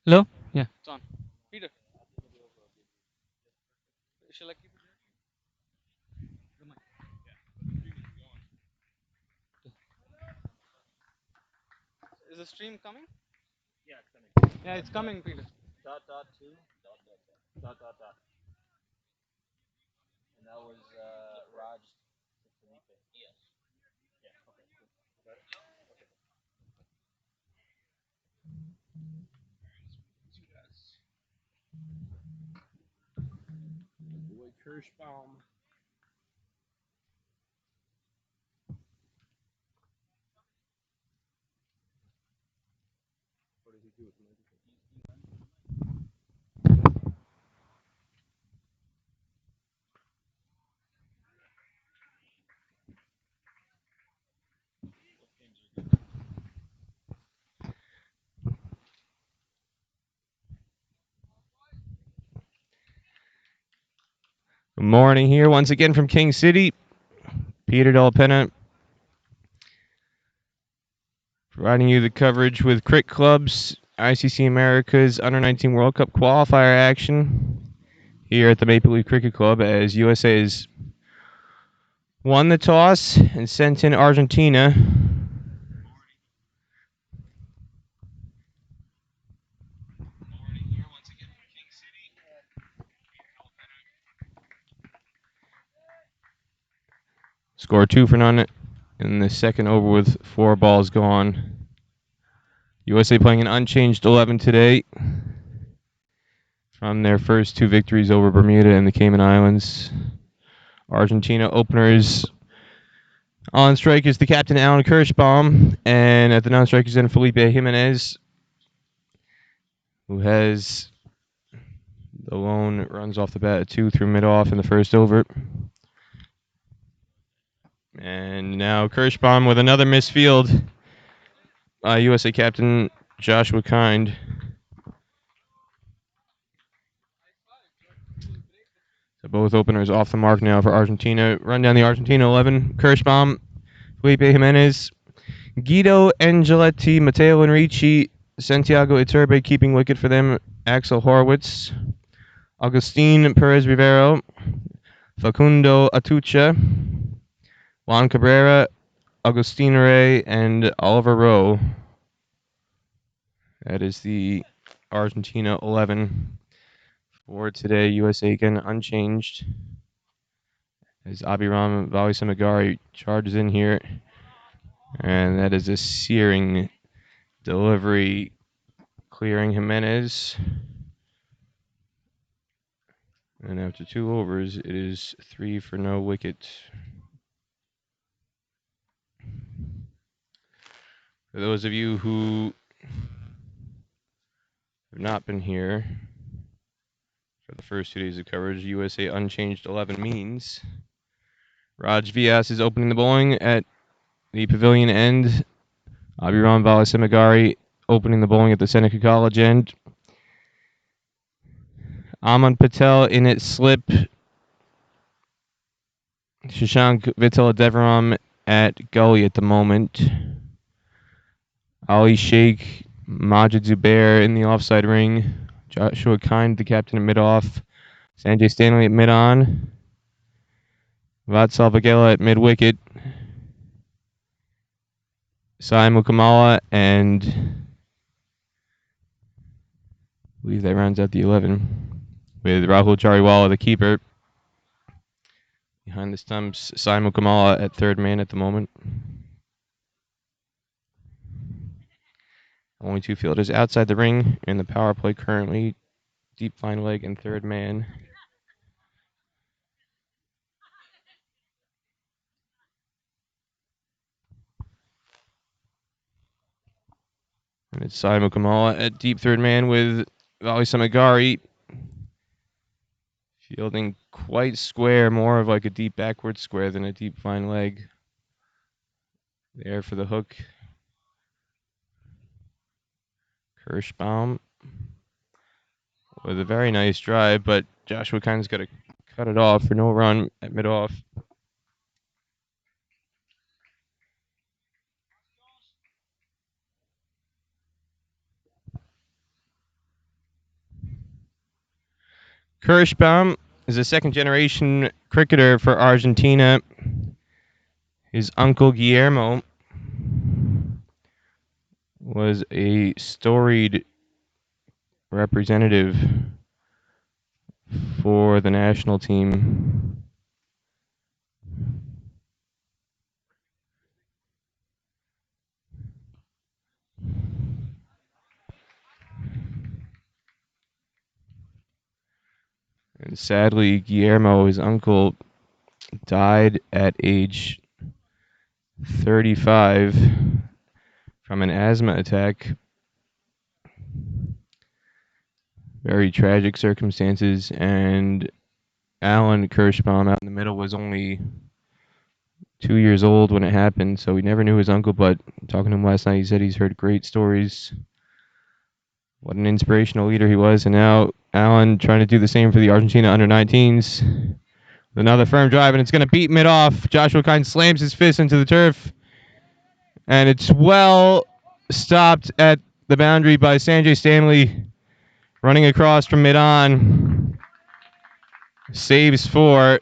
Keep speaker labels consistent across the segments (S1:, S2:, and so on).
S1: Hello? Yeah.
S2: It's on. Peter, shall I keep it? Is the stream coming? Yeah, it's coming, Peter.
S3: Good morning here once again from King City. Peter Delapena providing you the coverage with Crick Club's ICC America's Under 19 World Cup qualifier action here at the Maple Leaf Cricket Club as USA has won the toss and sent in Argentina. Score 2 for none in the second over with 4 balls gone. USA playing an unchanged 11 today from their first 2 victories over Bermuda and the Cayman Islands. Argentina openers on strike is the captain Alan Kirschbaum, and at the non-strikers end Felipe Jimenez, who has the lone runs off the bat at 2 through mid-off in the first over. And now Kirschbaum with another missed field. USA captain Joshua Kind. So both openers off the mark now for Argentina. Run down the Argentina 11. Kirschbaum, Felipe Jimenez, Guido Angeletti, Matteo Enrici, Santiago Iturbe keeping wicket for them. Axel Horwitz, Agustin Perez Rivero, Facundo Atucha, Juan Cabrera, Agustin Rey, and Oliver Rowe. That is the Argentina 11 for today. USA again unchanged as Abiram Valisamagari charges in here. And that is a searing delivery clearing Jimenez. And after 2 overs, it is 3 for no wicket. For those of you who have not been here for the first 2 days of coverage, USA unchanged 11 means Raj Vyas is opening the bowling at the pavilion end. Abiram Valisamagari opening the bowling at the Seneca College end. Aman Patel in its slip. Shashank Vitaladevaram at gully at the moment. Ali Sheikh, Majid Zubair in the offside ring. Joshua Kind, the captain at mid-off. Sanjay Stanley at mid-on. Vatsal Vagela at mid-wicket. Sai Mukamala and I believe that rounds out the 11 with Rahul Chariwala, the keeper. Behind the stumps, Sai Mukamala at third man at the moment. Only 2 fielders outside the ring in the power play currently. Deep fine leg and third man. And it's Sai Mukamala at deep third man with Vali Samagari fielding quite square, more of like a deep backward square than a deep fine leg. There for the hook. Kirschbaum with a very nice drive, but Joshua Kind's got to cut it off for no run at mid-off. Kirschbaum is a second-generation cricketer for Argentina. His uncle Guillermo was a storied representative for the national team. And sadly, Guillermo, his uncle, died at age 35 from an asthma attack. Very tragic circumstances. And Alan Kirschbaum out in the middle was only 2 years old when it happened, so he never knew his uncle, but talking to him last night, he said he's heard great stories. What an inspirational leader he was. And now Alan trying to do the same for the Argentina under-19s. Another firm drive, and it's going to beat mid-off. Joshua Kind slams his fist into the turf. And it's well stopped at the boundary by Sanjay Stanley. Running across from mid-on. Saves 4.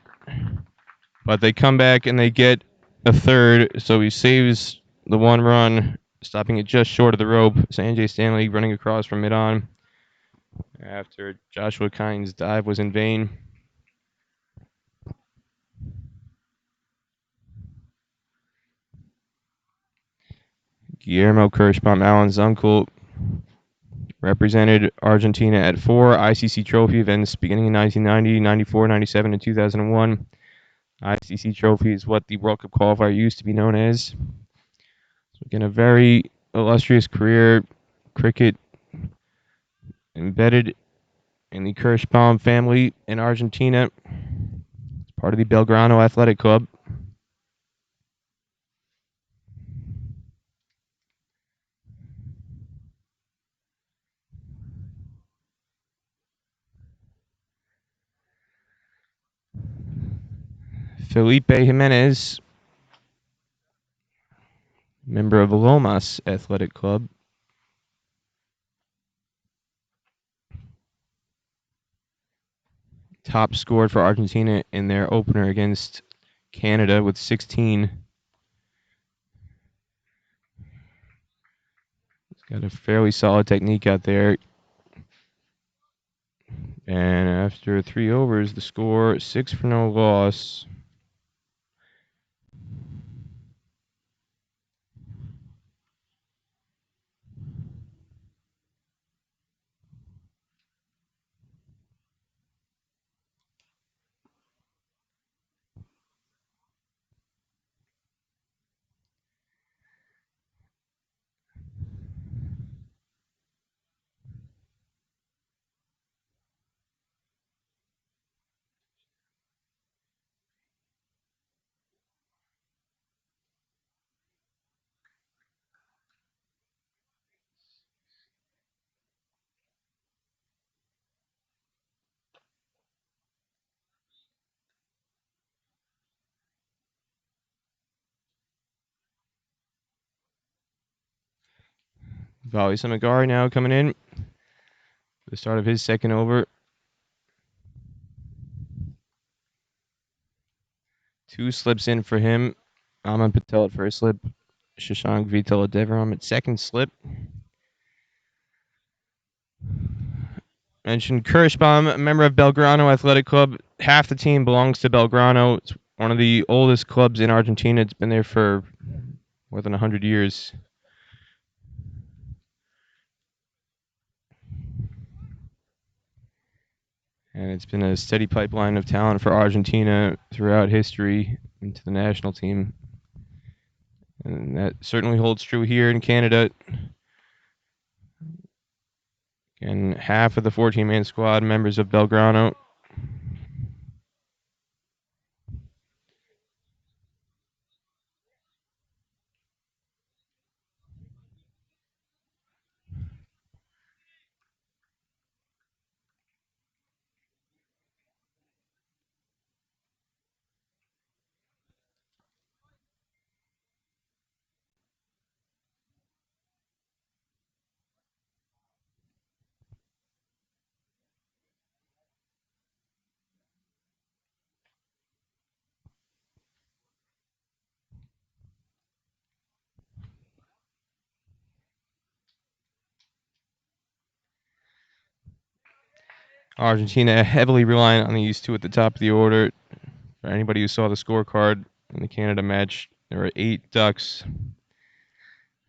S3: But they come back and they get a third. So he saves the 1 run, stopping it just short of the rope. Sanjay Stanley running across from mid-on after Joshua Kind's dive was in vain. Guillermo Kirschbaum, Alan's uncle, represented Argentina at 4 ICC trophy events beginning in 1990, 94, 97, and 2001. ICC trophy is what the World Cup qualifier used to be known as. So again, a very illustrious career, cricket embedded in the Kirschbaum family in Argentina. It's part of the Belgrano Athletic Club. Felipe Jimenez, member of Lomas Athletic Club. Top scored for Argentina in their opener against Canada with 16. He's got a fairly solid technique out there. And after 3 overs, the score 6 for no loss. Vali Samagari now coming in. The start of his second over. 2 slips in for him. Aman Patel at first slip. Shashank Vitala Devaram at second slip. Mentioned Kirschbaum, a member of Belgrano Athletic Club. Half the team belongs to Belgrano. It's one of the oldest clubs in Argentina. It's been there for more than 100 years. And it's been a steady pipeline of talent for Argentina throughout history into the national team. And that certainly holds true here in Canada. And half of the 14-man squad members of Belgrano. Argentina heavily reliant on these two at the top of the order. For anybody who saw the scorecard in the Canada match, there were 8 ducks.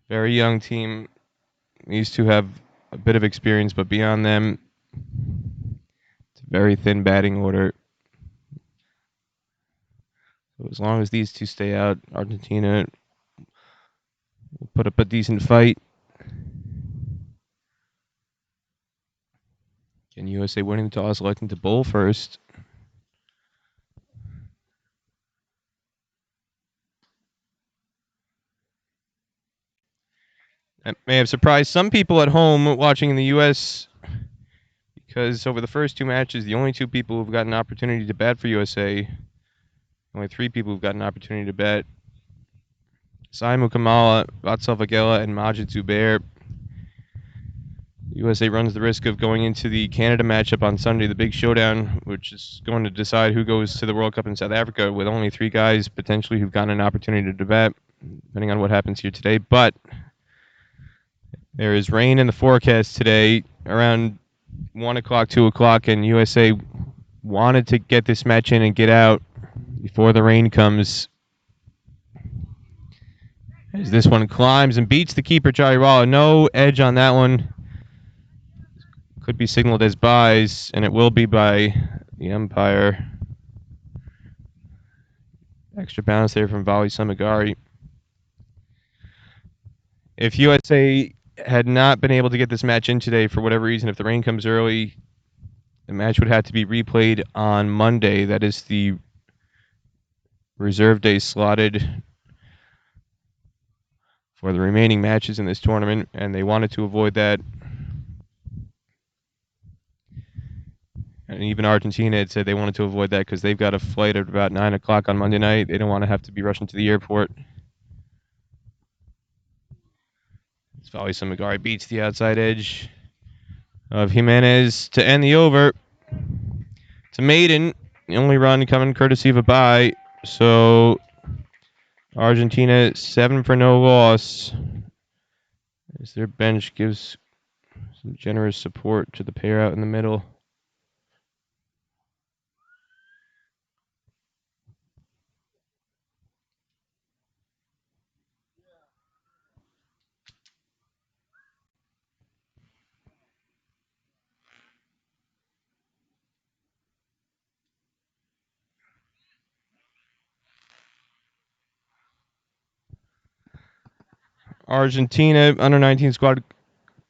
S3: Very young team. These two have a bit of experience, but beyond them, it's a very thin batting order. So as long as these two stay out, Argentina will put up a decent fight. And USA winning the toss, electing to bowl first. That may have surprised some people at home watching in the U.S. because over the first 2 matches, the only 2 people who've gotten an opportunity to bat for USA, only 3 people who've gotten an opportunity to bat, Saimu Kamala, Vatsal Vagela, and Majid Zubair. USA runs the risk of going into the Canada matchup on Sunday, the big showdown, which is going to decide who goes to the World Cup in South Africa, with only 3 guys potentially who've gotten an opportunity to bat, depending on what happens here today. But there is rain in the forecast today around 1 o'clock, 2 o'clock, and USA wanted to get this match in and get out before the rain comes. As this one climbs and beats the keeper, Jariwala. No edge on that one. Could be signaled as byes, and it will be by the umpire. Extra bounce there from Vali Samagari. If USA had not been able to get this match in today for whatever reason, if the rain comes early, the match would have to be replayed on Monday. That is the reserve day slotted for the remaining matches in this tournament, and they wanted to avoid that. And even Argentina had said they wanted to avoid that because they've got a flight at about 9 o'clock on Monday night. They don't want to have to be rushing to the airport. Vali Samagari beats the outside edge of Jimenez to end the over. To maiden, the only run coming courtesy of a bye. So Argentina 7 for no loss, as their bench gives some generous support to the pair out in the middle. Argentina under 19 squad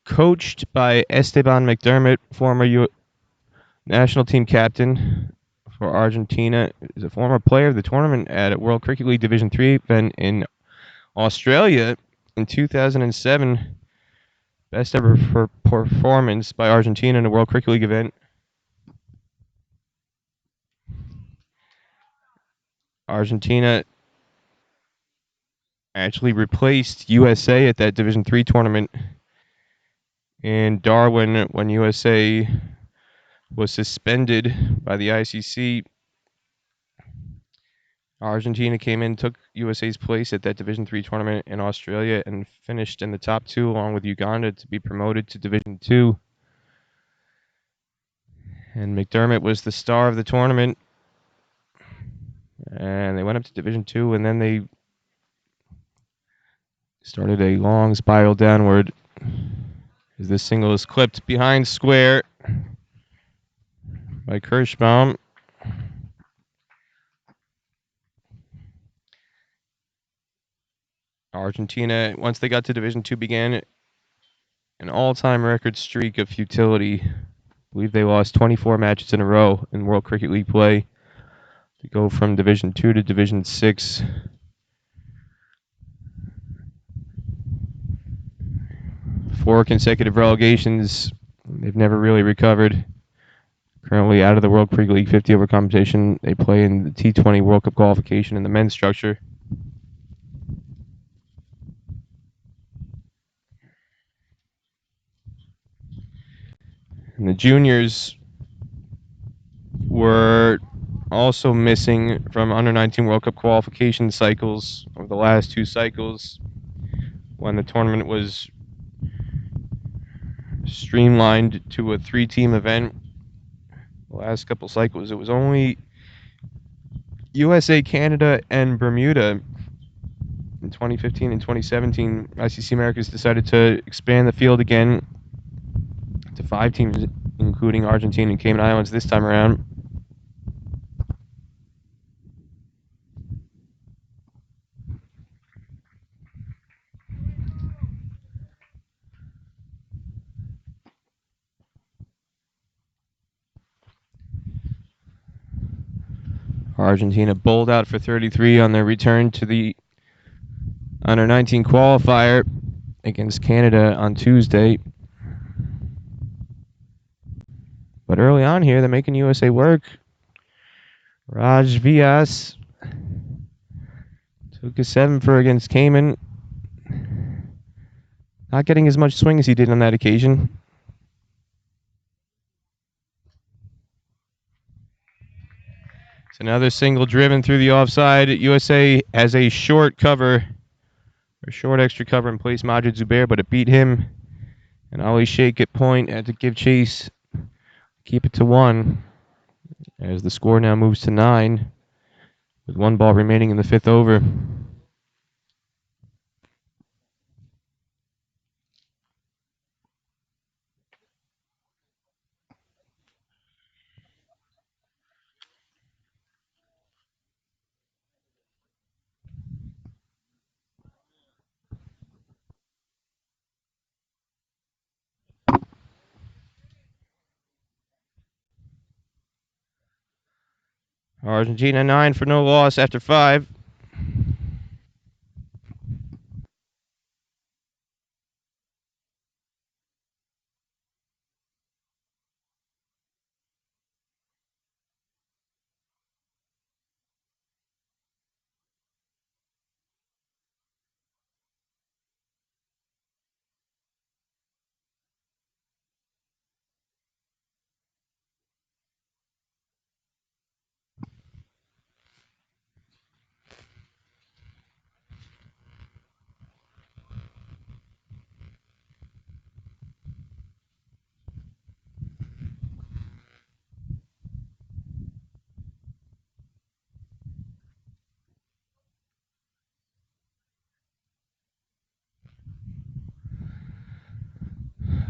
S3: coached by Esteban McDermott, former national team captain for Argentina. Is a former player of the tournament at a World Cricket League Division III event in Australia in 2007. Best ever performance by Argentina in a World Cricket League event. Argentina actually replaced USA at that Division III tournament in Darwin when USA was suspended by the ICC. Argentina came in, took USA's place at that Division III tournament in Australia, and finished in the top 2 along with Uganda to be promoted to Division II. And McDermott was the star of the tournament. And they went up to Division II, and then they started a long spiral downward as this single is clipped behind square by Kirschbaum. Argentina, once they got to Division II, began an all-time record streak of futility. I believe they lost 24 matches in a row in World Cricket League play to go from Division II to Division VI. 4 consecutive relegations. They've never really recovered. Currently out of the World Cricket League 50 over competition. They play in the T20 World Cup qualification in the men's structure. And the juniors were also missing from under 19 World Cup qualification cycles over the last 2 cycles when the tournament was streamlined to a 3-team event the last couple cycles. It was only USA, Canada, and Bermuda in 2015 and 2017. ICC Americas decided to expand the field again to 5 teams, including Argentina and Cayman Islands this time around. Argentina bowled out for 33 on their return to the Under 19 qualifier against Canada on Tuesday. But early on here, they're making USA work. Raj Vyas took a 7 for against Cayman. Not getting as much swing as he did on that occasion. It's another single driven through the offside. USA has a short cover, or short extra cover in place, Majid Zubair, but it beat him. And Ali Sheikh at point had to give chase, keep it to 1, as the score now moves to 9, with 1 ball remaining in the 5th over. Argentina 9 for no loss after 5.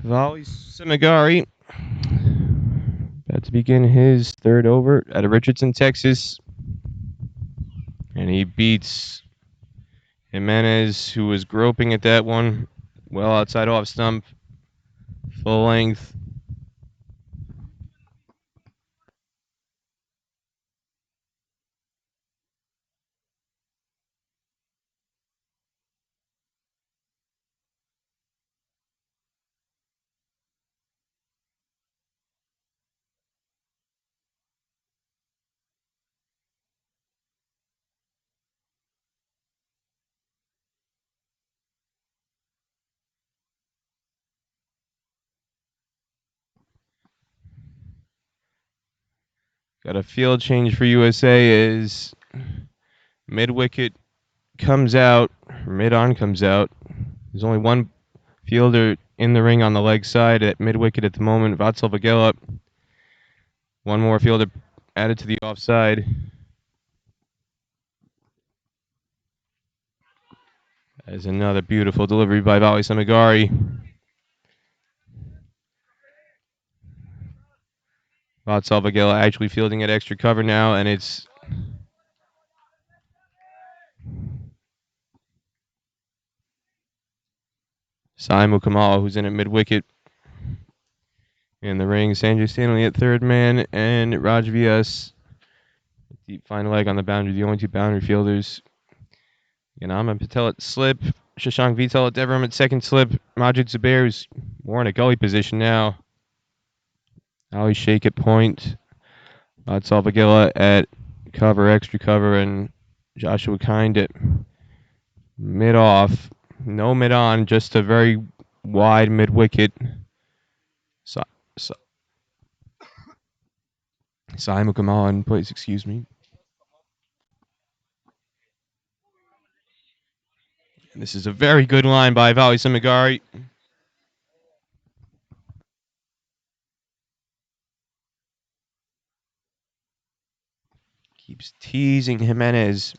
S3: Vali Semigari about to begin his 3rd over out of Richardson, Texas. And he beats Jimenez, who was groping at that one, well outside off stump, full length. Got a field change for USA as mid-wicket comes out, or mid-on comes out. There's only one fielder in the ring on the leg side at mid-wicket at the moment, Vatsal Vagela. One more fielder added to the offside. As another beautiful delivery by Vali Semigari. Vatsal Vagela actually fielding at extra cover now, and it's Saimu Kamal who's in at mid-wicket. In the ring, Sanjay Stanley at 3rd man, and Raj Vyas, deep fine leg on the boundary, the only 2 boundary fielders. Yanam and Patel at slip, Shashank Vital at Devram at 2nd slip, Majid Zubair, who's more in a gully position now. Ali Sheikh at point, Vatsal Vagela at cover, extra cover, and Joshua Kind at mid-off. No mid-on, just a very wide mid-wicket. Simon Kamal in place, excuse me. And this is a very good line by Vali Semigari. Keeps teasing Jimenez.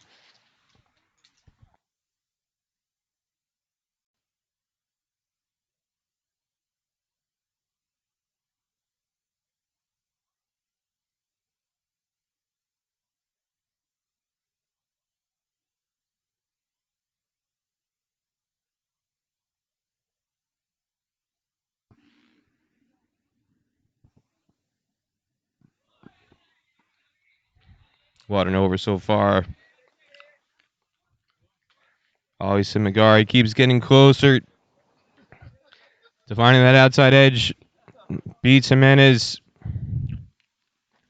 S3: What an over so far. Always Magari keeps getting closer to finding that outside edge. Beats Jimenez.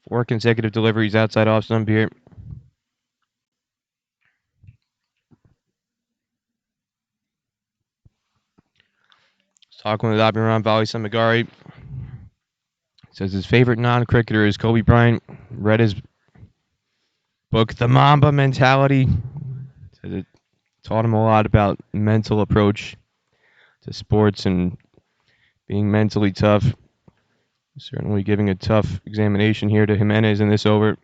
S3: 4 consecutive deliveries outside off stump here. Talking with Admiral Valley Samagari. Says his favorite non-cricketer is Kobe Bryant. Read his book, The Mamba Mentality. Says it taught him a lot about mental approach to sports and being mentally tough. Certainly giving a tough examination here to Jimenez in this over.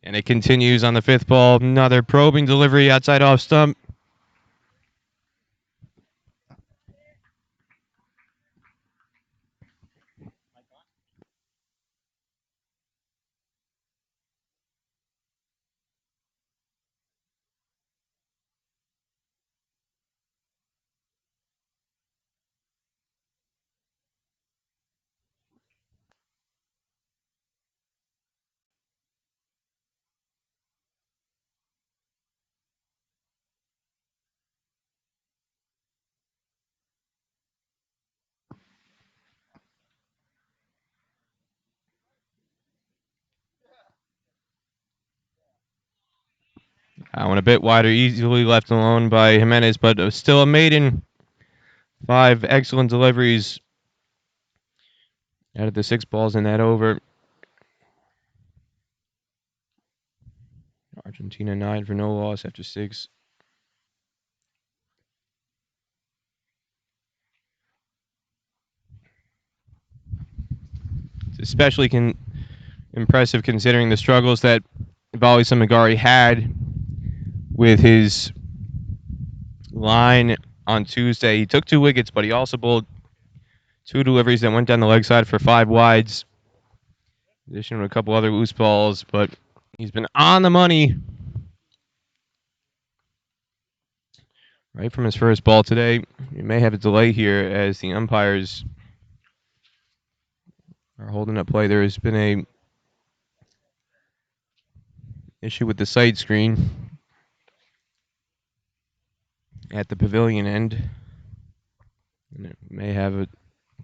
S3: And it continues on the 5th ball. Another probing delivery outside off stump. That one a bit wider, easily left alone by Jimenez, but still a maiden. 5 excellent deliveries out of the 6 balls in that over. Argentina 9 for no loss after 6. It's especially impressive considering the struggles that Bali Samagari had with his line on Tuesday. He took 2 wickets, but he also bowled 2 deliveries that went down the leg side for 5 wides. In addition to a couple other loose balls, but he's been on the money right from his first ball today. We may have a delay here as the umpires are holding up play. There has been a issue with the sight screen at the pavilion end. And it may have a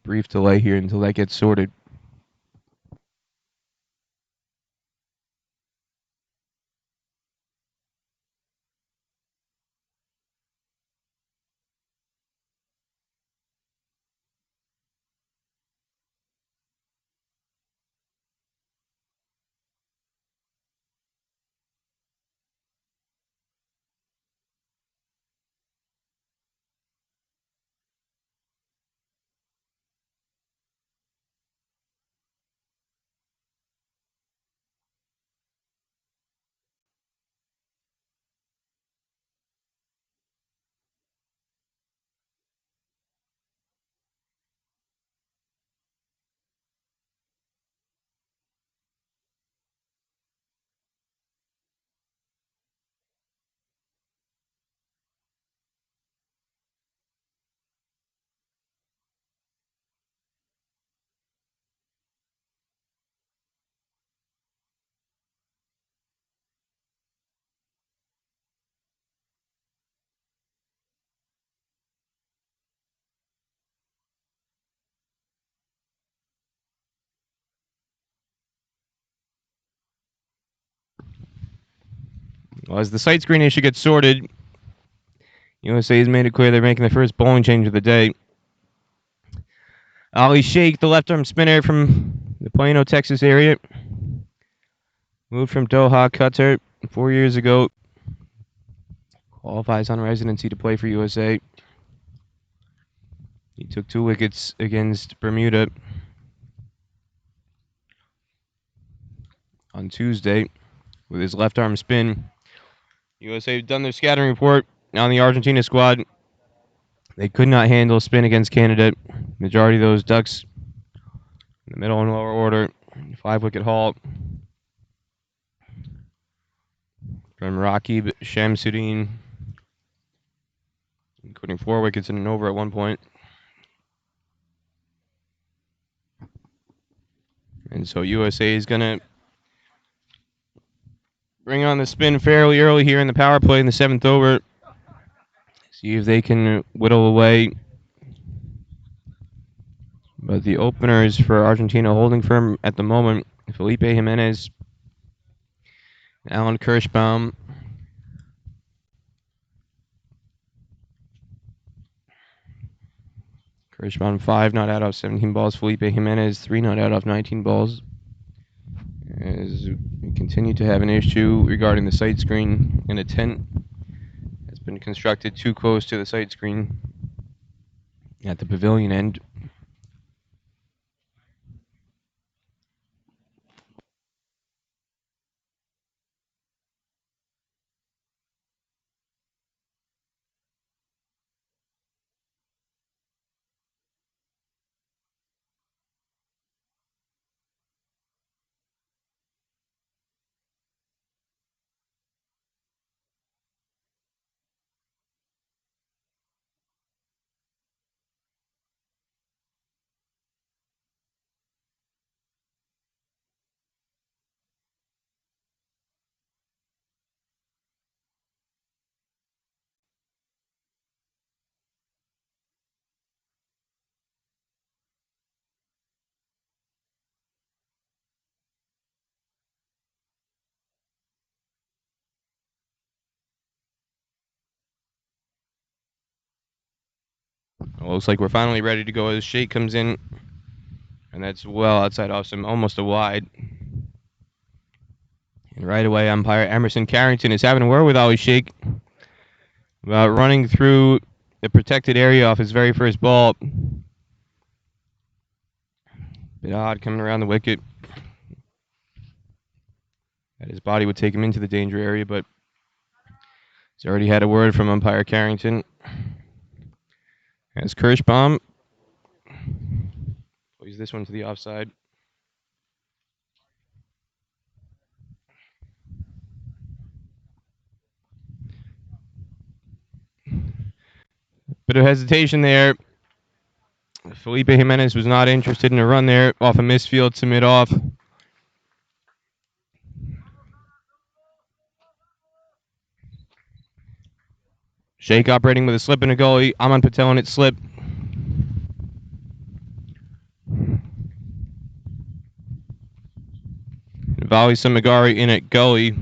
S3: brief delay here until that gets sorted. Well, as the sight screen issue gets sorted, USA has made it clear they're making the first bowling change of the day. Ali Sheikh, the left-arm spinner from the Plano, Texas area, moved from Doha, Qatar 4 years ago. Qualifies on residency to play for USA. He took 2 wickets against Bermuda. on Tuesday with his left arm spin. USA have done their scouting report on the Argentina squad. They could not handle spin against Canada. Majority of those ducks in the middle and lower order. 5-wicket haul from Rakib Shamsuddin, including 4 wickets and an over at one point. And so USA is going to bring on the spin fairly early here in the power play in the 7th over. See if they can whittle away. But the openers for Argentina holding firm at the moment: Felipe Jimenez, Alan Kirschbaum. Kirschbaum 5 not out off 17 balls. Felipe Jimenez 3 not out off 19 balls. As we continue to have an issue regarding the sight screen, and a tent has been constructed too close to the sight screen at the pavilion end. It looks like we're finally ready to go as Shake comes in, and that's well outside off some, almost a wide. And right away, umpire Emerson Carrington is having a word with Ollie Shake about running through the protected area off his very first ball. Bit odd coming around the wicket. That his body would take him into the danger area, but he's already had a word from umpire Carrington. As Kirschbaum plays this one to the offside. Bit of hesitation there. Felipe Jimenez was not interested in a run there off a misfield to mid-off. Shake operating with a slip and a goalie. Aman Patel in its slip. Vali Samagari in at gully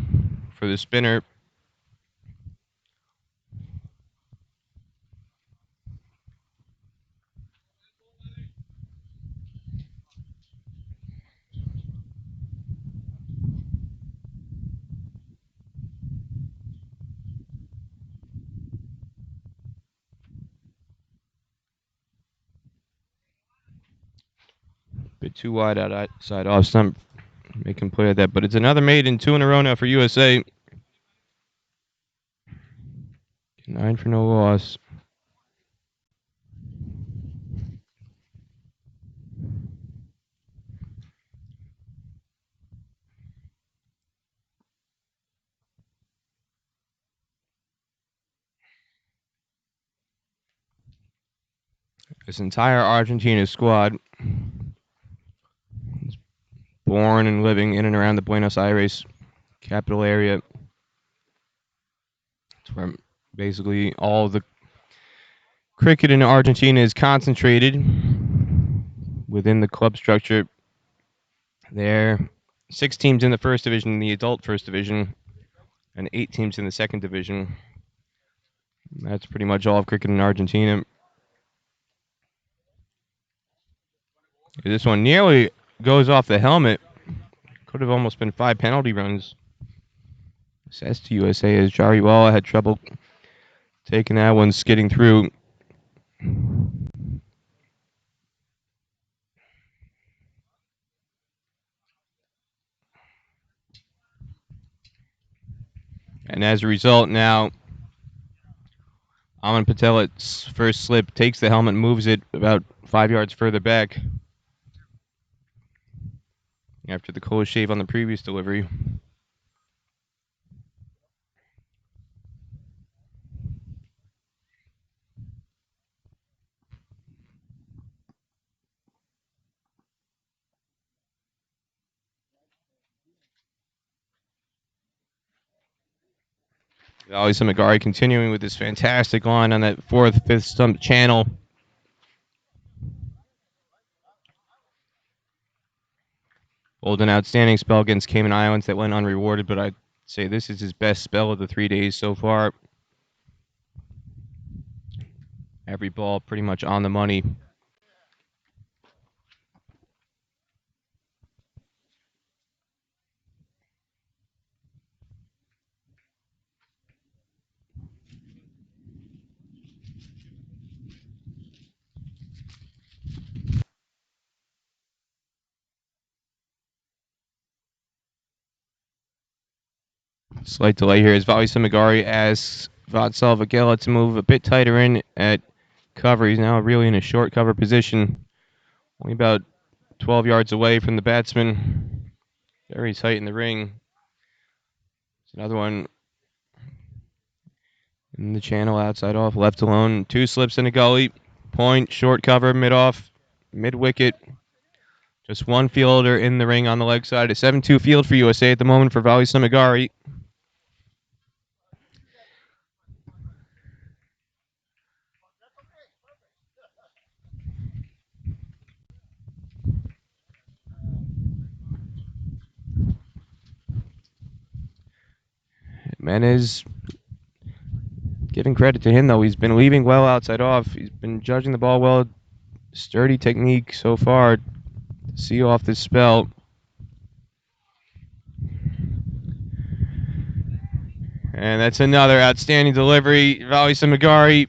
S3: for the spinner. Bit too wide outside off stump. Make him play at that, but it's another maiden, 2 in a row now for USA. 9 for no loss. This entire Argentina squad is born and living in and around the Buenos Aires capital area. It's where basically all the cricket in Argentina is concentrated within the club structure. There are 6 teams in the first division, the adult first division, and 8 teams in the second division. That's pretty much all of cricket in Argentina. This one nearly goes off the helmet. Could have almost been 5 penalty runs. Says to USA as Jariwala had trouble taking that one, skidding through. And as a result, now Aman Patel's first slip takes the helmet, moves it about 5 yards further back after the close shave on the previous delivery. Ali Samagari continuing with this fantastic line on that fourth, fifth stump channel. Bowled an outstanding spell against Cayman Islands that went unrewarded, but I'd say this is his best spell of the 3 days so far. Every ball pretty much on the money. Slight delay here as Vali Samagari asks Vatsal Vagela to move a bit tighter in at cover. He's now really in a short cover position. Only about 12 yards away from the batsman. Very tight in the ring. Another one in the channel, outside off, left alone. 2 slips in a gully. Point, short cover, mid off, mid wicket. Just one fielder in the ring on the leg side. A 7-2 field for USA at the moment for Vali Samagari. Menez, giving credit to him though, he's been leaving well outside off. He's been judging the ball well. Sturdy technique so far to see off this spell. And that's another outstanding delivery. Vali Samagari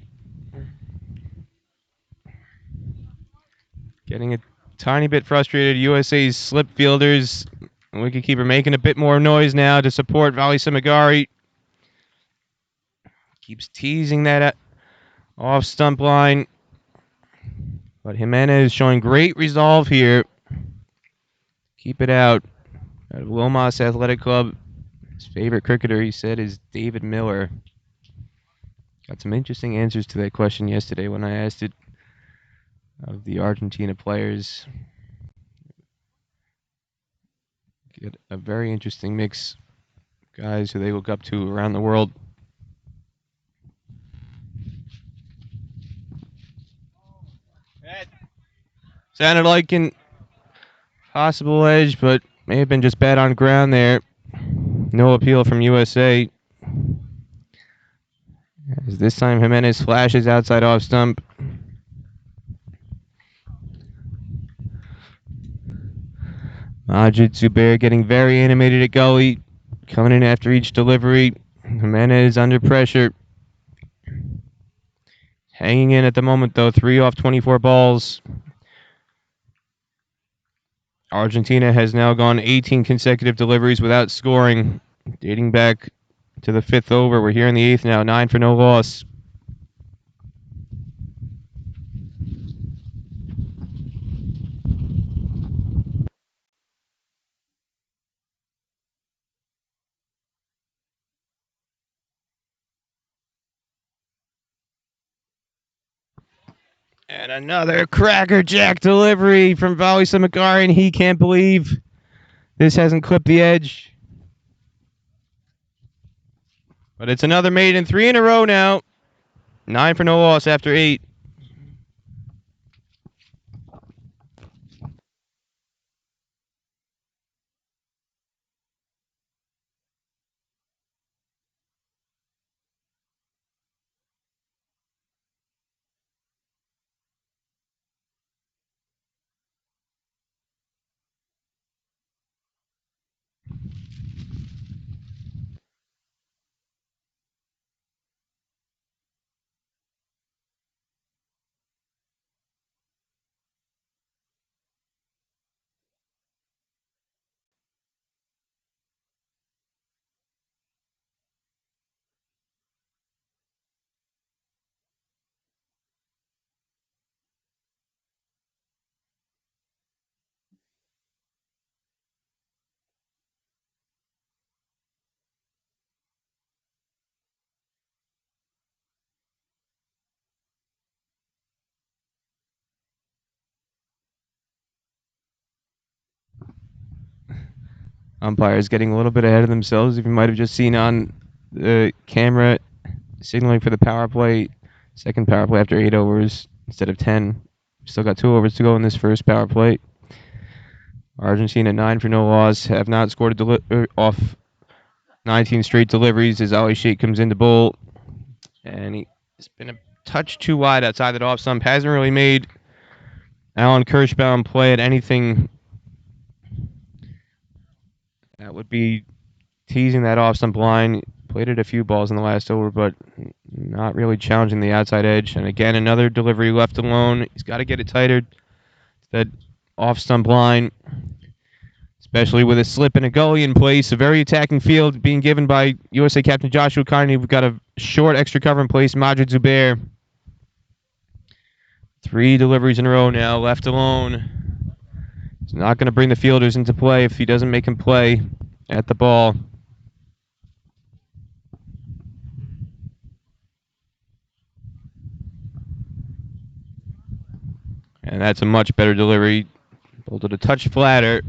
S3: getting a tiny bit frustrated. USA's slip fielders. Wicketkeeper making a bit more noise now to support Vali Samagari. Keeps teasing that off stump line. But Jimenez showing great resolve here. Keep it out. Out of Lomas Athletic Club. His favorite cricketer, he said, is David Miller. Got some interesting answers to that question yesterday when I asked it of the Argentina players. Get a very interesting mix of guys who they look up to around the world. Sounded like an possible edge, but may have been just bad on ground there. No appeal from USA. As this time Jimenez flashes outside off stump. Majid Zubair getting very animated at gully. Coming in after each delivery. Jimenez under pressure. Hanging in at the moment though. 3 off 24 balls. Argentina has now gone 18 consecutive deliveries without scoring. Dating back to the 5th over. We're here in the 8th now. 9 for no loss. And another crackerjack delivery from Vali Samagari, and he can't believe this hasn't clipped the edge. But it's another maiden, 3 in a row now. 9 for no loss after 8. Umpires getting a little bit ahead of themselves. If you might have just seen on the camera, signaling for the power play, second power play after 8 overs instead of 10. Still got 2 overs to go in this first power play. Argentina 9 for no loss, have not scored off 19 straight deliveries as Ali Sheikh comes in to bowl. And he's been a touch too wide outside that off stump. Hasn't really made Alan Kirschbaum play at anything that would be teasing that off stump line. Played it a few balls in the last over, but not really challenging the outside edge. And again, another delivery left alone. He's got to get it tighter. That off stump line, especially with a slip and a gully in place. A very attacking field being given by USA captain Joshua Carney. We've got a short extra cover in place. Majid Zubair. 3 deliveries in a row now, left alone. He's not going to bring the fielders into play if he doesn't make him play at the ball. And that's a much better delivery. Bolted a touch flatter.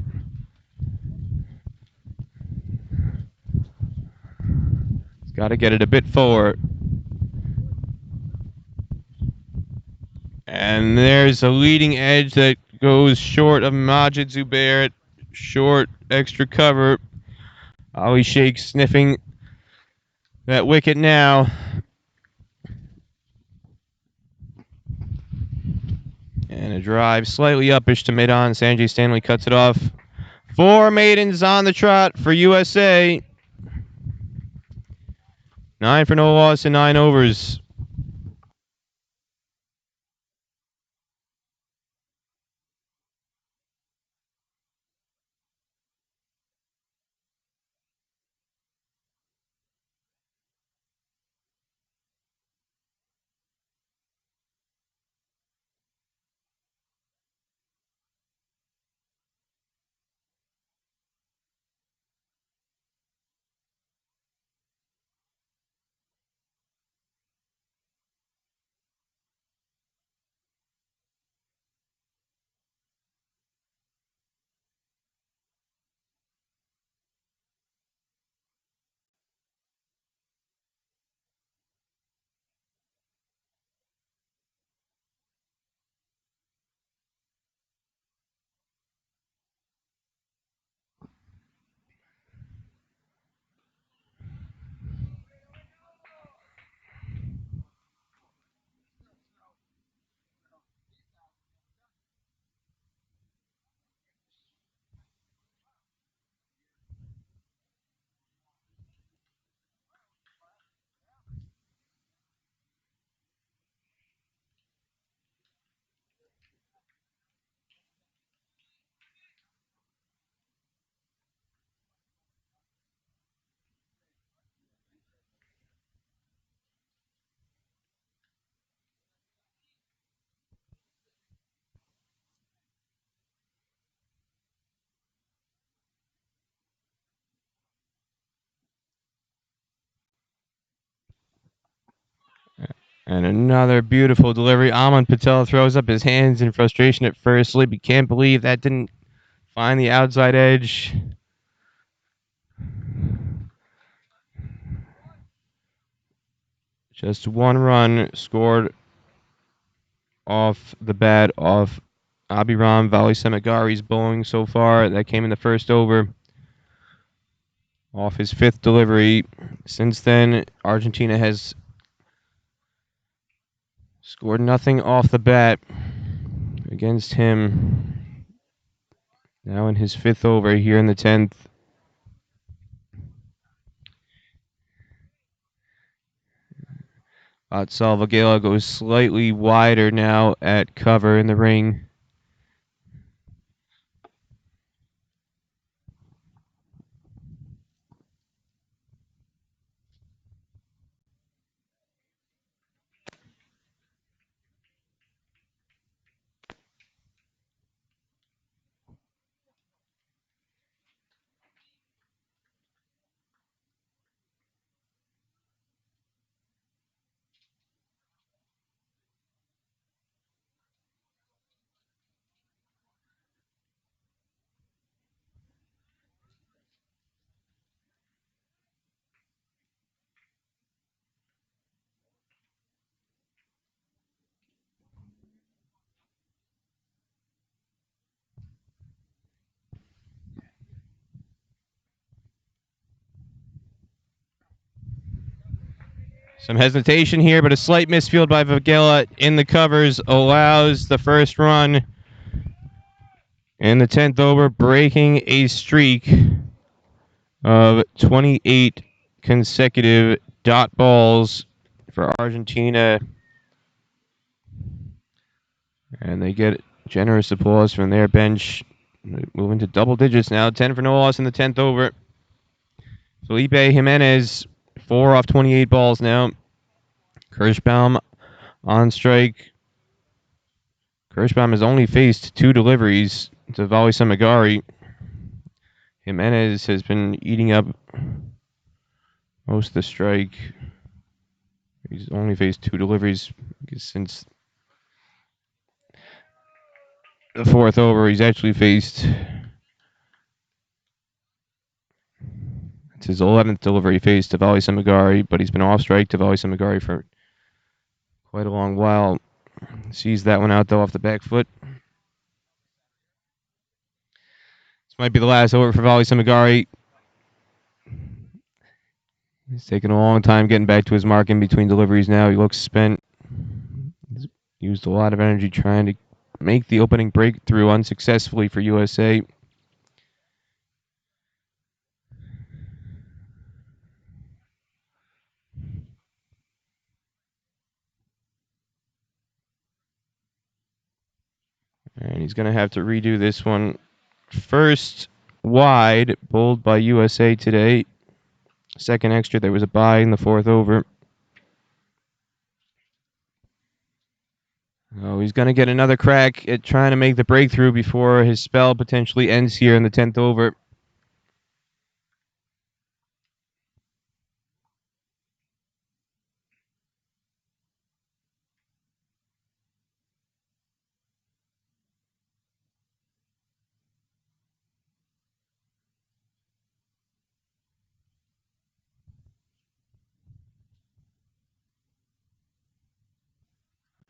S3: He's got to get it a bit forward. And there's a leading edge that goes short of Majid Zubair. Short extra cover. Ali Sheikh sniffing that wicket now. And a drive slightly uppish to mid-on. Sanjay Stanley cuts it off. 4 maidens on the trot for USA. 9 for no loss in 9 overs. And another beautiful delivery. Aman Patel throws up his hands in frustration at first. Libby can't believe that didn't find the outside edge. Just 1 run scored off the bat of Abhiram Vali Semagari's bowling so far. That came in the first over off his 5th delivery. Since then, Argentina has scored nothing off the bat against him. Now in his 5th over here in the 10th. Salvagela goes slightly wider now at cover in the ring. Some hesitation here, but a slight misfield by Vagela in the covers allows the first run in the 10th over, breaking a streak of 28 consecutive dot balls for Argentina. And they get generous applause from their bench. Moving to double digits now. 10 for no loss in the 10th over. Felipe Jimenez, 4 off 28 balls now. Kirschbaum on strike. Kirschbaum has only faced 2 deliveries to Vali Samagari. Jimenez has been eating up most of the strike. He's only faced 2 deliveries since the 4th over. He's actually faced... It's his 11th delivery faced to Vali Samagari, but he's been off strike to Vali Samagari for quite a long while. Sees that one out, though, off the back foot. This might be the last over for Vali Samagari. He's taking a long time getting back to his mark in between deliveries now. He looks spent. He's used a lot of energy trying to make the opening breakthrough unsuccessfully for USA. And he's going to have to redo this one. First wide, bowled by USA today. Second extra, there was a bye in the 4th over. Oh, he's going to get another crack at trying to make the breakthrough before his spell potentially ends here in the 10th over.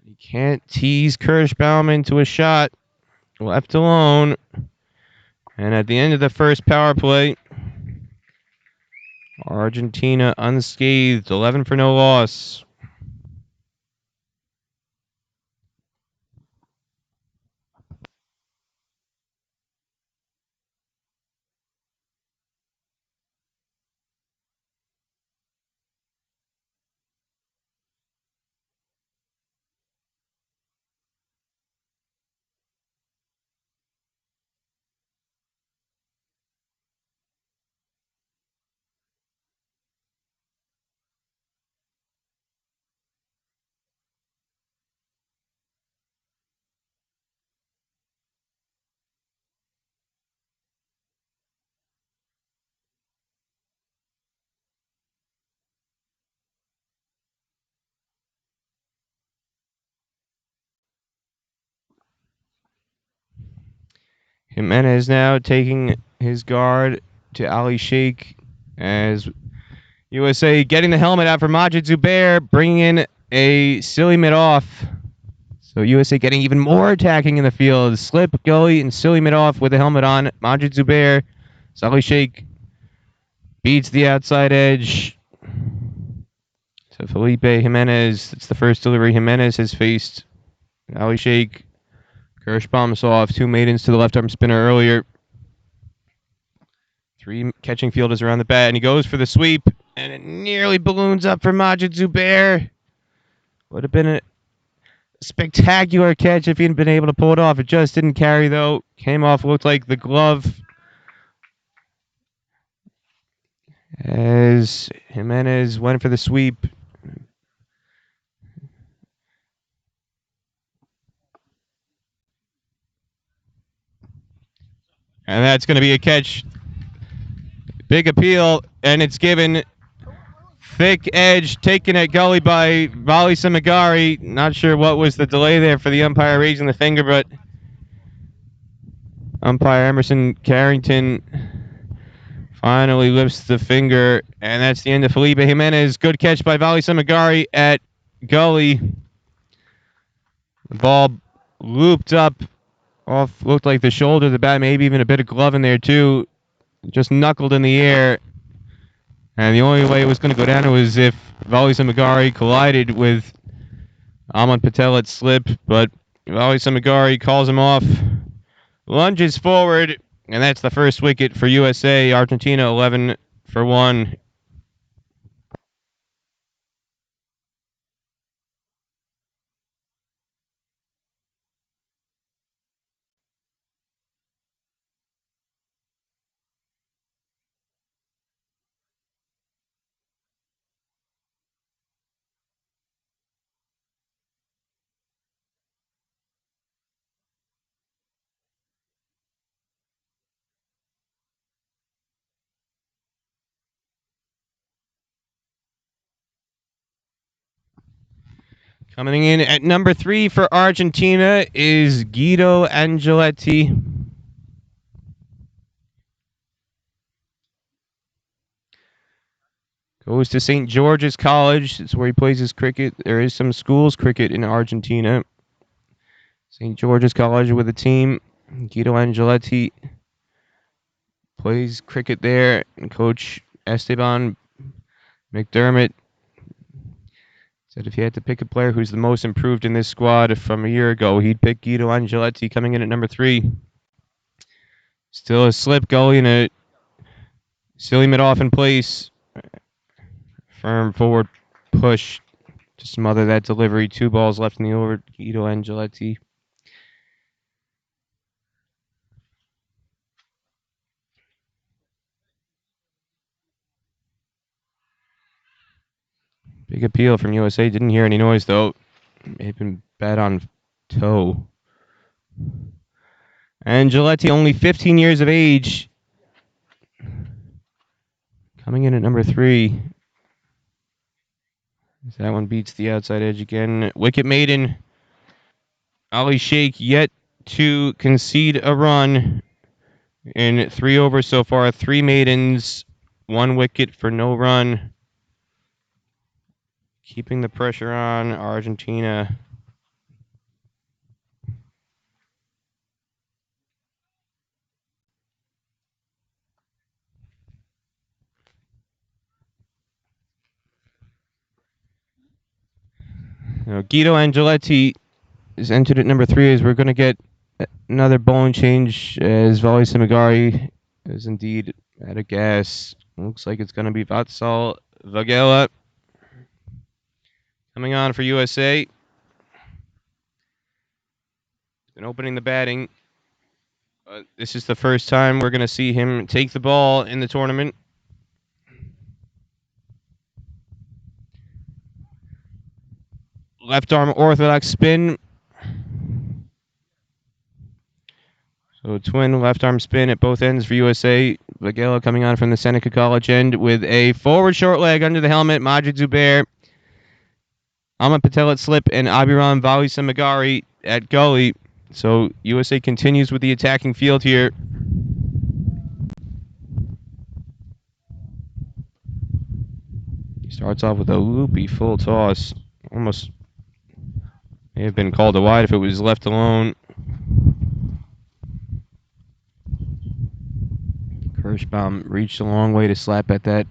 S3: He can't tease Kirschbaum into a shot. Left alone. And at the end of the first power play, Argentina unscathed, 11 for no loss. Jimenez now taking his guard to Ali Sheikh as USA getting the helmet out for Majid Zubair, bringing in a silly mid-off. So USA getting even more attacking in the field. Slip, gully, and silly mid-off with the helmet on. Majid Zubair. Ali Sheikh beats the outside edge. So Felipe Jimenez, it's the first delivery Jimenez has faced. Ali Sheikh. Kirschbaum saw off 2 maidens to the left arm spinner earlier. 3 catching fielders around the bat, and he goes for the sweep, and it nearly balloons up for Majid Zubair. Would have been a spectacular catch if he had been able to pull it off. It just didn't carry, though. Came off, looked like the glove. As Jimenez went for the sweep. And that's going to be a catch. Big appeal, and it's given. Thick edge taken at gully by Vali Samagari. Not sure what was the delay there for the umpire raising the finger, but umpire Emerson Carrington finally lifts the finger, and that's the end of Felipe Jimenez. Good catch by Vali Samagari at gully. The ball looped up off, looked like the shoulder of the bat, maybe even a bit of glove in there too. Just knuckled in the air. And the only way it was going to go down was if Vali Samagari collided with Ahmad Patel at slip, but Vali Samagari calls him off, lunges forward, and that's the first wicket for USA. Argentina 11 for 1. Coming in at number 3 for Argentina is Guido Angeletti. Goes to St. George's College. It's where he plays his cricket. There is some schools cricket in Argentina. St. George's College with a team. Guido Angeletti plays cricket there. And Coach Esteban McDermott said if he had to pick a player who's the most improved in this squad from a year ago, he'd pick Guido Angeletti coming in at number 3. Still a slip goalie and a silly mid off in place. Firm forward push to smother that delivery. 2 balls left in the over. Guido Angeletti. Big appeal from USA. Didn't hear any noise though. May have been bad on toe. Angeletti, only 15 years of age. Coming in at number 3. That one beats the outside edge again. Wicket maiden. Ali Sheikh yet to concede a run in 3 overs so far. 3 maidens, 1 wicket for no run. Keeping the pressure on Argentina. Guido Angeletti is entered at number 3 as we're going to get another bowling change as Vali Simagari is indeed out of gas. Looks like it's going to be Vatsal Vagela coming on for USA. Been opening the batting. This is the first time we're going to see him take the ball in the tournament. Left arm orthodox spin. So twin left arm spin at both ends for USA. Vagela coming on from the Seneca College end with a forward short leg under the helmet. Majid Zubair, Ahmad Patel at slip, and Abiram Vali Samagari at gully. So USA continues with the attacking field here. He starts off with a loopy full toss. Almost may have been called a wide if it was left alone. Kirschbaum reached a long way to slap at that.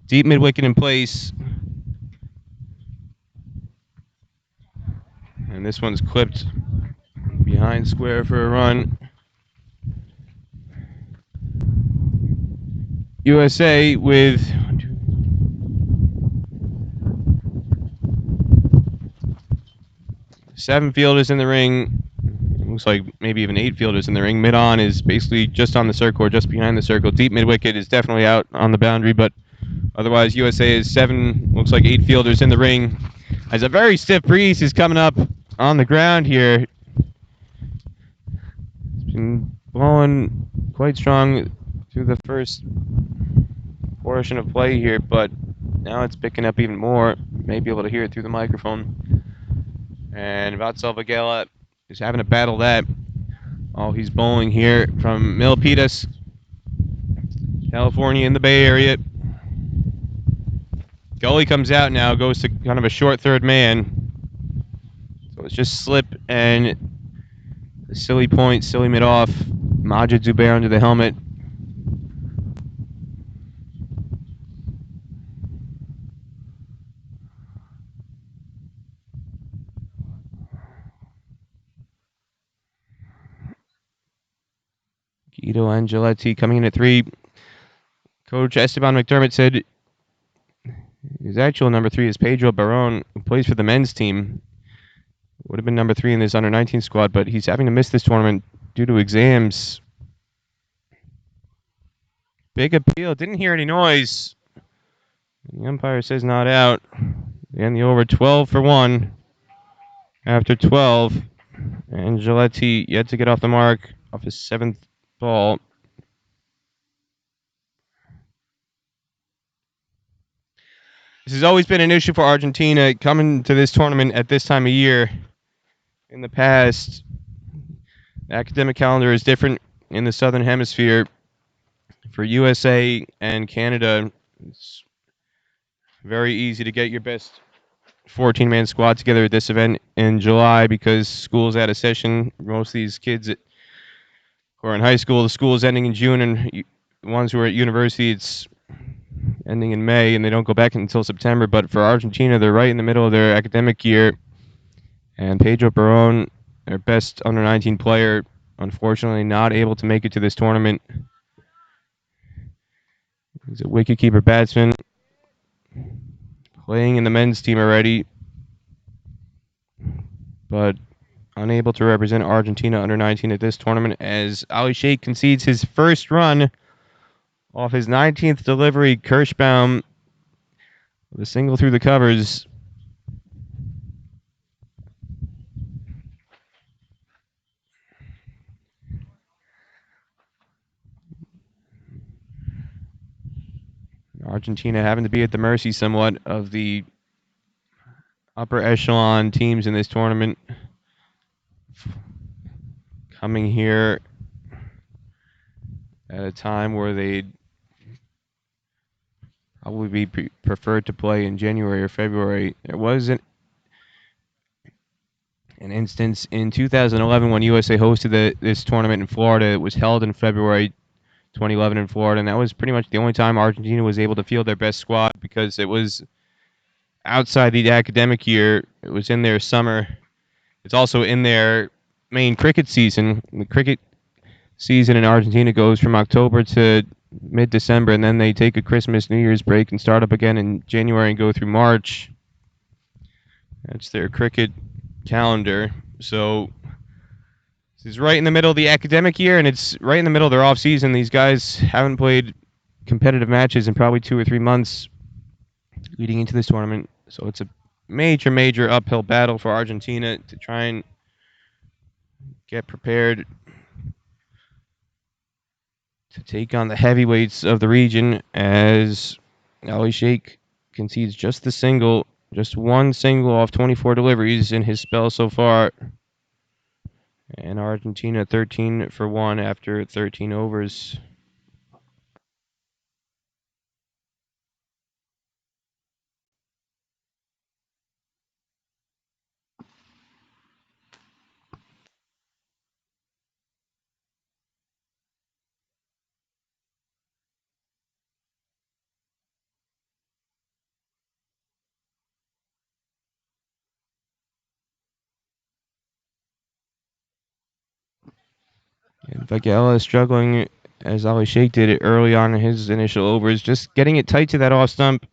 S3: Deep mid wicket in place. And this one's clipped behind square for a run. USA with 7 fielders in the ring. Looks like maybe even 8 fielders in the ring. Mid on is basically just on the circle or just behind the circle. Deep mid wicket is definitely out on the boundary, but otherwise USA is 7, looks like 8 fielders in the ring. As a very stiff breeze is coming up on the ground here. It's been blowing quite strong through the first portion of play here, but now it's picking up even more. May be able to hear it through the microphone. And Vatsal Vagela is having to battle that. Oh, he's bowling here from Milpitas, California in the Bay Area. Gully comes out now, goes to kind of a short third man. So it's just slip and a silly point, silly mid off. Majid Zubair under the helmet. Guido Angeletti coming in at 3. Coach Esteban McDermott said his actual number 3 is Pedro Barron, who plays for the men's team. Would have been number 3 in this under-19 squad, but he's having to miss this tournament due to exams. Big appeal. Didn't hear any noise. The umpire says not out. And the over 12 for 1. After 12, Angeletti yet to get off the mark off his 7th ball. This has always been an issue for Argentina coming to this tournament at this time of year. In the past, the academic calendar is different in the Southern Hemisphere. For USA and Canada, it's very easy to get your best 14-man squad together at this event in July because school's out of session. Most of these kids who are in high school, the school is ending in June, and the ones who are at university, it's ending in May, and they don't go back until September. But for Argentina, they're right in the middle of their academic year, and Pedro Barron, their best under-19 player, unfortunately not able to make it to this tournament. He's a wicket-keeper batsman, playing in the men's team already, but unable to represent Argentina under-19 at this tournament as Ali Sheikh concedes his first run off his 19th delivery. Kirschbaum with a single through the covers. Argentina having to be at the mercy somewhat of the upper echelon teams in this tournament. Coming here at a time where they'd probably be preferred to play in January or February. There was an instance in 2011 when USA hosted this tournament in Florida. It was held in February 2011 in Florida, and that was pretty much the only time Argentina was able to field their best squad because it was outside the academic year. It was in their summer. It's also in their main cricket season. The cricket season in Argentina goes from October to mid-December, and then they take a Christmas, New Year's break and start up again in January and go through March. That's their cricket calendar. So this is right in the middle of the academic year, and it's right in the middle of their off-season. These guys haven't played competitive matches in probably 2 or 3 months leading into this tournament. So it's a major, major uphill battle for Argentina to try and get prepared to take on the heavyweights of the region as Ali Sheikh concedes just one single off 24 deliveries in his spell so far. And Argentina 13 for 1 after 13 overs. And Vagella is struggling as Ali Sheikh did it early on in his initial overs, just getting it tight to that off stump.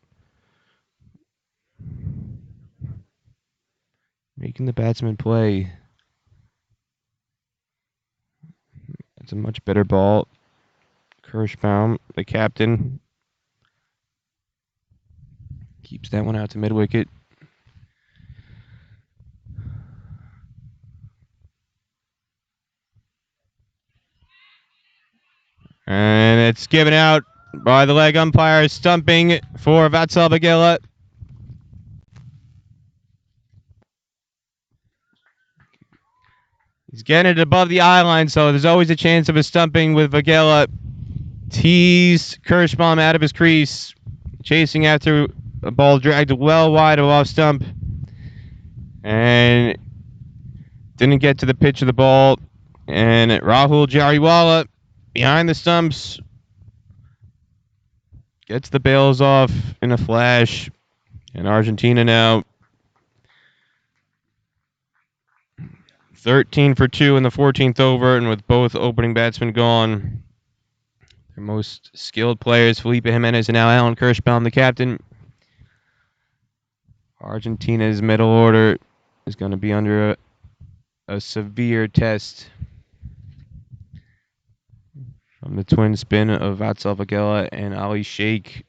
S3: Making the batsman play. That's a much better ball. Kirschbaum, the captain, keeps that one out to mid-wicket. And it's given out by the leg umpire, stumping for Vatsal Vagella. He's getting it above the eye line, so there's always a chance of a stumping with Vagella. Teased Kirschbaum out of his crease, chasing after a ball dragged well wide of off stump. And didn't get to the pitch of the ball. And Rahul Jariwala behind the stumps gets the bails off in a flash. And Argentina now 13 for 2 in the 14th over, and with both opening batsmen gone, their most skilled players, Felipe Jimenez and now Alan Kirschbaum, the captain. Argentina's middle order is going to be under a severe test from the twin spin of Vatsal Vagela and Ali Sheikh.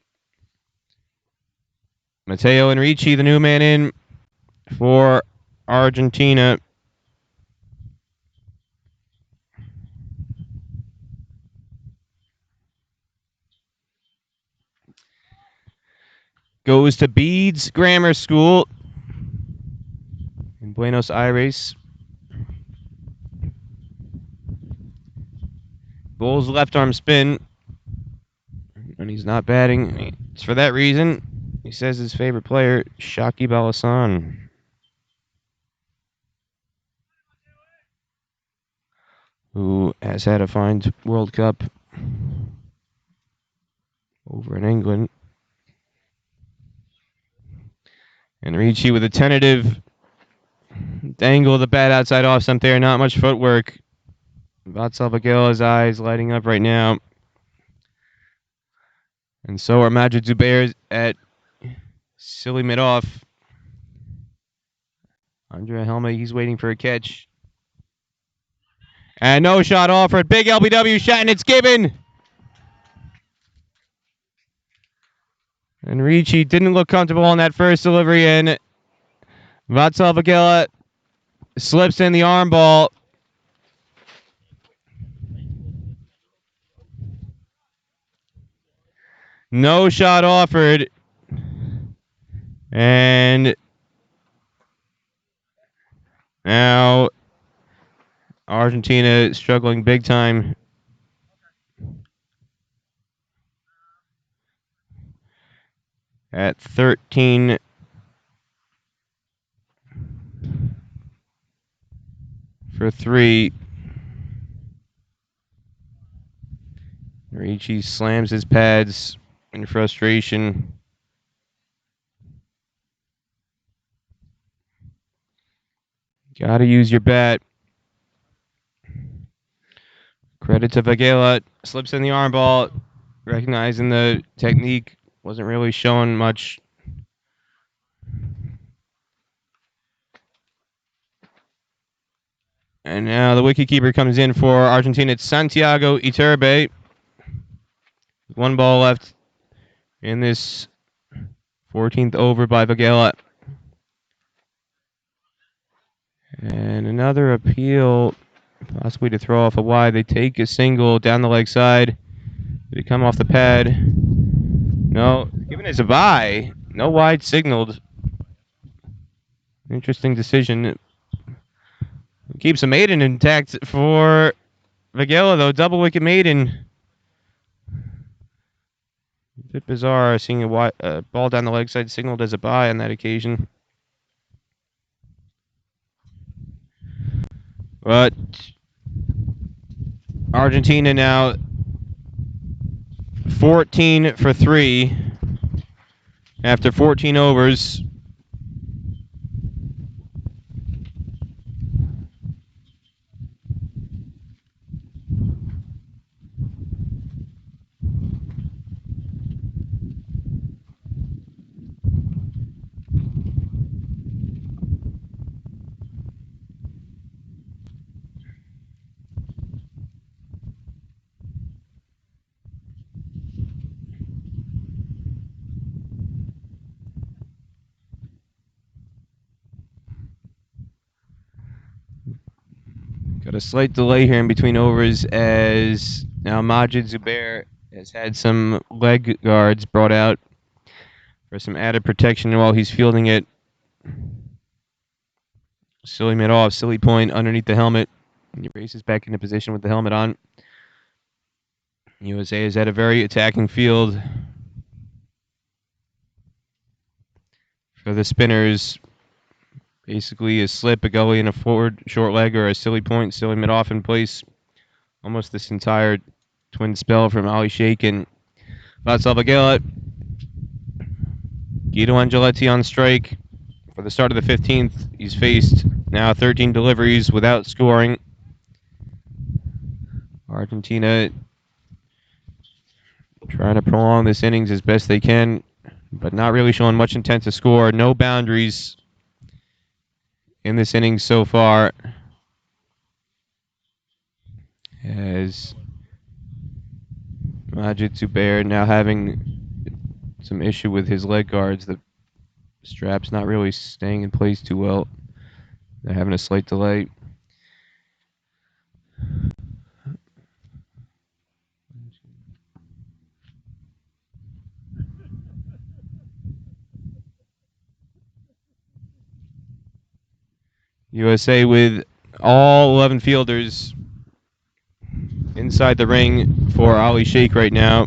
S3: Matteo Enrici, the new man in for Argentina. Goes to Bede's Grammar School in Buenos Aires. Bowls left arm spin, and he's not batting. It's for that reason. He says his favorite player, Shakib Al Hasan, who has had a fine World Cup over in England. And Ricci with a tentative dangle of the bat outside off stump there. Not much footwork. Vatsal Vagela's eyes lighting up right now. And so are Majid Zubair's at silly mid-off. Under a helmet, he's waiting for a catch. And no shot offered. Big LBW shot, and it's given. And Ricci didn't look comfortable on that first delivery, and Vatsal Vagela slips in the arm ball. No shot offered. And now Argentina struggling big time. At 13 for 3. Ricci slams his pads in frustration. Gotta use your bat. Credit to Vagela. Slips in the arm ball. Recognizing the technique. Wasn't really showing much. And now the wicketkeeper comes in for Argentina. It's Santiago Iturbe. 1 ball left in this 14th over by Vagela. And another appeal, possibly to throw off a wide. They take a single down the leg side. Did it come off the pad? No. Given as a bye. No wide signaled. Interesting decision. Keeps a maiden intact for Vagela, though. Double wicket maiden. A bit bizarre seeing a ball down the leg side signaled as a bye on that occasion. But Argentina now 14 for 3 after 14 overs. Got a slight delay here in between overs as now Majid Zubair has had some leg guards brought out for some added protection while he's fielding it. Silly mid-off, silly point underneath the helmet. And he races back into position with the helmet on. USA has had a very attacking field for the spinners. Basically a slip, a gully, and a forward short leg, or a silly point, silly mid-off in place. Almost this entire twin spell from Ali Sheikh and Vatsal Vagela. Guido Angeletti on strike. For the start of the 15th, he's faced Now 13 deliveries without scoring. Argentina trying to prolong this innings as best they can, but not really showing much intent to score. No boundaries in this inning so far. As Majid Zubair now having some issue with his leg guards. The strap's not really staying in place too well. They're having a slight delay. USA with all 11 fielders inside the ring for Ali Sheikh right now.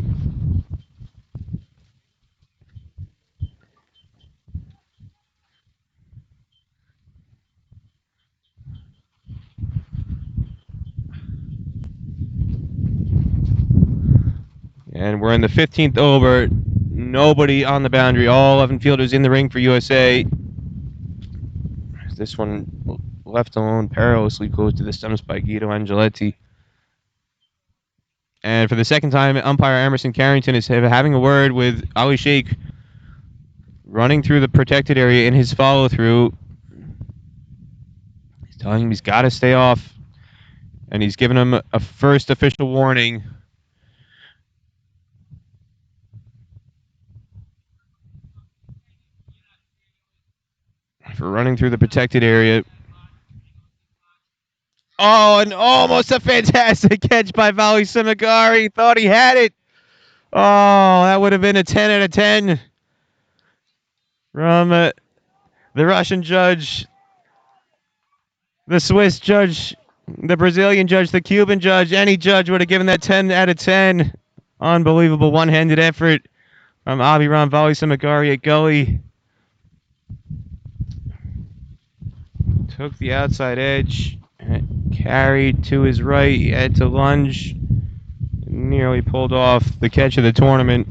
S3: And we're in the 15th over. Nobody on the boundary. All 11 fielders in the ring for USA. This one left alone perilously close to the stumps by Guido Angeletti. And for the second time, umpire Emerson Carrington is having a word with Ali Sheikh, running through the protected area in his follow-through. He's telling him he's got to stay off, and he's giving him a first official warning. For running through the protected area. Oh, and almost a fantastic catch by Vali Simagari. Thought he had it. Oh, that would have been a 10 out of 10 from the Russian judge, the Swiss judge, the Brazilian judge, the Cuban judge. Any judge would have given that 10 out of 10. Unbelievable one-handed effort from Abiram Vali Simagari at gully. Took the outside edge, carried to his right, he had to lunge, nearly pulled off the catch of the tournament.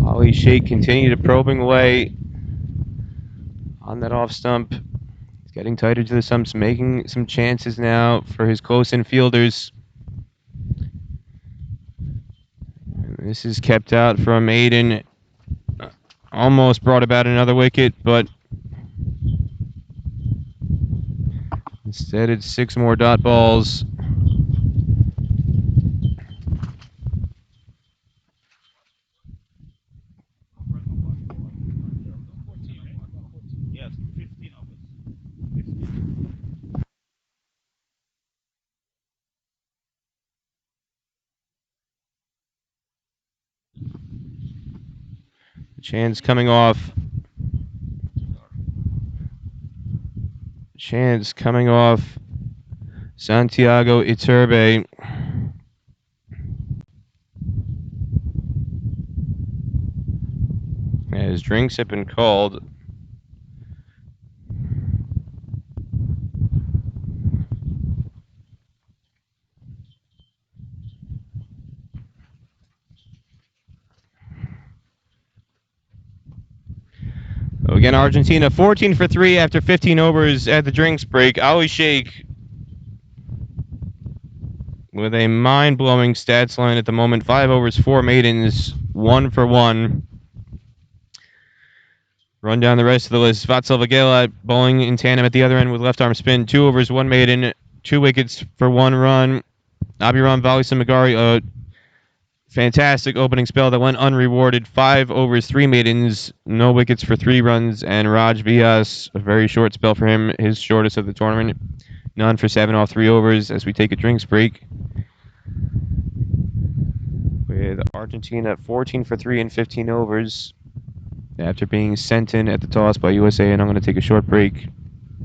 S3: Ali Sheikh continued probing away on that off stump. He's getting tighter to the stumps, making some chances now for his close-in fielders. This is kept out from Aiden. Almost brought about another wicket, but instead it's 6 more dot balls. Chance coming off. Chance coming off Santiago Iturbe. As drinks have been called. Again, Argentina 14 for 3 after 15 overs at the drinks break. Ali Sheikh with a mind-blowing stats line at the moment. 5 overs, 4 maidens, 1 for 1. Run down the rest of the list. Vatsal Vagela bowling in tandem at the other end with left arm spin. 2 overs, 1 maiden, 2 wickets for 1 run. Abiram Vali Simagari, a fantastic opening spell that went unrewarded. 5 overs, 3 maidens, no wickets for 3 runs. And Raj Vyas, a very short spell for him, his shortest of the tournament. None for 7 off 3 overs as we take a drinks break. With Argentina 14 for 3 in 15 overs after being sent in at the toss by USA, and I'm going to take a short break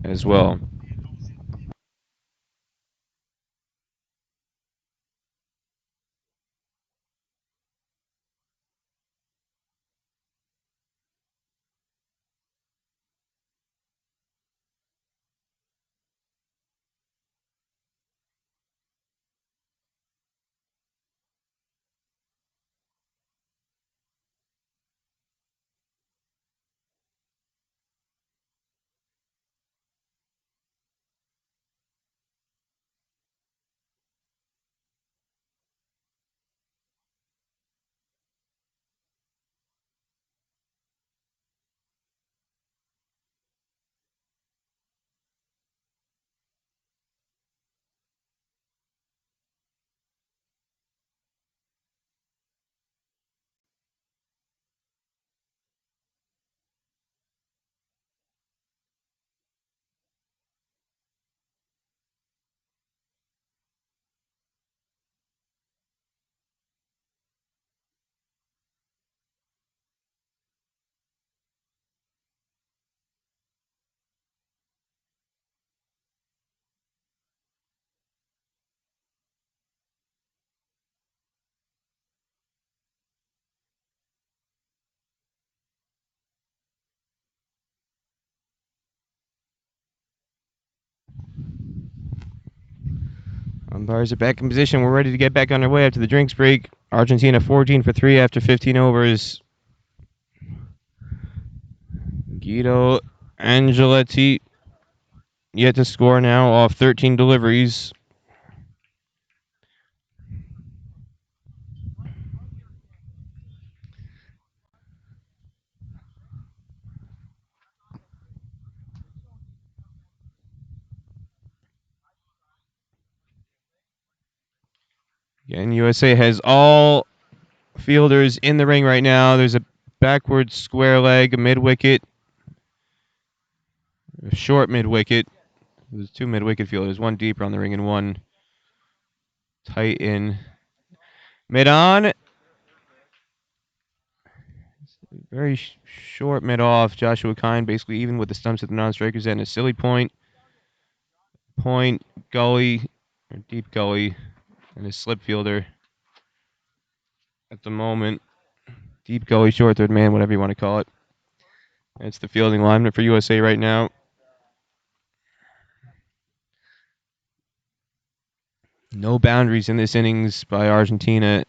S3: as well. Umpires are back in position. We're ready to get back underway after the drinks break. Argentina 14 for 3 after 15 overs. Guido Angeletti yet to score now off 13 deliveries. Again, USA has all fielders in the ring right now. There's a backward square leg, a mid-wicket, a short mid-wicket. There's two mid-wicket fielders, one deeper on the ring and one tight in. Mid-on. Very short mid-off. Joshua Kine basically even with the stumps at the non-strikers and a silly point, gully, or deep gully, and a slip fielder at the moment. Deep gully, short third man, whatever you want to call it. That's the fielding alignment for USA right now. No boundaries in this innings by Argentina.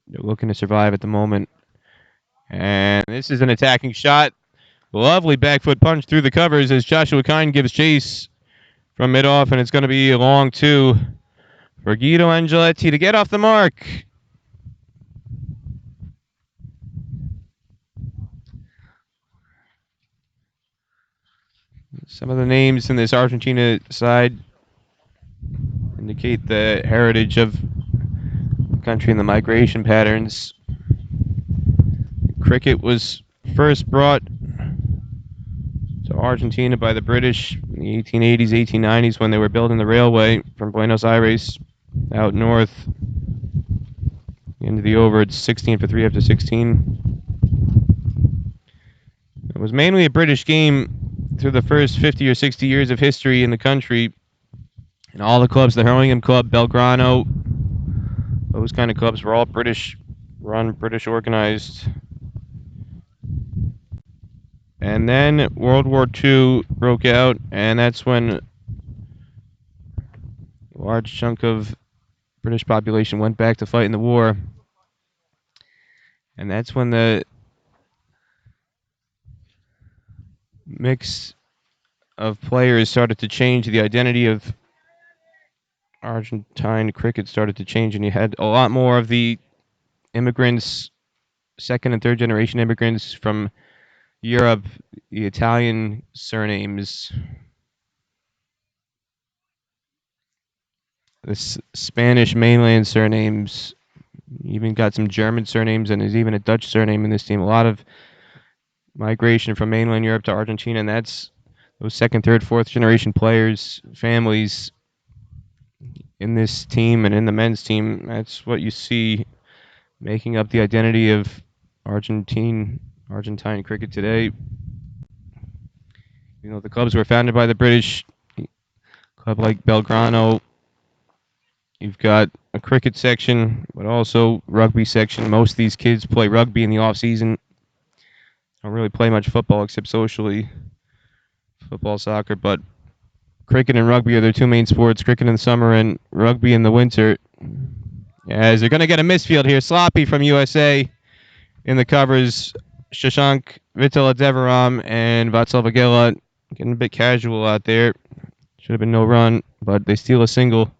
S3: They're looking to survive at the moment. And this is an attacking shot. Lovely back foot punch through the covers as Joshua Kine gives chase from mid-off, and it's going to be a long two for Guido Angeletti to get off the mark. Some of the names in this Argentina side indicate the heritage of the country and the migration patterns. Cricket was first brought to Argentina by the British in the 1880s, 1890s when they were building the railway from Buenos Aires out north. Into the over, it's 16 for 3 after 16. It was mainly a British game through the first 50 or 60 years of history in the country. And all the clubs, the Hurlingham Club, Belgrano, those kind of clubs were all British run, British organized. And then World War II broke out, and that's when a large chunk of British population went back to fight in the war. And that's when the mix of players started to change. The identity of Argentine cricket started to change, and you had a lot more of the immigrants, second and third generation immigrants from Europe, the Italian surnames, the Spanish mainland surnames, even got some German surnames, and there's even a Dutch surname in this team. A lot of migration from mainland Europe to Argentina, and that's those second, third, fourth generation players, families in this team and in the men's team. That's what you see making up the identity of Argentine cricket today. You know, the clubs were founded by the British. Club like Belgrano, you've got a cricket section, but also rugby section. Most of these kids play rugby in the off season. Don't really play much football except socially, football, soccer. But cricket and rugby are their two main sports. Cricket in the summer and rugby in the winter. As they're going to get a misfield here, sloppy from USA in the covers. Shashank Vitaladevaram and Vatsal Vagela getting a bit casual out there. Should have been no run, but they steal a single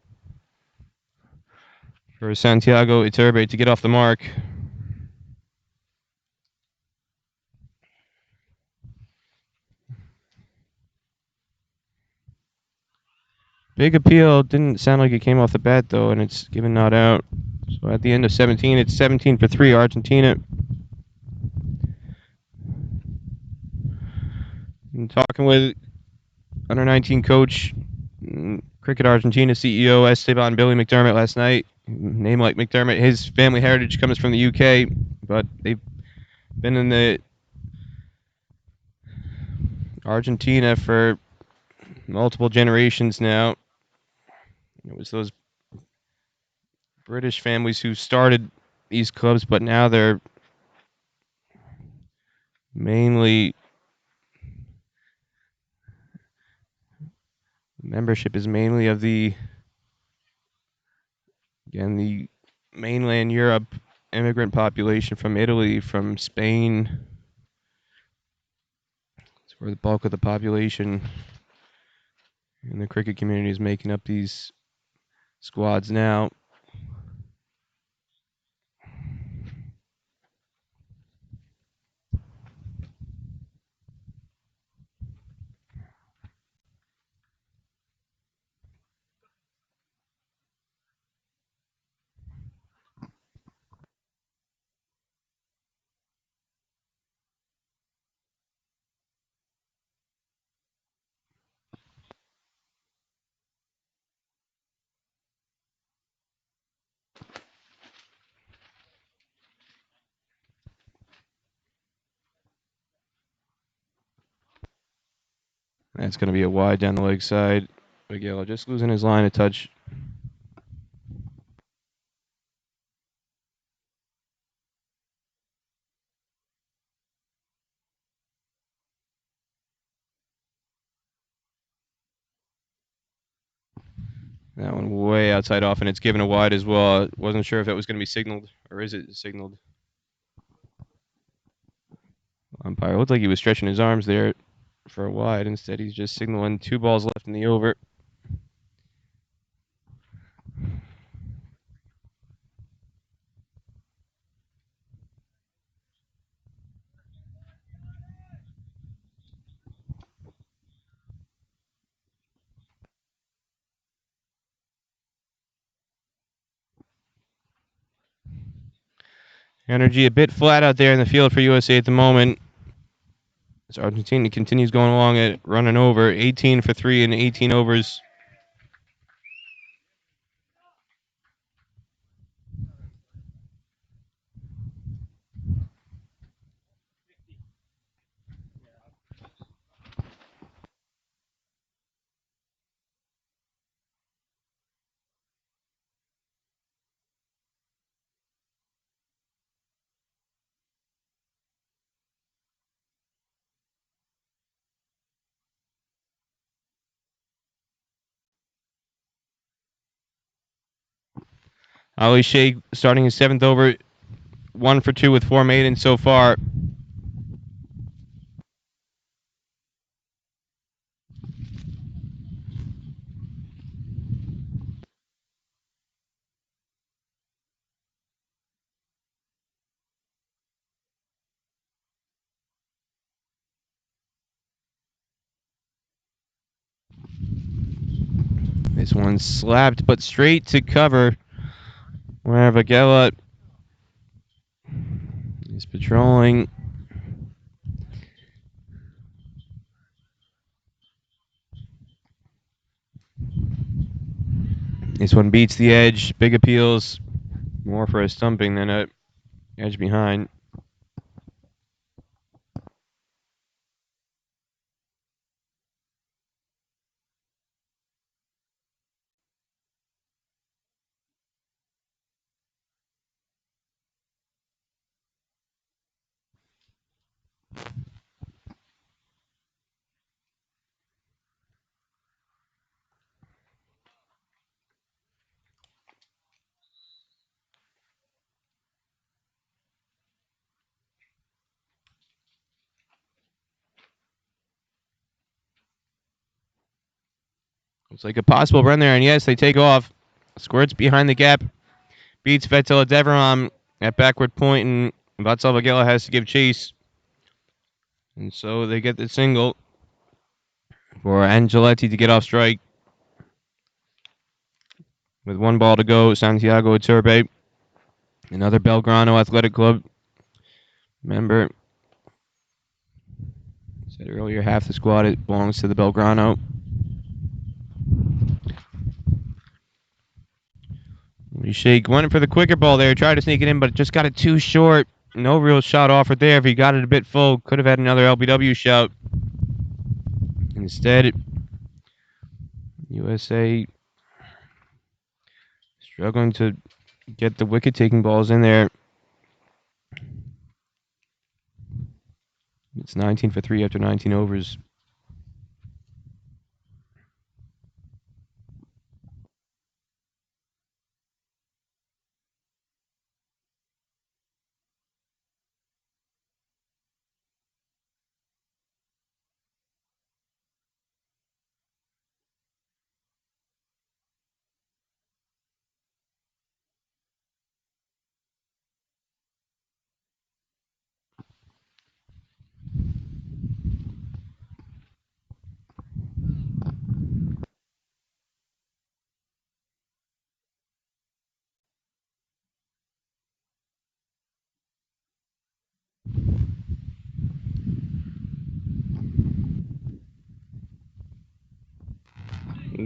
S3: for Santiago Iturbe to get off the mark. Big appeal. Didn't sound like it came off the bat, though, and it's given not out. So at the end of 17, it's 17 for 3, Argentina. I'm talking with under 19 coach, Cricket Argentina CEO Esteban Billy McDermott last night. Name like McDermott, his family heritage comes from the UK, but they've been in the Argentina for multiple generations now. It was those British families who started these clubs, but now they're mainly membership is mainly of the mainland Europe immigrant population from Italy, from Spain. It's where the bulk of the population in the cricket community is making up these squads now. That's going to be a wide down the leg side. Miguel just losing his line of touch. That one way outside off, and it's given a wide as well. Wasn't sure if that was going to be signaled, or is it signaled? Umpire looked like he was stretching his arms there for a wide. Instead, he's just signaling 2 balls left in the over. Energy a bit flat out there in the field for USA at the moment. As Argentina continues going along at running over 18 for 3 in 18 overs. Ali Sheikh starting his 7th over, 1 for 2 with 4 maidens so far. This one slapped, but straight to cover, where Vagella is patrolling. This one beats the edge. Big appeals. More for a stumping than a edge behind. Looks like a possible run there, and yes, they take off. Squirts behind the gap. Beats Vettel Deveram at backward point, and Vatsal Vagella has to give chase. And so they get the single for Angeletti to get off strike. With 1 ball to go, Santiago Iturbe, another Belgrano Athletic Club member. Said earlier, half the squad it belongs to the Belgrano. Sheikh went for the quicker ball there, tried to sneak it in, but just got it too short. No real shot offered there. If he got it a bit full, could have had another LBW shout. Instead, USA struggling to get the wicket-taking balls in there. It's 19 for 3 after 19 overs.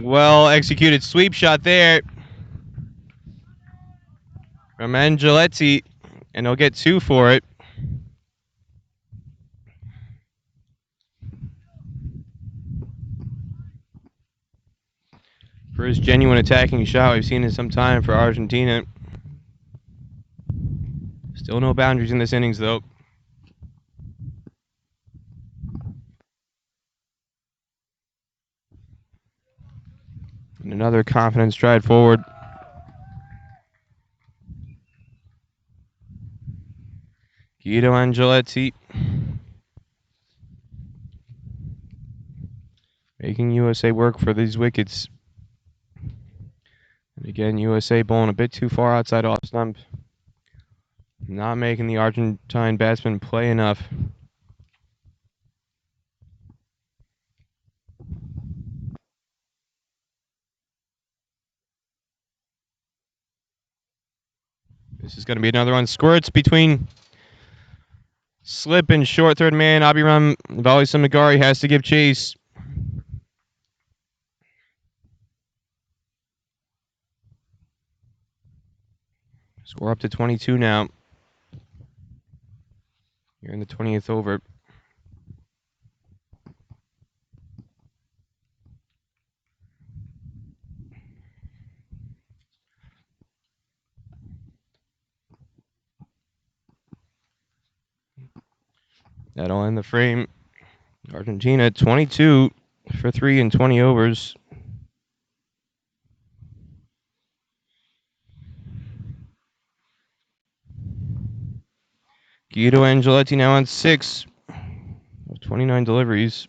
S3: Well executed sweep shot there from Angeletti, and he'll get 2 for it. First genuine attacking shot we've seen in some time for Argentina. Still no boundaries in this innings, though. And another confident stride forward. Guido Angeletti making USA work for these wickets. And again, USA bowling a bit too far outside off stump. Not making the Argentine batsmen play enough. This is going to be another one. Squirts between Slip and short third man. Abiram Vali Samagari has to give chase. Score up to 22 now. You're in the 20th over. That'll end the frame. Argentina 22 for 3 in 20 overs. Guido Angeletti now on 6 of 29 deliveries.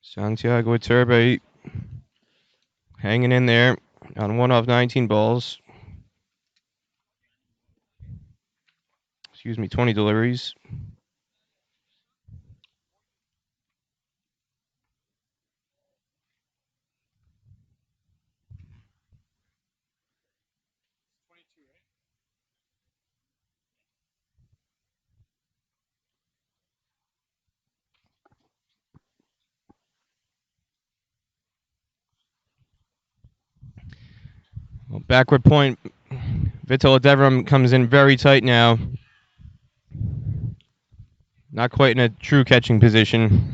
S3: Santiago Iturbe hanging in there on 1 off 19 balls. 20 deliveries. Well, backward point. Vital Devram comes in very tight now. Not quite in a true catching position.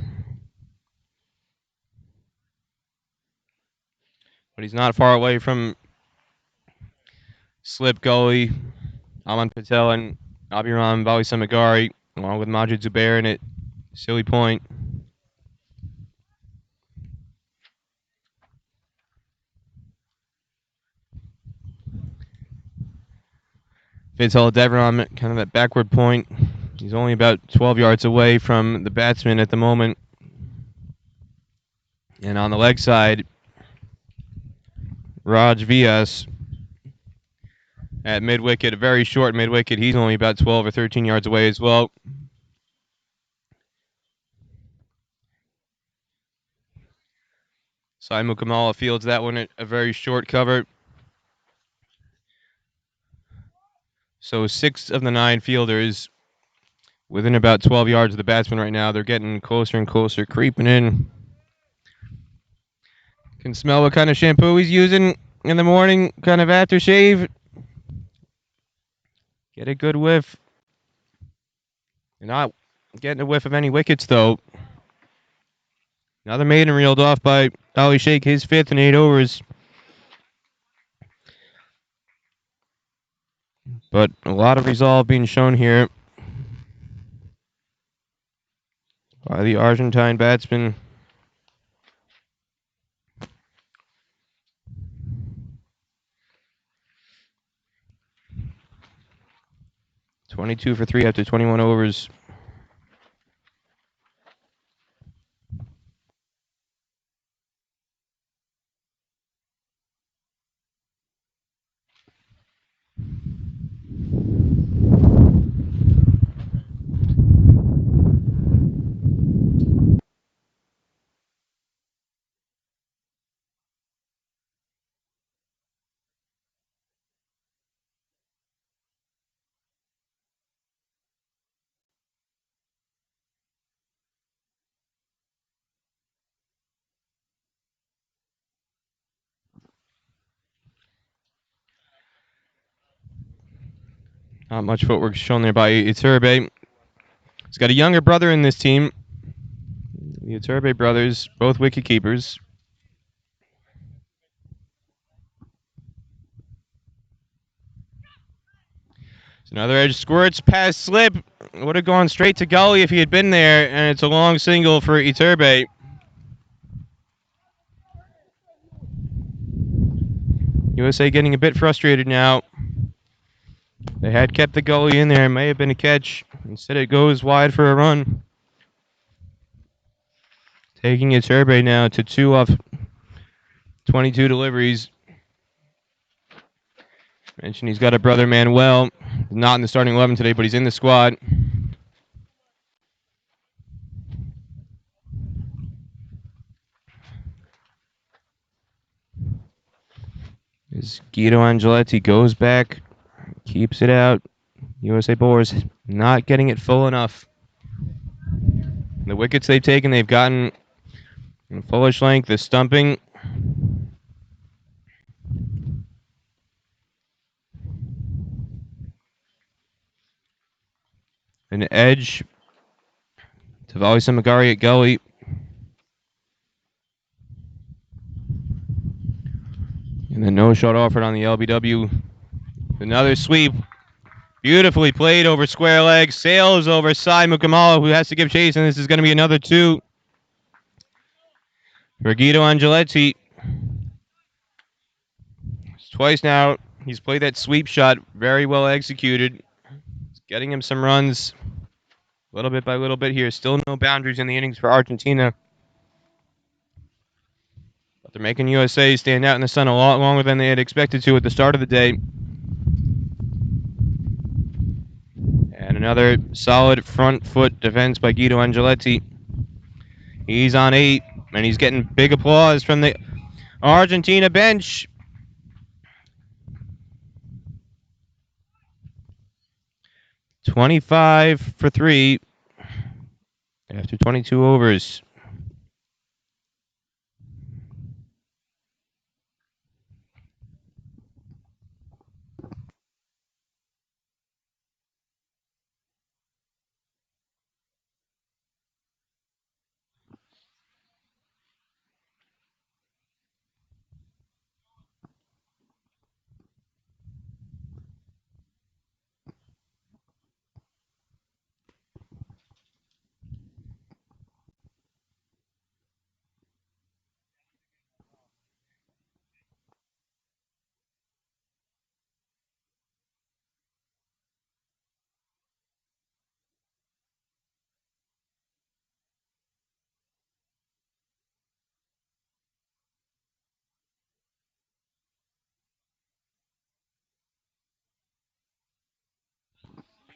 S3: But he's not far away from Slip Gully, Aman Patel, and Abiram Vali Samagari, along with Majid Zubair in it. Silly point. Vital Devram, kind of that backward point. He's only about 12 yards away from the batsman at the moment. And on the leg side, Raj Vias at mid-wicket, a very short mid-wicket. He's only about 12 or 13 yards away as well. Saimu Kamala fields that one at a very short cover. So 6 of the 9 fielders within about 12 yards of the batsman right now. They're getting closer and closer, creeping in. Can smell what kind of shampoo he's using in the morning, kind of aftershave. Get a good whiff. You're not getting a whiff of any wickets, though. Another maiden reeled off by Ali Sheikh, his 5th in 8 overs. But a lot of resolve being shown here by the Argentine batsman. 22 for 3 after 21 overs. Not much footwork shown there by Iturbe. He's got a younger brother in this team. The Iturbe brothers, both wicket keepers. Another edge squirts past slip. Would have gone straight to gully if he had been there, and it's a long single for Iturbe. USA getting a bit frustrated now. They had kept the gully in there. It may have been a catch. Instead, it goes wide for a run. Taking Iturbe now to 2 off 22 deliveries. Mentioned he's got a brother Manuel. Not in the starting 11 today, but he's in the squad. As Guido Angeletti goes back, keeps it out. USA bowlers not getting it full enough. The wickets they've taken, they've gotten fullish length, the stumping. An edge to volley Samagari at gully. And then no shot offered on the LBW. Another sweep. Beautifully played over square leg. Sails over Sai Mukamala, who has to give chase, and this is going to be another 2 for Guido Angeletti. It's twice now. He's played that sweep shot very well executed. It's getting him some runs little bit by little bit here. Still no boundaries in the innings for Argentina. But they're making USA stand out in the sun a lot longer than they had expected to at the start of the day. And another solid front foot defense by Guido Angeletti. He's on 8, and he's getting big applause from the Argentina bench. .25 for 3 after 22 overs.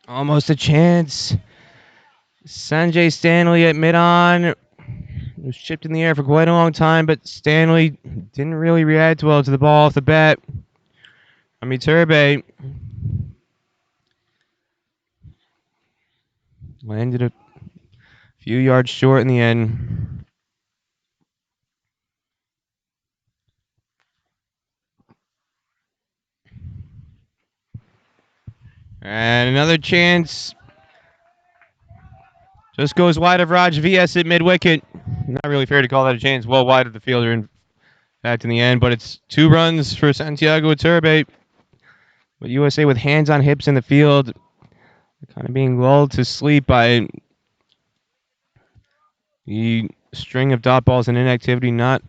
S3: Almost a chance. Sanjay Stanley at mid-on. It was chipped in the air for quite a long time, but Stanley didn't really react well to the ball off the bat. Iturbe landed a few yards short in the end. And another chance. Just goes wide of Raj VS at mid-wicket. Not really fair to call that a chance. Well wide of the fielder, in fact, in the end. But it's 2 runs for Santiago Iturbe. But USA with hands on hips in the field, kind of being lulled to sleep by the string of dot balls and inactivity, not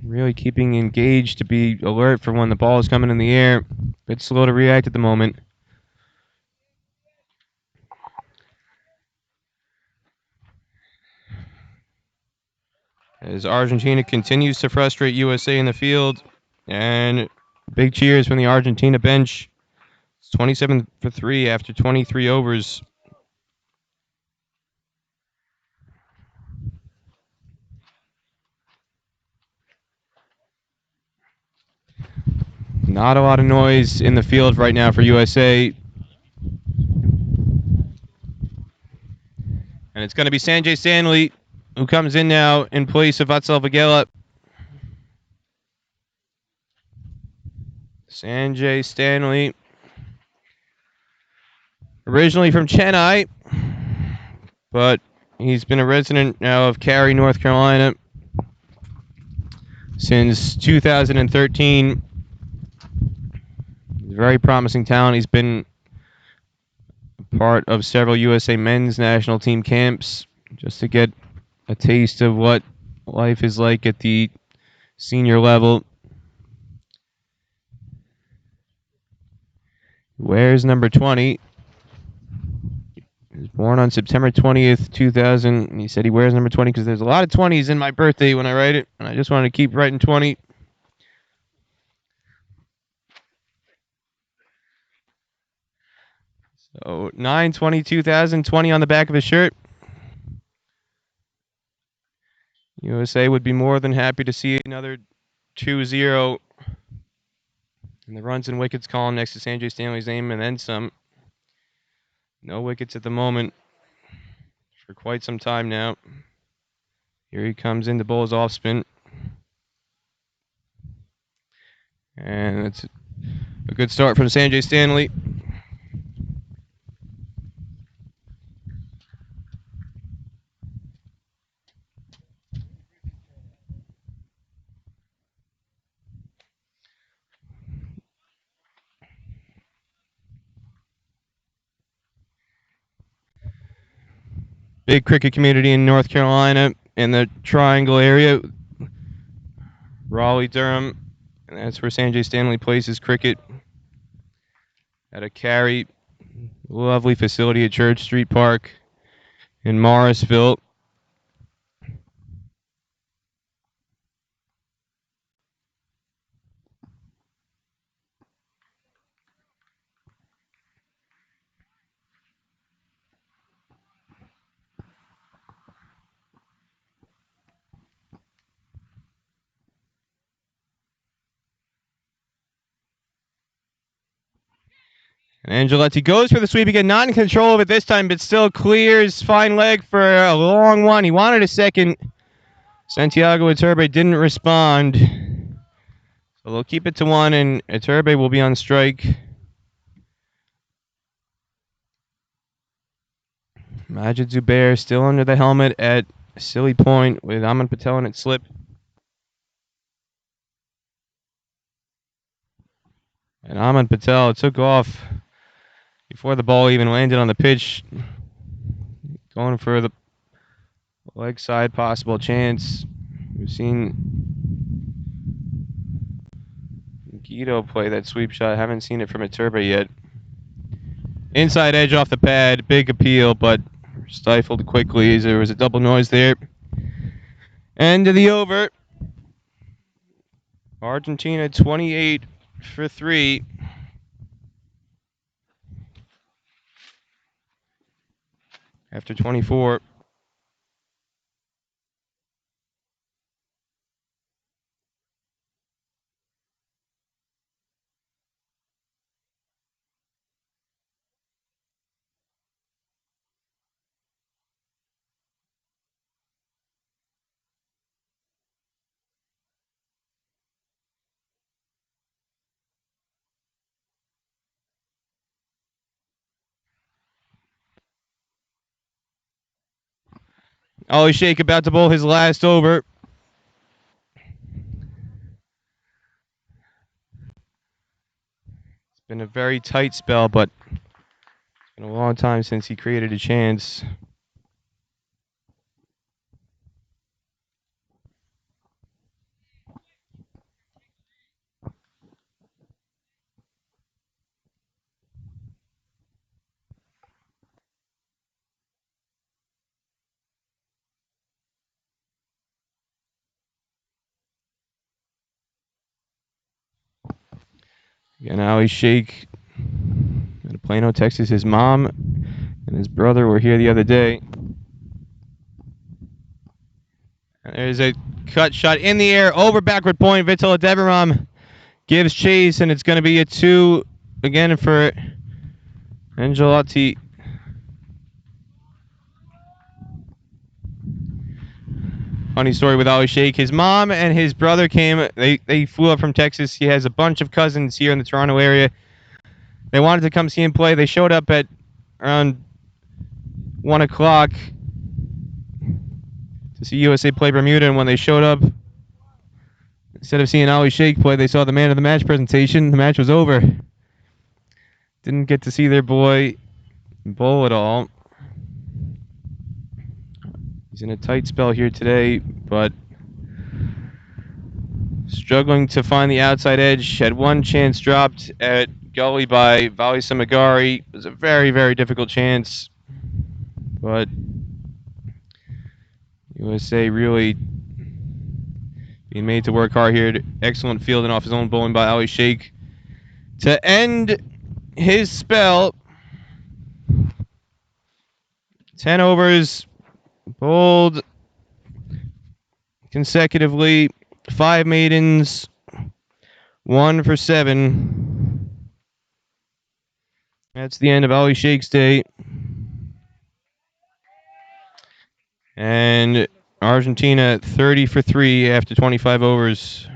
S3: really keeping engaged to be alert for when the ball is coming in the air. Bit slow to react at the moment. As Argentina continues to frustrate USA in the field. And big cheers from the Argentina bench. It's 27 for 3 after 23 overs. Not a lot of noise in the field right now for USA. And it's going to be Sanjay Stanley who comes in now in place of Vatsal Vagela. Sanjay Stanley Originally from Chennai, but he's been a resident now of Cary, North Carolina since 2013. He's a very promising talent. He's been part of several USA men's national team camps just to get a taste of what life is like at the senior level. Wears number 20. He was born on September 20th, 2000. And he said he wears number 20 because there's a lot of 20s in my birthday when I write it, and I just wanted to keep writing 20. So 9/20/2020 on the back of his shirt. USA would be more than happy to see another 2-0 in the runs and wickets column next to Sanjay Stanley's name, and then some. No wickets at the moment for quite some time now. Here he comes in to bowl his off spin. And it's a good start from Sanjay Stanley. Big cricket community in North Carolina in the Triangle area. Raleigh, Durham. And that's where Sanjay Stanley plays his cricket. At a Cary, lovely facility at Church Street Park in Morrisville. And Angeletti goes for the sweep again, not in control of it this time, but still clears. Fine leg for a long one. He wanted a second. Santiago Iturbe didn't respond. So they'll keep it to 1, and Iturbe will be on strike. Majid Zubair still under the helmet at Silly Point with Aman Patel in its slip. And Aman Patel took off before the ball even landed on the pitch. Going for the leg side possible chance. We've seen Guido play that sweep shot. Haven't seen it from Iturbe yet. Inside edge off the pad. Big appeal, but stifled quickly as there was a double noise there. End of the over. Argentina 28 for 3. After 24. Ollie Sheikh about to bowl his last over. It's been a very tight spell, but it's been a long time since he created a chance. And Ollie Sheikh out of Plano, Texas. His mom and his brother were here the other day. And there's a cut shot in the air over backward point. Vital Deveram gives chase, and it's going to be a 2 again for Angeletti. Funny story with Ollie Sheikh. His mom and his brother came. They flew up from Texas. He has a bunch of cousins here in the Toronto area. They wanted to come see him play. They showed up at around 1 o'clock to see USA play Bermuda, and when they showed up, instead of seeing Ali Sheikh play, they saw the man of the match presentation. The match was over. Didn't get to see their boy bowl at all. He's in a tight spell here today, but struggling to find the outside edge. Had one chance dropped at gully by Vali Samagari. It was a very, very difficult chance, but USA really being made to work hard here. Excellent fielding off his own bowling by Ali Sheikh to end his spell. 10 overs, bowled consecutively, 5 maidens, 1 for 7. That's the end of Ali Sheikh's day. And Argentina 30 for 3 after 25 overs.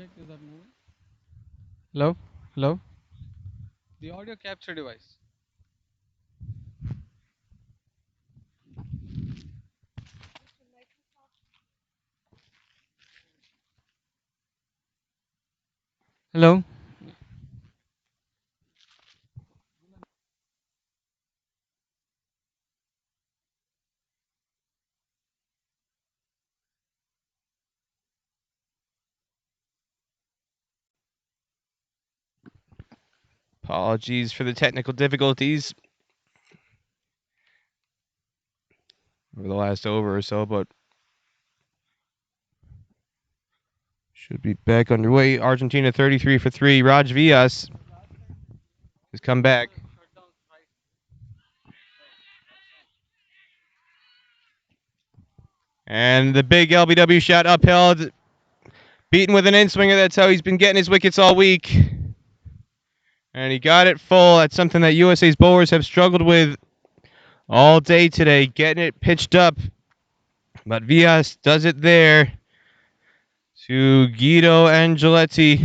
S2: Check, is that moving? Hello? Hello? The audio capture device. Hello?
S3: Apologies for the technical difficulties over the last over or so, but should be back underway. Argentina 33 for 3. Raj Villas has come back. And the big LBW shot upheld. Beaten with an in-swinger. That's how he's been getting his wickets all week. And he got it full. That's something that USA's bowlers have struggled with all day today, getting it pitched up. But Villas does it there to Guido Angeletti.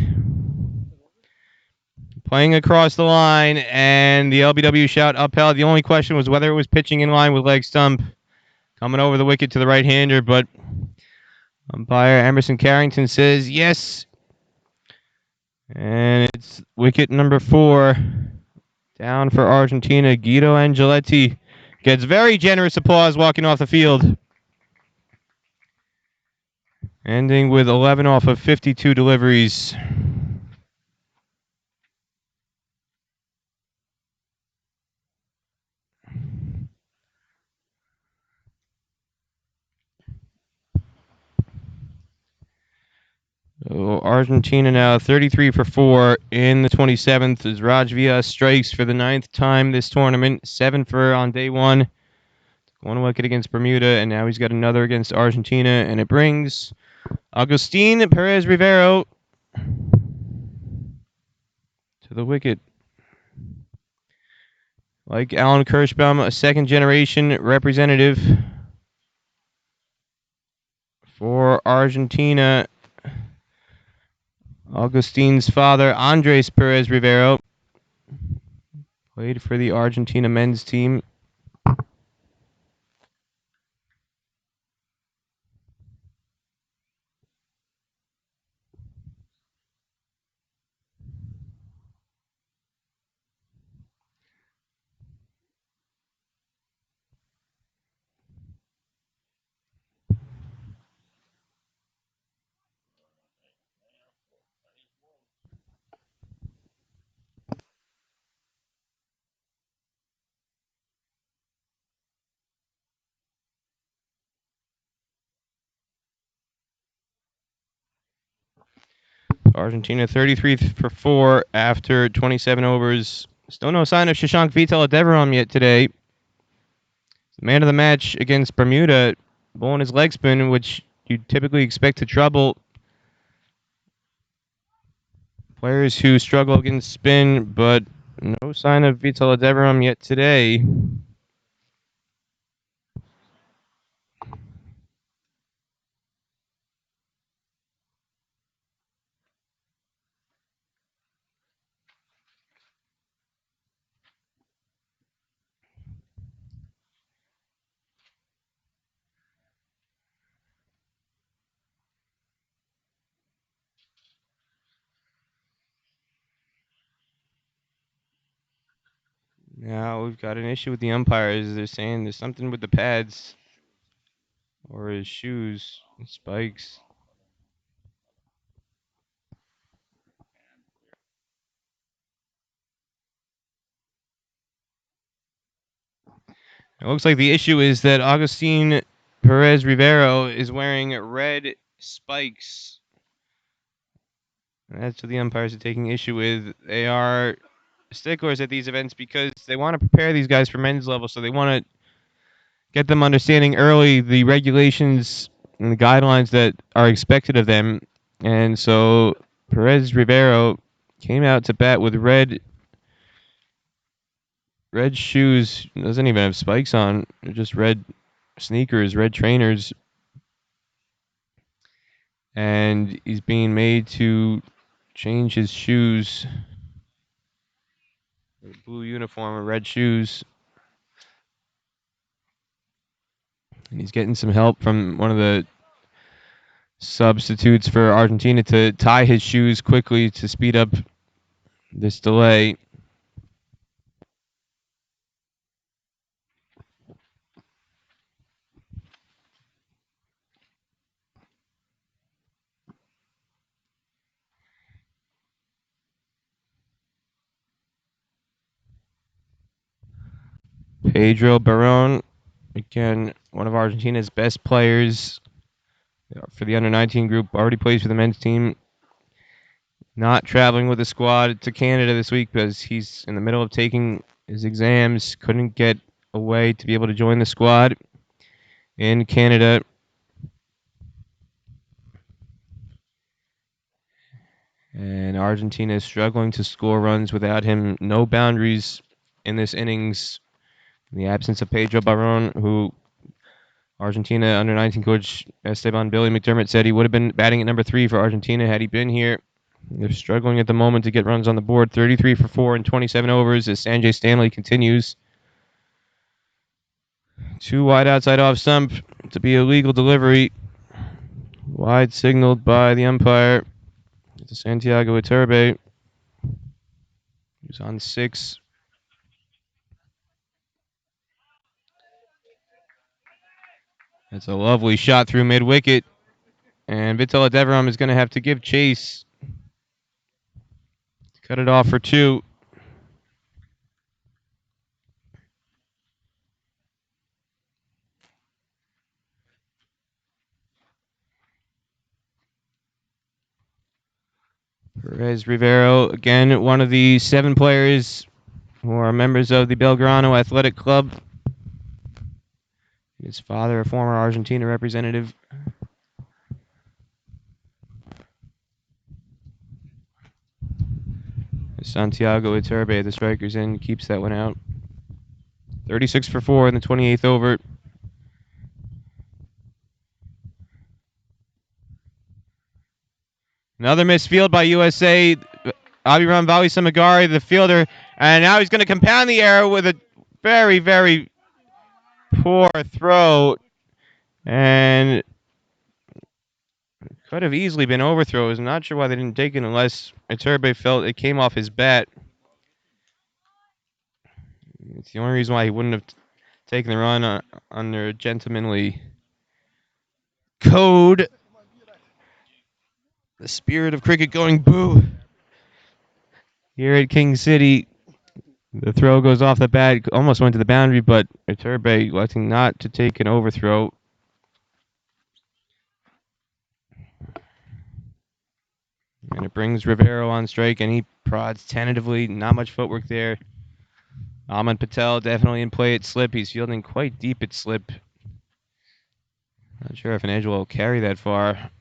S3: Playing across the line, and the LBW shot upheld. The only question was whether it was pitching in line with leg stump. Coming over the wicket to the right-hander, but umpire Emerson Carrington says yes. And it's wicket number 4. Down for Argentina. Guido Angeletti gets very generous applause walking off the field. Ending with 11 off of 52 deliveries. So Argentina now 33 for 4 in the 27th as Raj Villa strikes for the 9th time this tournament. 7 for on day 1. 1 wicket against Bermuda, and now he's got another against Argentina, and it brings Agustin Perez Rivero to the wicket. Like Alan Kirschbaum, a second-generation representative for Argentina. Agustin's father, Andres Perez Rivero, played for the Argentina men's team. Argentina 33 for 4 after 27 overs. Still no sign of Shashank Vitaladevaram yet today. Man of the match against Bermuda, bowling his leg spin, which you typically expect to trouble players who struggle against spin, but no sign of Vitaladevaram yet today. Now we've got an issue with the umpires. They're saying there's something with the pads or his shoes, spikes. It looks like the issue is that Agustin Perez Rivero is wearing red spikes. That's what the umpires are taking issue with. They are sticklers at these events because they want to prepare these guys for men's level, so they want to get them understanding early the regulations and the guidelines that are expected of them. And so Perez Rivero came out to bat with red shoes. Doesn't even have spikes on. They're just red sneakers, red trainers. And he's being made to change his shoes. Blue uniform and red shoes. And he's getting some help from one of the substitutes for Argentina to tie his shoes quickly to speed up this delay. Pedro Barron, again, one of Argentina's best players for the under-19 group, already plays for the men's team. Not traveling with the squad to Canada this week because he's in the middle of taking his exams. Couldn't get away to be able to join the squad in Canada. And Argentina is struggling to score runs without him. No boundaries in this innings. In the absence of Pedro Barron, who Argentina under-19 coach Esteban Billy McDermott said he would have been batting at number 3 for Argentina had he been here. They're struggling at the moment to get runs on the board. 33 for 4 in 27 overs as Sanjay Stanley continues. 2 wide outside off stump to be a legal delivery. Wide signaled by the umpire to Santiago Iturbe, who's on 6. That's a lovely shot through mid-wicket. And Vitala Deveram is going to have to give chase. Cut it off for 2. Perez Rivero, again, one of the 7 players who are members of the Belgrano Athletic Club. His father, a former Argentina representative. Santiago Iturbe, the striker's in, keeps that one out. 36 for 4 in the 28th over. Another missed field by USA. Abhiram Valisamagari, the fielder, and now he's going to compound the error with a very, very poor throw. And could have easily been overthrows. I'm not sure why they didn't take it unless Iturbe felt it came off his bat. It's the only reason why he wouldn't have taken the run under gentlemanly code. The spirit of cricket going boo. Here at King City, the throw goes off the bat, almost went to the boundary, but Iturbe electing not to take an overthrow. And it brings Rivero on strike, and he prods tentatively. Not much footwork there. Ahmed Patel definitely in play at slip. He's fielding quite deep at slip. Not sure if an edge will carry that far.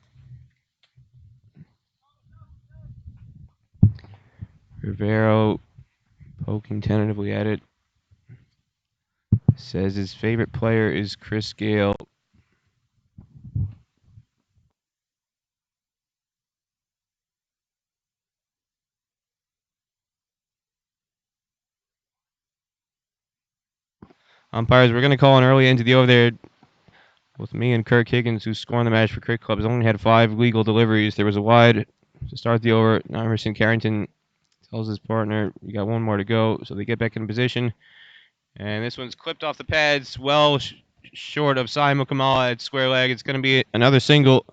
S3: Rivero poking tentatively at it. Says his favorite player is Chris Gale. Umpires, we're going to call an early end to the over there with me and Kirk Higgins, who's scoring the match for Cricket Club, has only had 5 legal deliveries. There was a wide to start the over. Now Emerson Carrington tells his partner, you got 1 more to go. So they get back in position. And this one's clipped off the pads, well short of Sai Mukamala at square leg. It's going to be another single.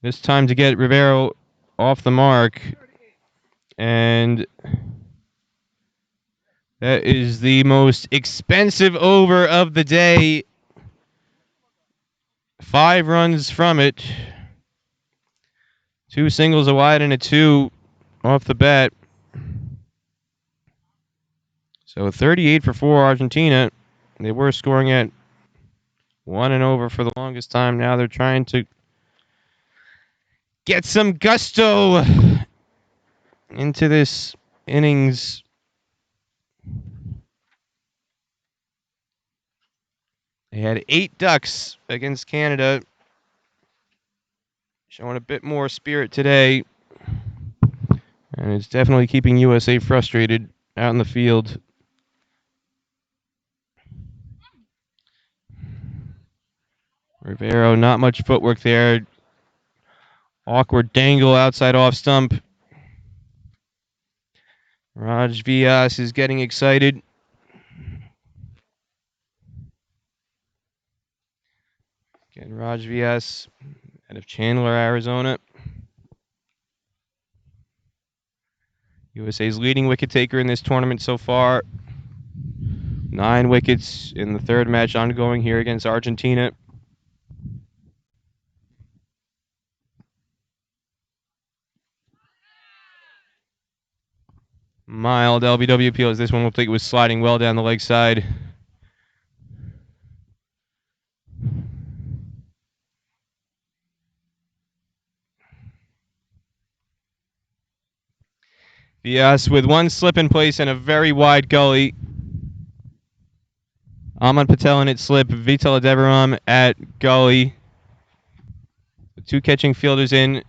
S3: This time to get Rivero off the mark. And that is the most expensive over of the day. 5 runs from it. 2 singles, a wide, and a 2 off the bat. So 38 for 4 Argentina. They were scoring at 1 and over for the longest time. Now they're trying to get some gusto into this innings. They had 8 ducks against Canada. Showing a bit more spirit today. And it's definitely keeping USA frustrated out in the field. Rivero, not much footwork there. Awkward dangle outside off stump. Raj Vyas is getting excited. Again, Raj Vyas out of Chandler, Arizona. USA's leading wicket taker in this tournament so far. 9 wickets in the 3rd match ongoing here against Argentina. Mild LBW appeal as this one will think it was sliding well down the leg side. Vyas with 1 slip in place and a very wide gully. Ahmed Patel in its slip. Vitala Deveram at gully. 2 catching fielders in.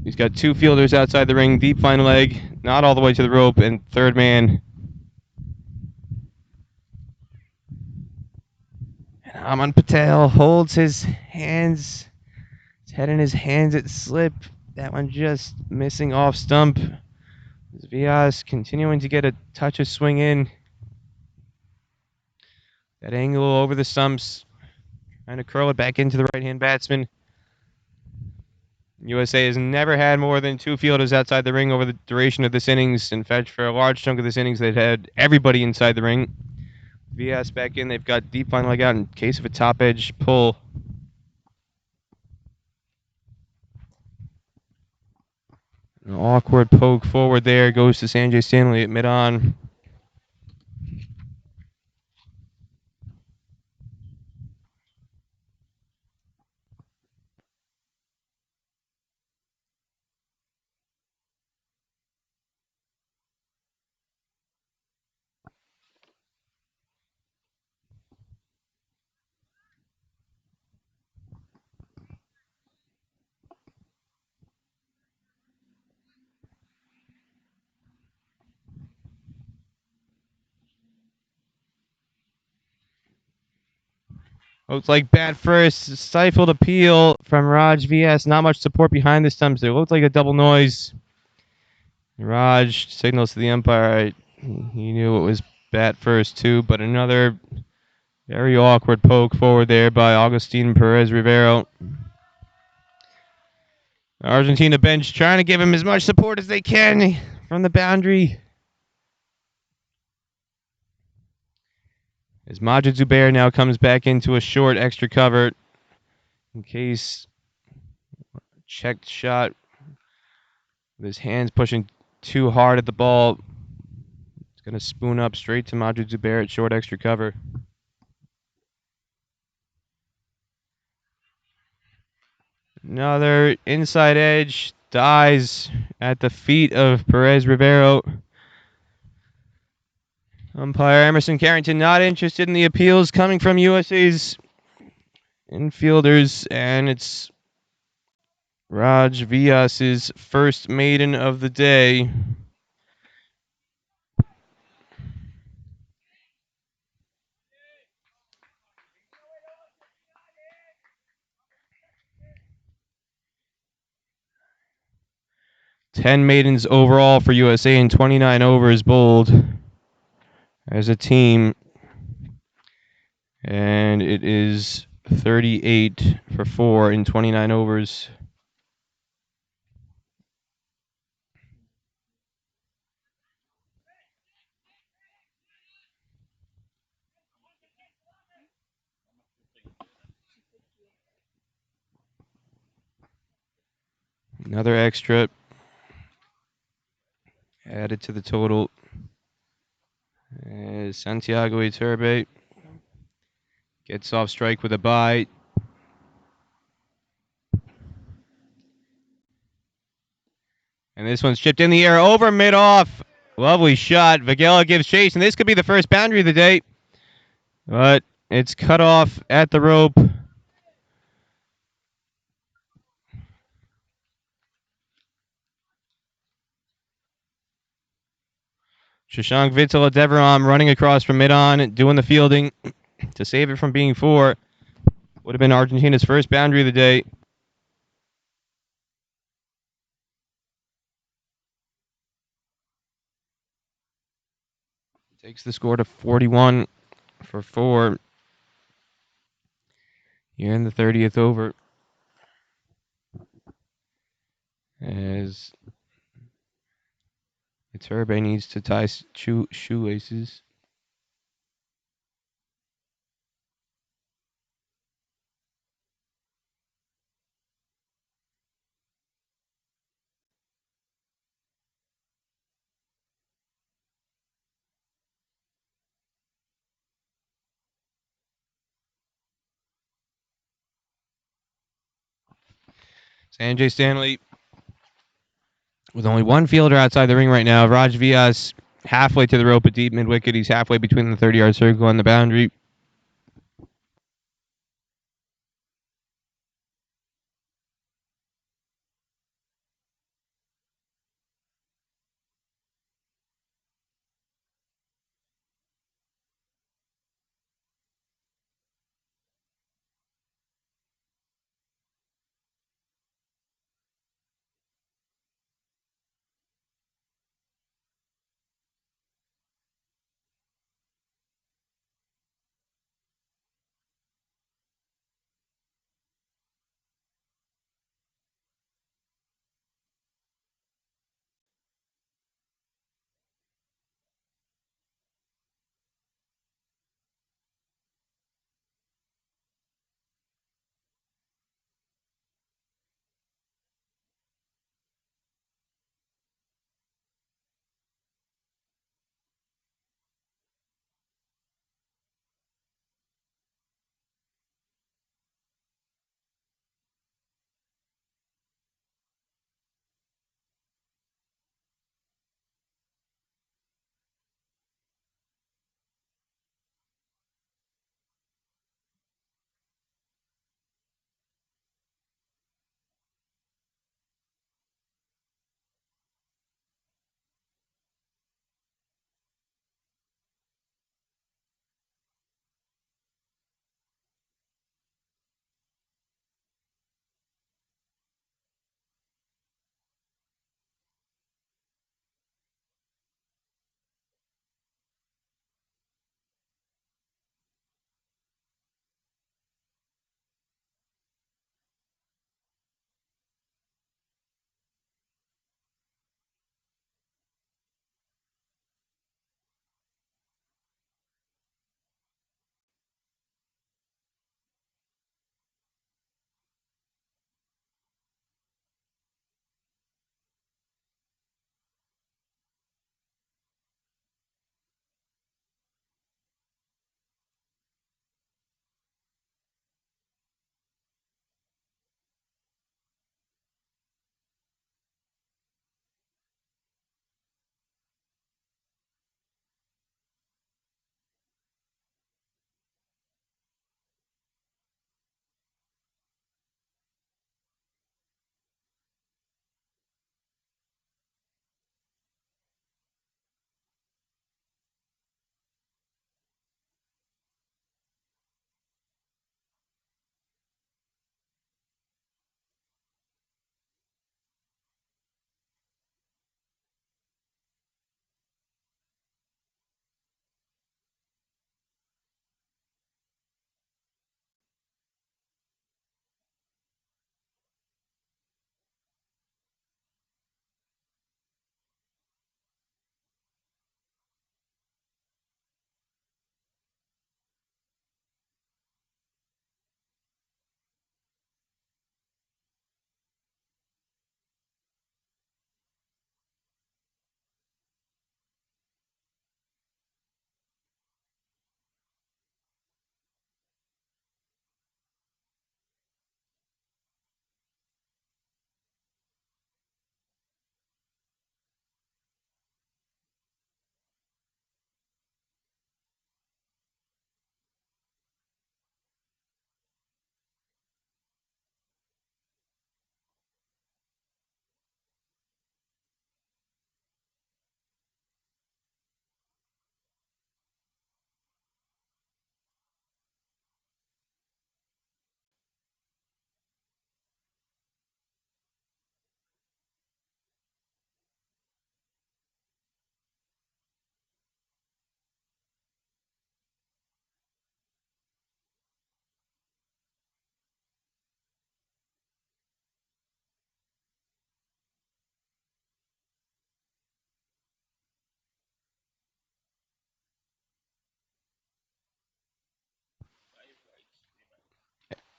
S3: He's got two fielders outside the ring, deep fine leg, not all the way to the rope, and third man. And Aman Patel holds his hands, his head in his hands at slip. That one just missing off stump. Vias continuing to get a touch of swing in. That angle over the stumps, trying to curl it back into the right-hand batsman. USA has never had more than two fielders outside the ring over the duration of this innings. In fact, for a large chunk of this innings, they've had everybody inside the ring. Vias back in. They've got deep fine leg out in case of a top edge pull. An awkward poke forward there goes to Sanjay Stanley at mid-on. Looks like bat first, stifled appeal from Raj Vias. Not much support behind the stumps there. Looked like a double noise. Raj signals to the umpire. He knew it was bat first too, but another very awkward poke forward there by Agustin Perez Rivero. Argentina bench trying to give him as much support as they can from the boundary. As Majid Zubair now comes back into a short extra cover in case checked shot with his hands pushing too hard at the ball. It's going to spoon up straight to Majid Zubair at short extra cover. Another inside edge dies at the feet of Perez Rivero. Umpire Emerson Carrington not interested in the appeals coming from USA's infielders, and it's Raj Vias's first maiden of the day. Ten maidens overall for USA in 29 overs bowled as a team. And it is 38 for 4 in 29 overs. Another extra added to the total. As Santiago Iturbe gets off strike with a bye. And this one's chipped in the air over mid-off. Lovely shot. Vagela gives chase, and this could be the first boundary of the day. But it's cut off at the rope. Shashank Vitala Deveram running across from mid-on, doing the fielding to save it from being 4. Would have been Argentina's first boundary of the day. Takes the score to 41 for 4 here in the 30th over. As Iturbe needs to tie shoelaces. Sanjay Stanley with only one fielder outside the ring right now. Raj Vias halfway to the rope at deep mid-wicket. He's halfway between the 30-yard circle and the boundary.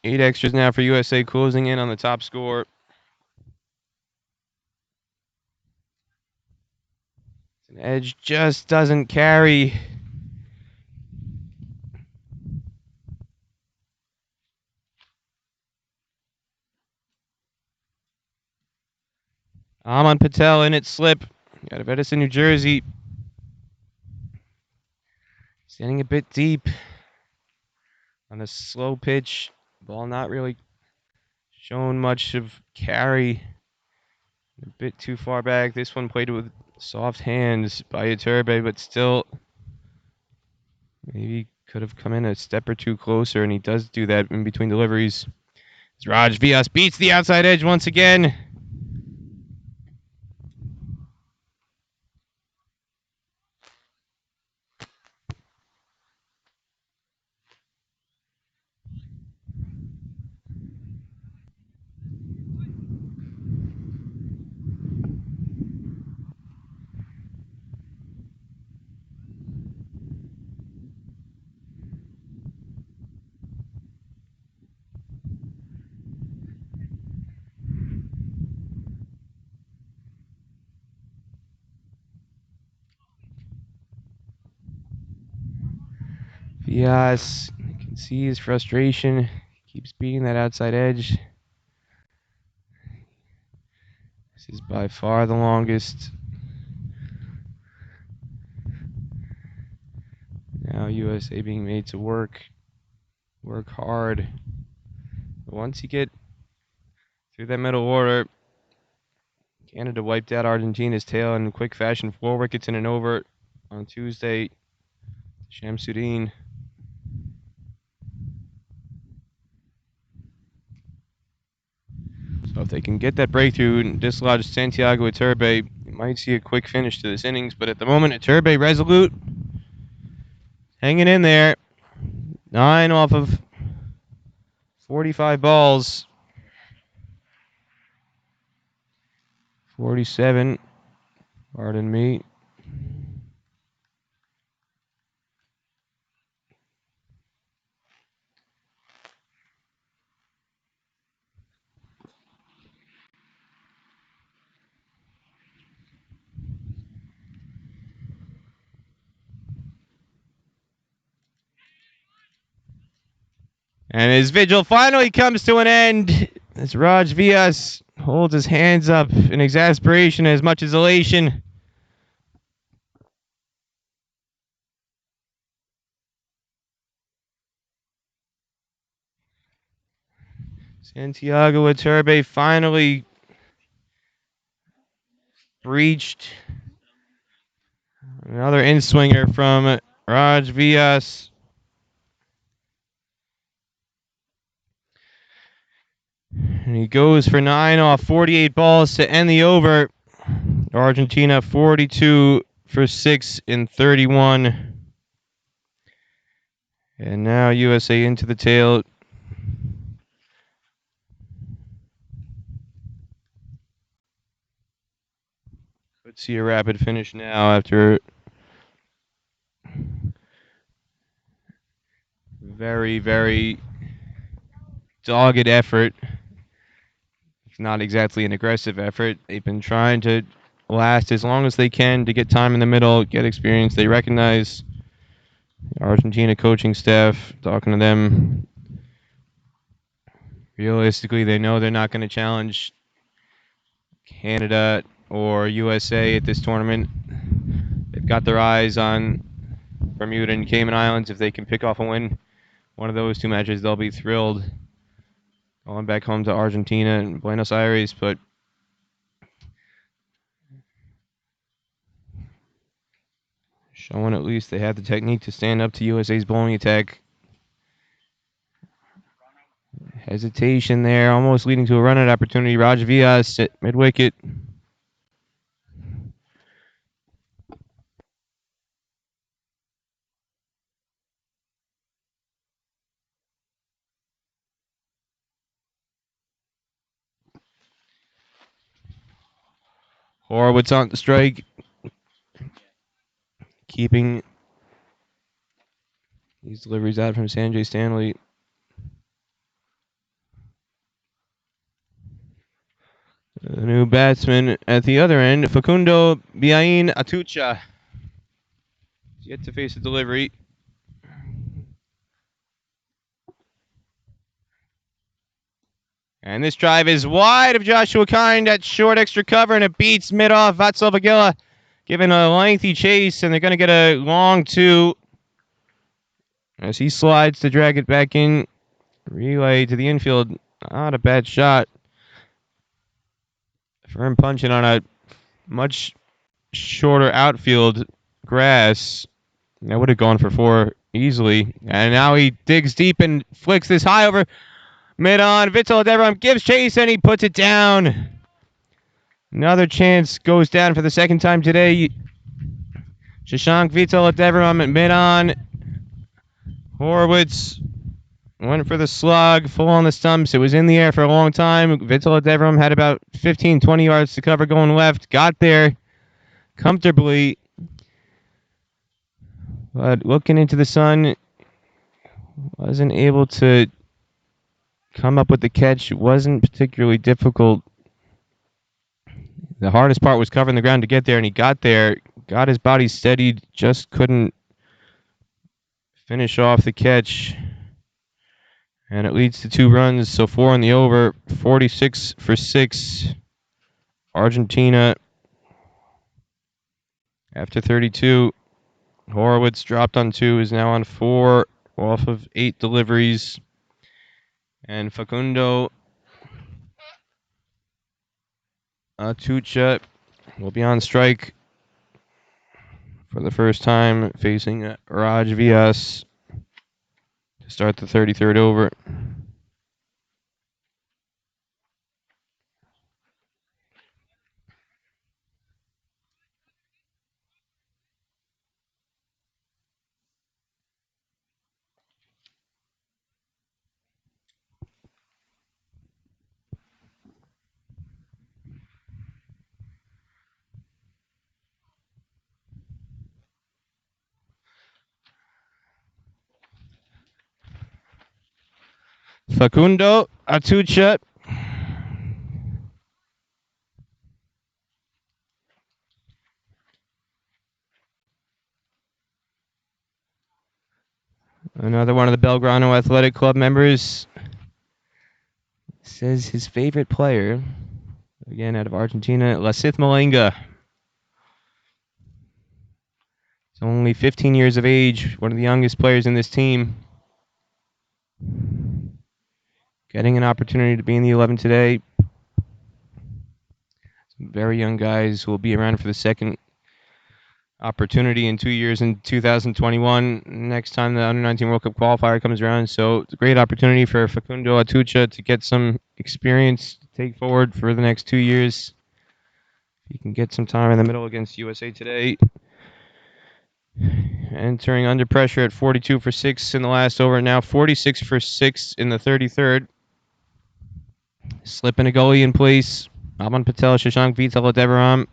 S3: 8 extras now for USA, closing in on the top score. An edge just doesn't carry. Aman Patel in its slip out of Edison, New Jersey. Standing a bit deep on a slow pitch. Ball not really showing much of carry. A bit too far back. This one played with soft hands by Iturbe, but still maybe could have come in a step or two closer, and he does do that in between deliveries. As Raj Vias beats the outside edge once again. Vias, you can see his frustration. Keeps beating that outside edge. This is by far the longest. Now USA being made to work hard. But once you get through that middle order, Canada wiped out Argentina's tail in quick fashion. 4 wickets in an over on Tuesday. Shamsuddin. So if they can get that breakthrough and dislodge Santiago Iturbe, you might see a quick finish to this innings. But at the moment, Iturbe resolute, hanging in there. 9 off of 45 balls. 47, pardon me. And his vigil finally comes to an end as Raj Vias holds his hands up in exasperation as much as elation. Santiago Iturbe finally breached. Another in-swinger from Raj Vias. And he goes for 9 off 48 balls to end the over. Argentina 42 for 6 in 31. And now USA into the tail. Could see a rapid finish now after very, very dogged effort. It's not exactly an aggressive effort. They've been trying to last as long as they can to get time in the middle, get experience. They recognize the Argentina coaching staff, talking to them. Realistically, they know they're not going to challenge Canada or USA at this tournament. They've got their eyes on Bermuda and Cayman Islands. If they can pick off a win, one of those 2 matches, they'll be thrilled. Going back home to Argentina and Buenos Aires, but showing at least they have the technique to stand up to USA's bowling attack. Hesitation there, almost leading to a run-out opportunity. Raj Vias at mid-wicket. Horowitz on the strike, keeping these deliveries out from Sanjay Stanley. The new batsman at the other end, Facundo Biain Atucha. Yet to face a delivery. And this drive is wide of Joshua Kind at short extra cover, and it beats mid-off Vatsal Vagila, giving a lengthy chase, and they're going to get a long two as he slides to drag it back in. Relay to the infield. Not a bad shot. Firm punching on a much shorter outfield grass. That would have gone for four easily. And now he digs deep and flicks this high over mid-on. Vital Devram gives chase and he puts it down. Another chance goes down for the second time today. Shashank Vital Devram at mid-on. Horowitz went for the slug, full on the stumps. It was in the air for a long time. Vital Devram had about 15, 20 yards to cover going left. Got there comfortably. But looking into the sun, wasn't able to come up with the catch. It wasn't particularly difficult. The hardest part was covering the ground to get there, and he got there, got his body steadied, just couldn't finish off the catch. And it leads to 2 runs, so 4 in the over, 46 for 6. Argentina after 32. Horowitz dropped on 2, is now on 4 off of 8 deliveries. And Facundo Atucha will be on strike for the first time, facing Raj Vyas to start the 33rd over. Facundo Atucha. Another one of the Belgrano Athletic Club members says his favorite player, again out of Argentina, Lasith Malenga. He's only 15 years of age, one of the youngest players in this team. Getting an opportunity to be in the 11 today. Some very young guys who will be around for the second opportunity in 2 years in 2021, next time the Under-19 World Cup qualifier comes around. So it's a great opportunity for Facundo Atucha to get some experience to take forward for the next 2 years. He can get some time in the middle against USA today. Entering under pressure at 42 for 6 in the last over, now 46 for 6 in the 33rd. Slipping a goalie in place. Aman Patel, Shashank Vital Devaram.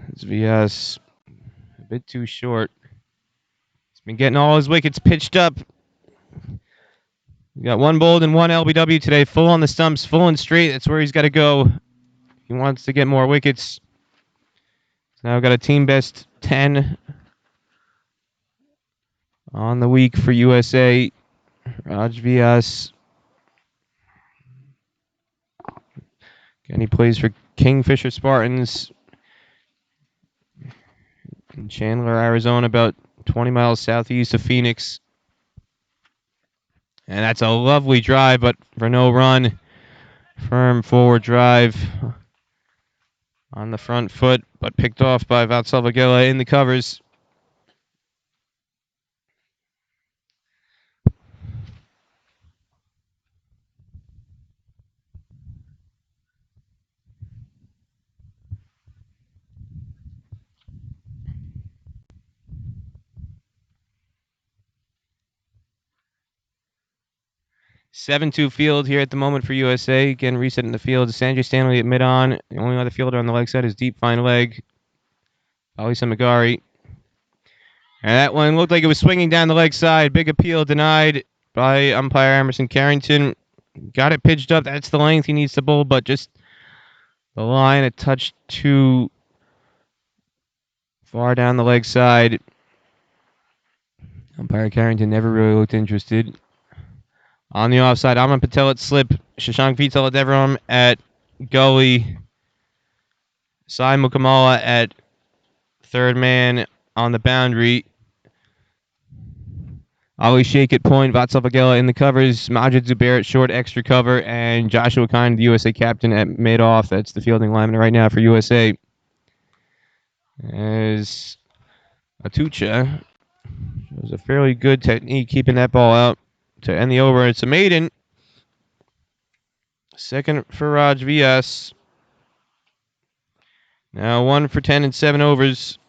S3: It's Vyas a bit too short. He's been getting all his wickets pitched up. We got 1 bowled and 1 LBW today, full on the stumps, full and straight. That's where he's got to go. He wants to get more wickets. Now we've got a team best 10 on the week for USA. Raj Vyas. And he plays for Kingfisher Spartans in Chandler, Arizona, about 20 miles southeast of Phoenix. And that's a lovely drive, but for no run. Firm forward drive on the front foot, but picked off by Vatsal Vagila in the covers. Seven-two field here at the moment for USA. Again, resetting the field. Sanjay Stanley at mid-on. The only other fielder on the leg side is deep fine leg. Ali Samagari. And that one looked like it was swinging down the leg side. Big appeal denied by umpire Emerson Carrington. Got it pitched up. That's the length he needs to bowl, but just the line a touch too far down the leg side. Umpire Carrington never really looked interested. On the offside, Aman Patel at slip. Shashank Vital at Deveram at gully. Sai Mukamala at third man on the boundary. Ali Sheikh at point, Vatsal Vagela in the covers, Majid Zubair at short extra cover, and Joshua Kine, the USA captain, at mid-off. That's the fielding lineman right now for USA. As Atucha shows a fairly good technique keeping that ball out to end the over. It's a maiden. Second for Raj Vyas. Now 1 for 10 in 7 overs.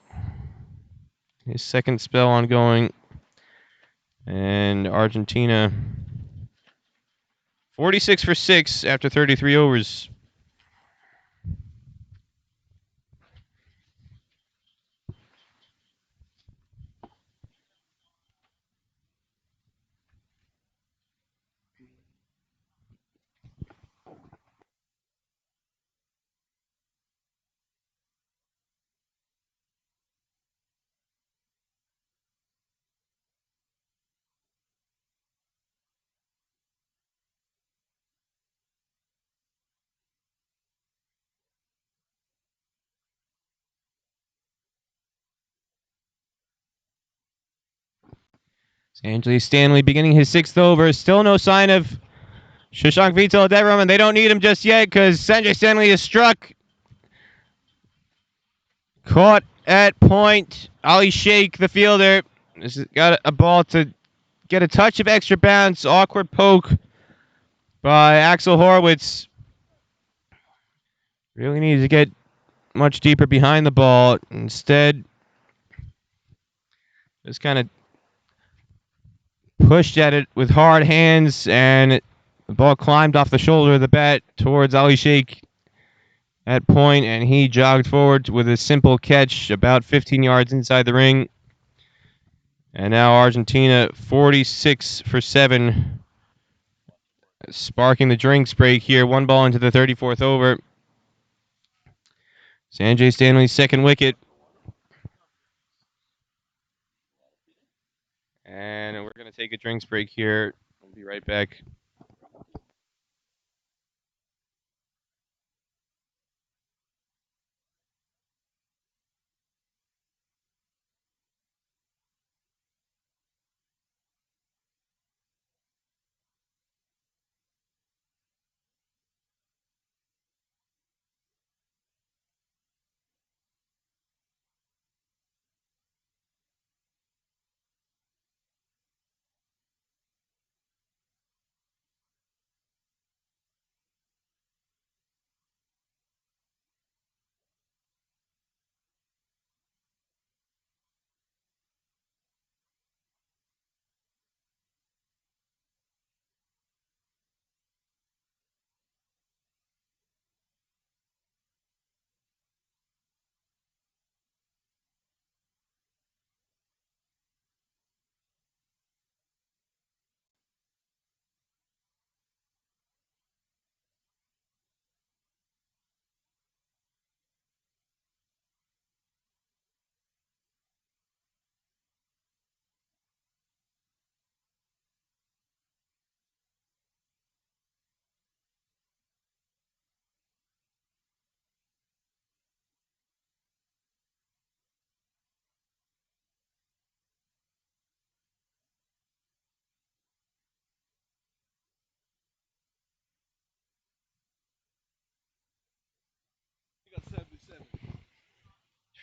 S3: His second spell ongoing. And Argentina 46 for 6 after 33 overs. Sanjay Stanley beginning his 6th over. Still no sign of Shashank Vital at Deveram, and they don't need him just yet because Sanjay Stanley is struck. Caught at point. Ali Sheikh, the fielder, has got a ball to get a touch of extra bounce. Awkward poke by Axel Horwitz. Really needs to get much deeper behind the ball. Instead, just kind of pushed at it with hard hands, and the ball climbed off the shoulder of the bat towards Ali Sheikh at point, and he jogged forward with a simple catch about 15 yards inside the ring. And now Argentina 46 for 7, sparking the drinks break here. 1 ball into the 34th over. Sanjay Stanley's second wicket. And we're going to take a drinks break here. We'll be right back.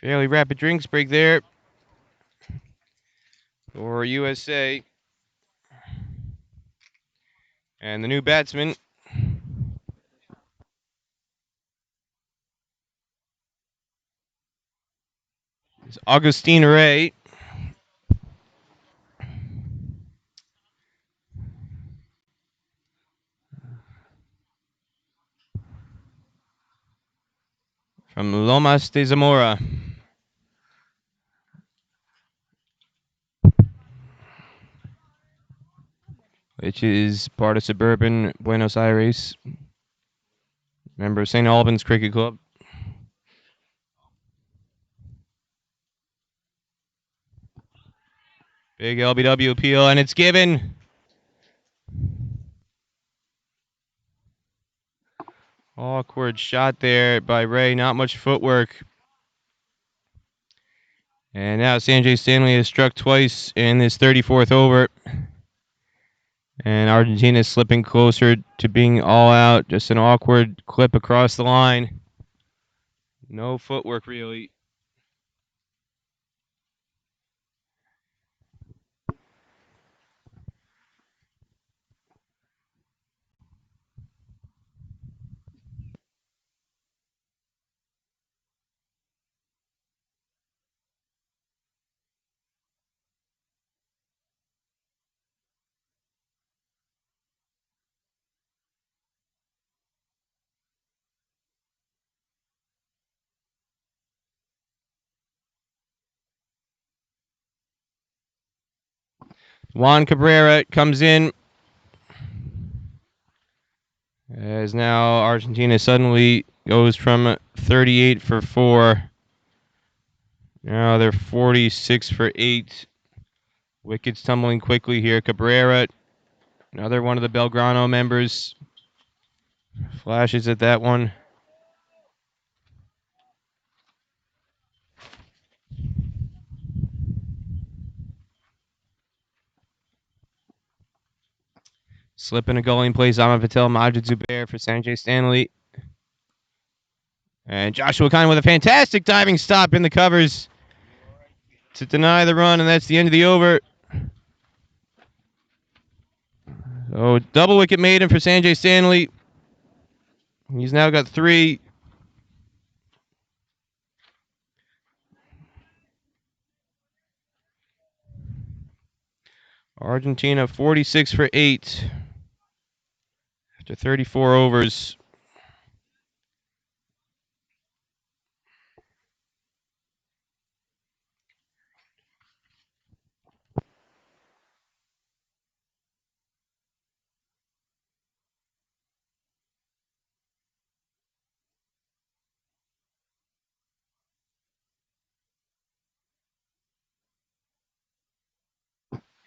S3: Fairly rapid drinks break there for USA. And the new batsman is Augustine Ray. From Lomas de Zamora. which is part of suburban Buenos Aires. Member of St. Albans Cricket Club. Big LBW appeal, and it's given. Awkward shot there by Ray. Not much footwork. And now Sanjay Stanley has struck twice in this 34th over. And Argentina is slipping closer to being all out. Just an awkward clip across the line. No footwork, really. Juan Cabrera comes in. As now Argentina suddenly goes from 38 for 4. Now they're 46 for 8. Wickets tumbling quickly here. Cabrera, another one of the Belgrano members, flashes at that one. Slipping a goalie plays Ahmed Patel, Majid Zubair for Sanjay Stanley. And Joshua Kine with a fantastic diving stop in the covers to deny the run, and that's the end of the over. So double wicket maiden for Sanjay Stanley. He's now got 3. Argentina 46 for 8 after 34 overs.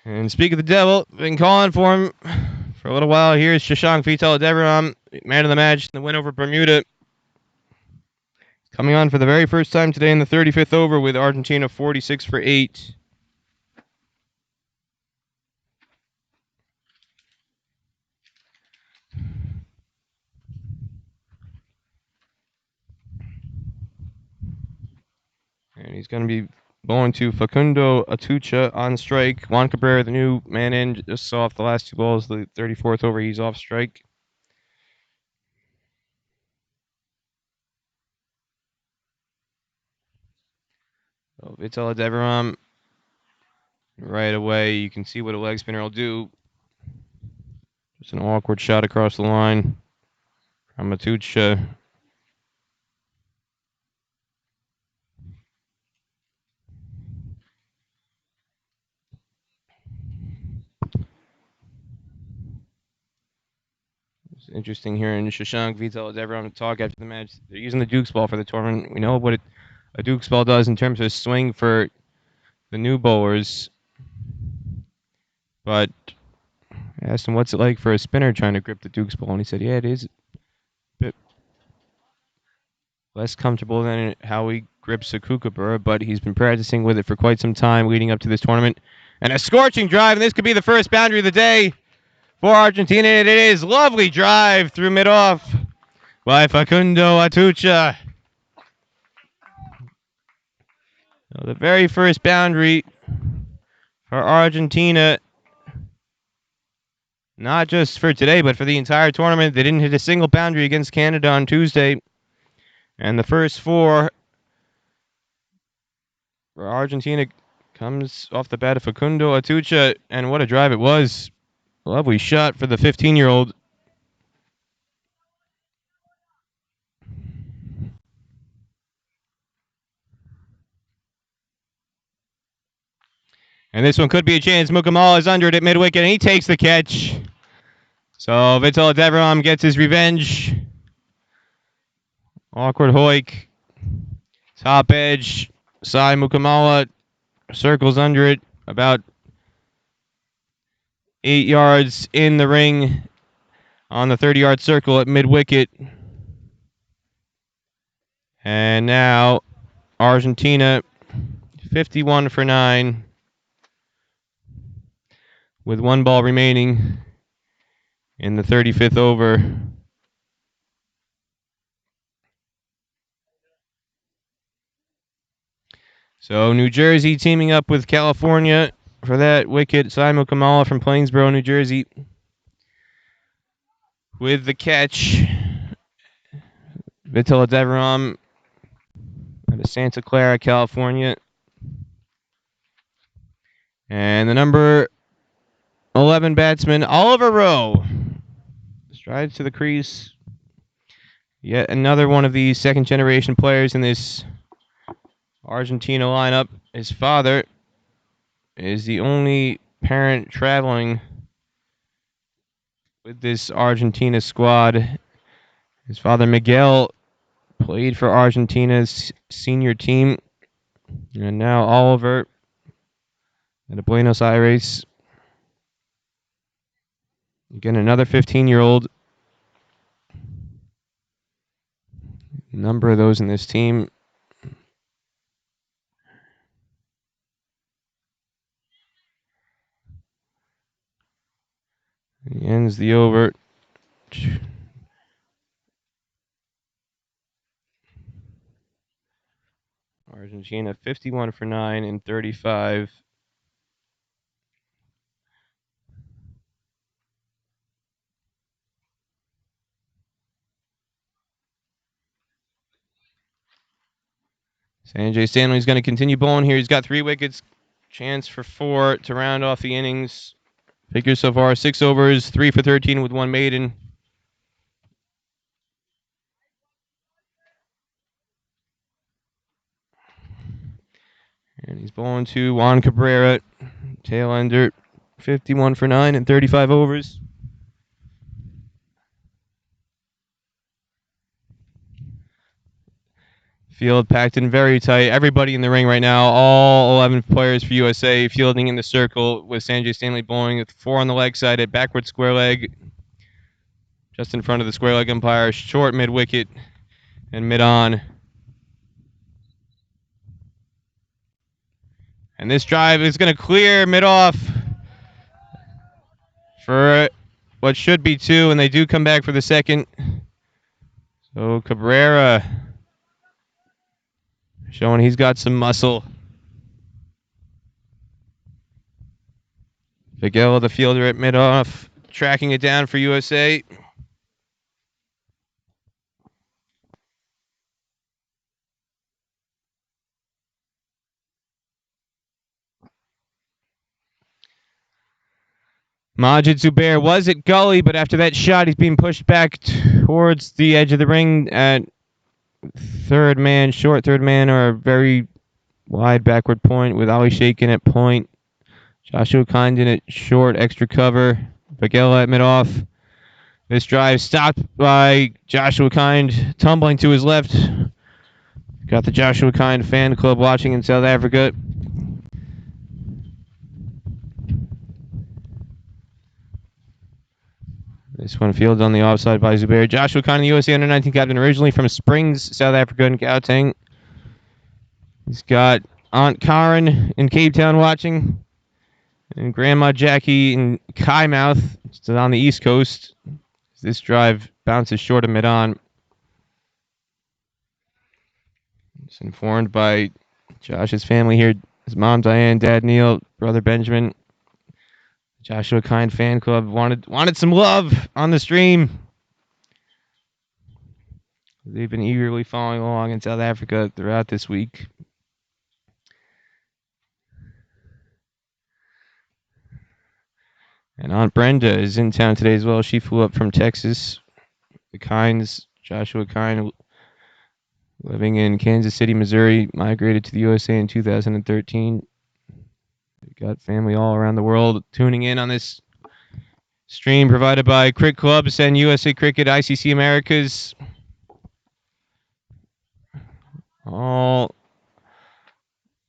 S3: And speak of the devil, been calling for him for a little while. Here's Shashank Vital Deveram, man of the match, the win over Bermuda. Coming on for the very first time today in the 35th over with Argentina 46 for 8. And he's going to be going to Facundo Atucha on strike. Juan Cabrera, the new man in, just saw off the last 2 balls. The 34th over, he's off strike. So Vital Deveram, right away, you can see what a leg spinner will do. Just an awkward shot across the line from Atucha. It's interesting hearing Shashank Vital Deveram talk after the match. They're using the Duke's ball for the tournament. We know what a Duke's ball does in terms of swing for the new bowlers. But I asked him what's it like for a spinner trying to grip the Duke's ball, and he said, yeah, it is a bit less comfortable than how he grips a kookaburra, but he's been practicing with it for quite some time leading up to this tournament. And a scorching drive, and this could be the first boundary of the day for Argentina. And it is lovely drive through mid-off by Facundo Atucha. So the very first boundary for Argentina, not just for today, but for the entire tournament. They didn't hit a single boundary against Canada on Tuesday. And the first 4 for Argentina comes off the bat of Facundo Atucha. And what a drive it was. Lovely shot for the 15-year-old. And this one could be a chance. Mukamala is under it at mid-wicket, and he takes the catch. So Vital Deveram gets his revenge. Awkward hoik. Top edge. Sai Mukamala circles under it. About 8 yards in the ring on the 30-yard circle at mid-wicket. And now Argentina 51 for 9 with 1 ball remaining in the 35th over. So New Jersey teaming up with California for that wicket. Simon Kamala from Plainsboro, New Jersey with the catch. Vital Deveram out of Santa Clara, California. And the number 11 batsman, Oliver Rowe, strides to the crease. Yet another one of these second-generation players in this Argentina lineup. His father is the only parent traveling with this Argentina squad. His father, Miguel, played for Argentina's senior team. And now Oliver at Buenos Aires. Again, another 15-year-old. Number of those in this team. He ends the over. Argentina 51 for 9 in 35. Sanjay Stanley's going to continue bowling here. He's got 3 wickets. Chance for 4 to round off the innings. Figures so far 6 overs, 3 for 13 with 1 maiden. And he's bowling to Juan Cabrera, tailender, 51 for 9 in 35 overs. Field packed in very tight. Everybody in the ring right now, all 11 players for USA fielding in the circle with Sanjay Stanley bowling with 4 on the leg side at backward square leg. Just in front of the square leg umpire, short mid-wicket and mid-on. And this drive is going to clear mid-off for what should be 2, and they do come back for the second. So Cabrera showing he's got some muscle. Miguel, the fielder at mid-off, tracking it down for USA. Majid Zubair was at gully, but after that shot, he's being pushed back towards the edge of the ring at third man, short third man, or a very wide backward point with Ali Shakin at point. Joshua Condon at short, extra cover. Miguel at mid-off. This drive stopped by Joshua Kind, tumbling to his left. Got the Joshua Kind fan club watching in South Africa. This one fields on the offside by Zubair. Joshua Kind, the USA Under-19 captain, originally from Springs, South Africa, and Gauteng. He's got Aunt Karen in Cape Town watching, and Grandma Jackie in Kymouth, still on the East Coast. This drive bounces short of mid-on. It's informed by Josh's family here. His mom, Diane, dad, Neil, brother, Benjamin. Joshua Kind fan club wanted some love on the stream. They've been eagerly following along in South Africa throughout this week. And Aunt Brenda is in town today as well. She flew up from Texas. The Kinds, Joshua Kind, living in Kansas City, Missouri, migrated to the USA in 2013. We got family all around the world tuning in on this stream provided by Cricket Clubs and USA Cricket ICC Americas. All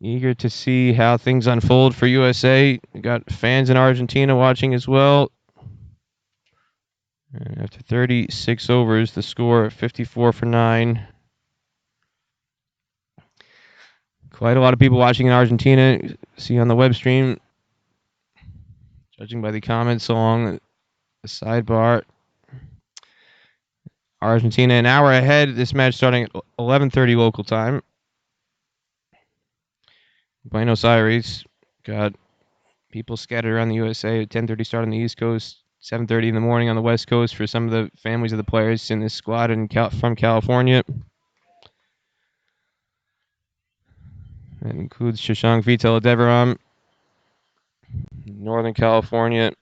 S3: eager to see how things unfold for USA. We got fans in Argentina watching as well. And after 36 overs, the score 54 for 9. Quite a lot of people watching in Argentina. See on the web stream, judging by the comments along the sidebar. Argentina an hour ahead. This match starting at 11:30 local time. Buenos Aires. Got people scattered around the USA. 10:30 start on the East Coast. 7:30 in the morning on the West Coast for some of the families of the players in this squad from California. That includes Shashank Vital Devaram, Northern California.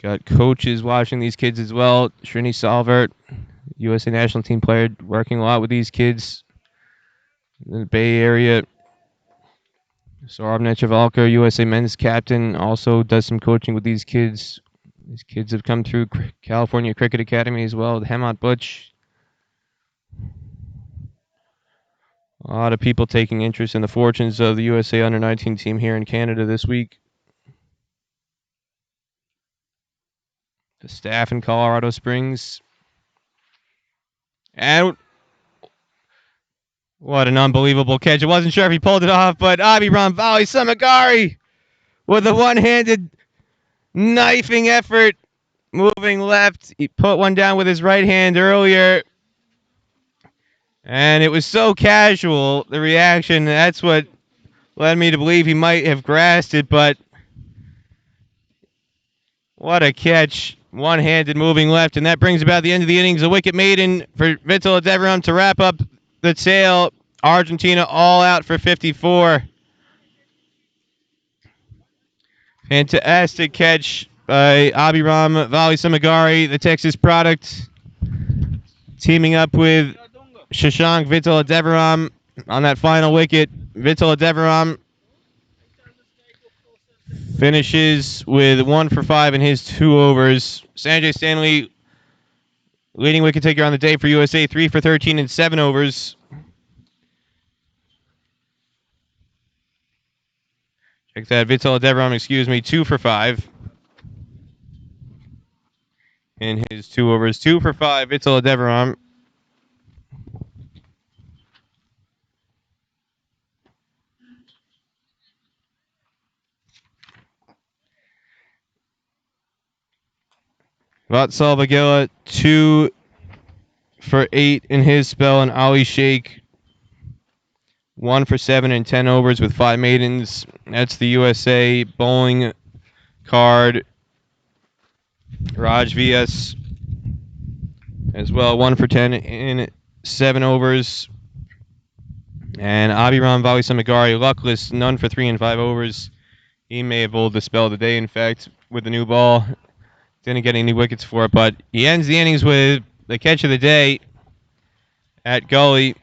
S3: Got coaches watching these kids as well. Srini Salvert, USA national team player, working a lot with these kids in the Bay Area. Saurav Nechavalkar, USA men's captain, also does some coaching with these kids. These kids have come through California Cricket Academy as well. Hemant Butch. A lot of people taking interest in the fortunes of the USA Under-19 team here in Canada this week. The staff in Colorado Springs. And what an unbelievable catch. I wasn't sure if he pulled it off, but Abhiram Vali Samagari with a one-handed knifing effort, moving left. He put one down with his right hand earlier. And it was so casual, the reaction. That's what led me to believe he might have grasped it, but what a catch. One-handed moving left, and that brings about the end of the innings. A wicket maiden for Vital Devaram to wrap up the tail. Argentina all out for 54. Fantastic catch by Abhiram Vali Samagari, the Texas product, teaming up with Shashank Vital Devaram on that final wicket. Vital Devaram finishes with 1 for 5 in his 2 overs. Sanjay Stanley, leading wicket taker on the day for USA, 3 for 13 in 7 overs. Check that. Vital Devaram, 2 for 5 in his 2 overs. 2 for 5, Vital Devaram. Vatsal Vagela, 2 for 8 in his spell, and Ali Sheikh 1 for 7 in 10 overs with 5 maidens. That's the USA bowling card. Raj VS as well, 1 for 10 in 7 overs. And Abhiram Vali Samagari, luckless, none for 3 in 5 overs. He may have bowled the spell of the day, in fact, with the new ball. Didn't get any wickets for it, but he ends the innings with the catch of the day at Gully.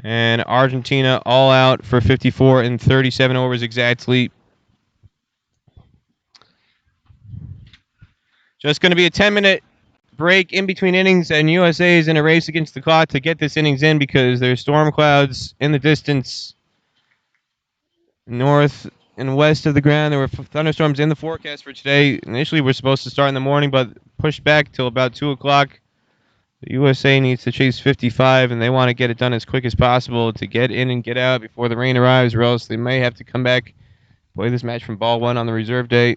S3: And Argentina all out for 54 in 37 overs exactly. Just going to be a 10-minute break in between innings, and USA is in a race against the clock to get this innings in because there's storm clouds in the distance north and west of the ground. There were thunderstorms in the forecast for today. Initially, we're supposed to start in the morning, but pushed back till about 2 o'clock. The USA needs to chase 55, and they want to get it done as quick as possible to get in and get out before the rain arrives, or else they may have to come back, play this match from ball 1 on the reserve day.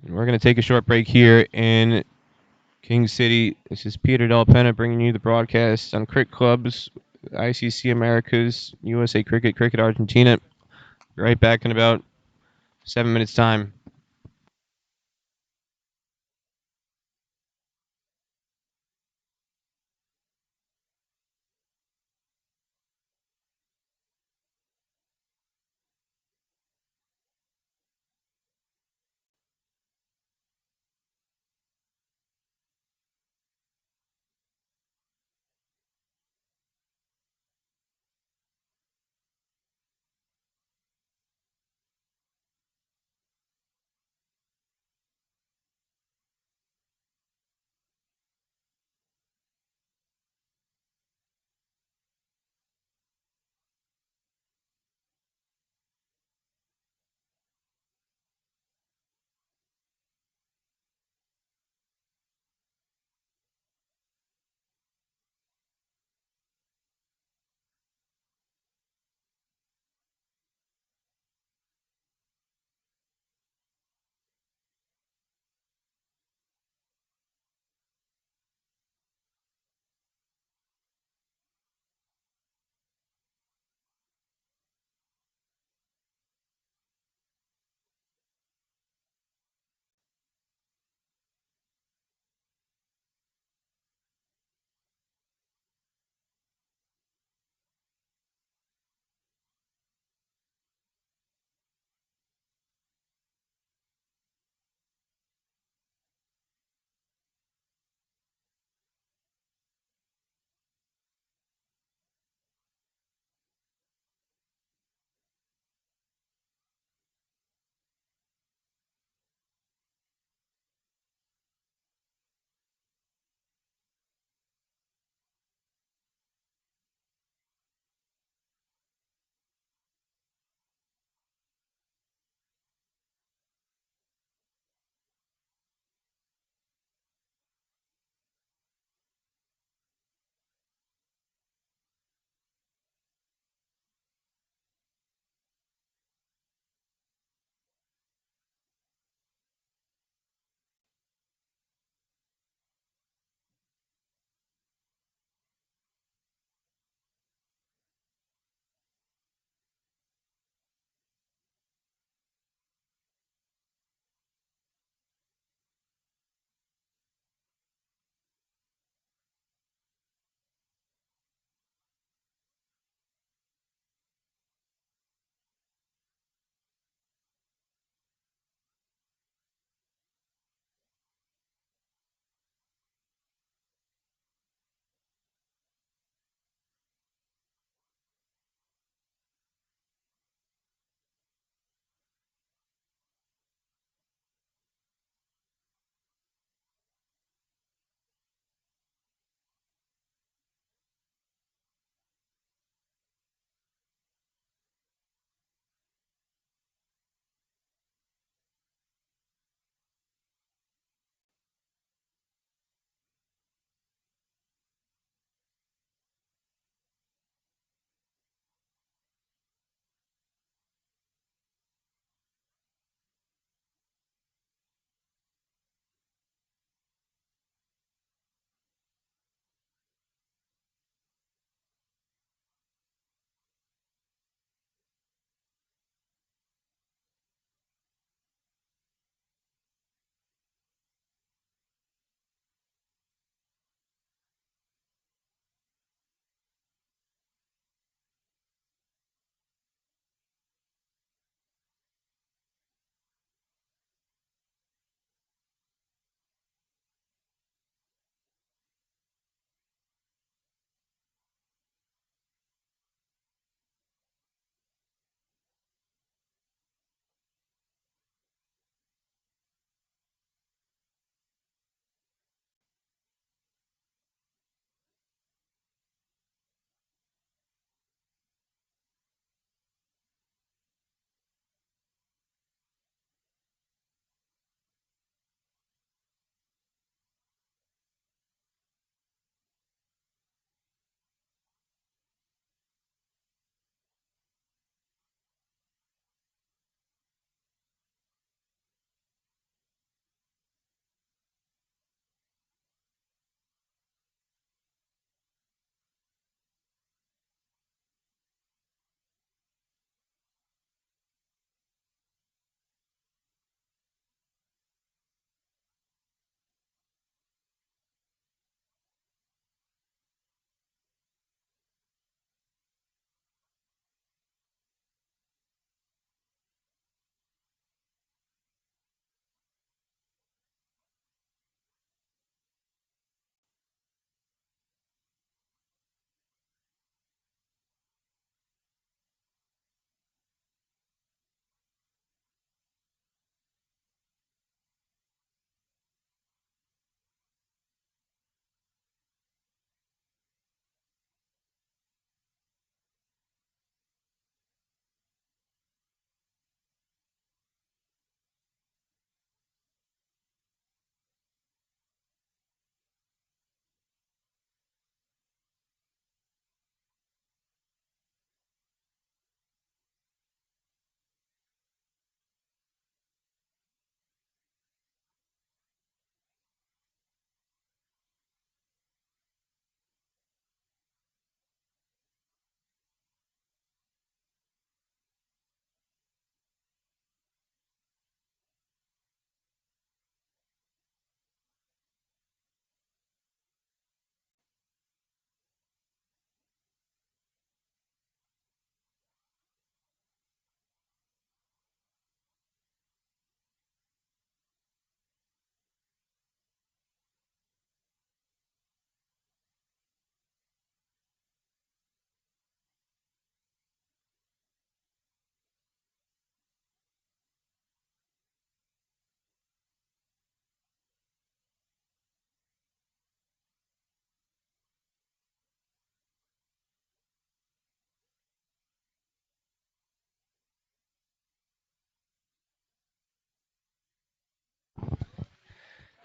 S3: And we're going to take a short break here in King City. This is Peter Del Pena bringing you the broadcast on Cricket Clubs, ICC Americas, USA Cricket, Cricket Argentina. Be right back in about 7 minutes' time.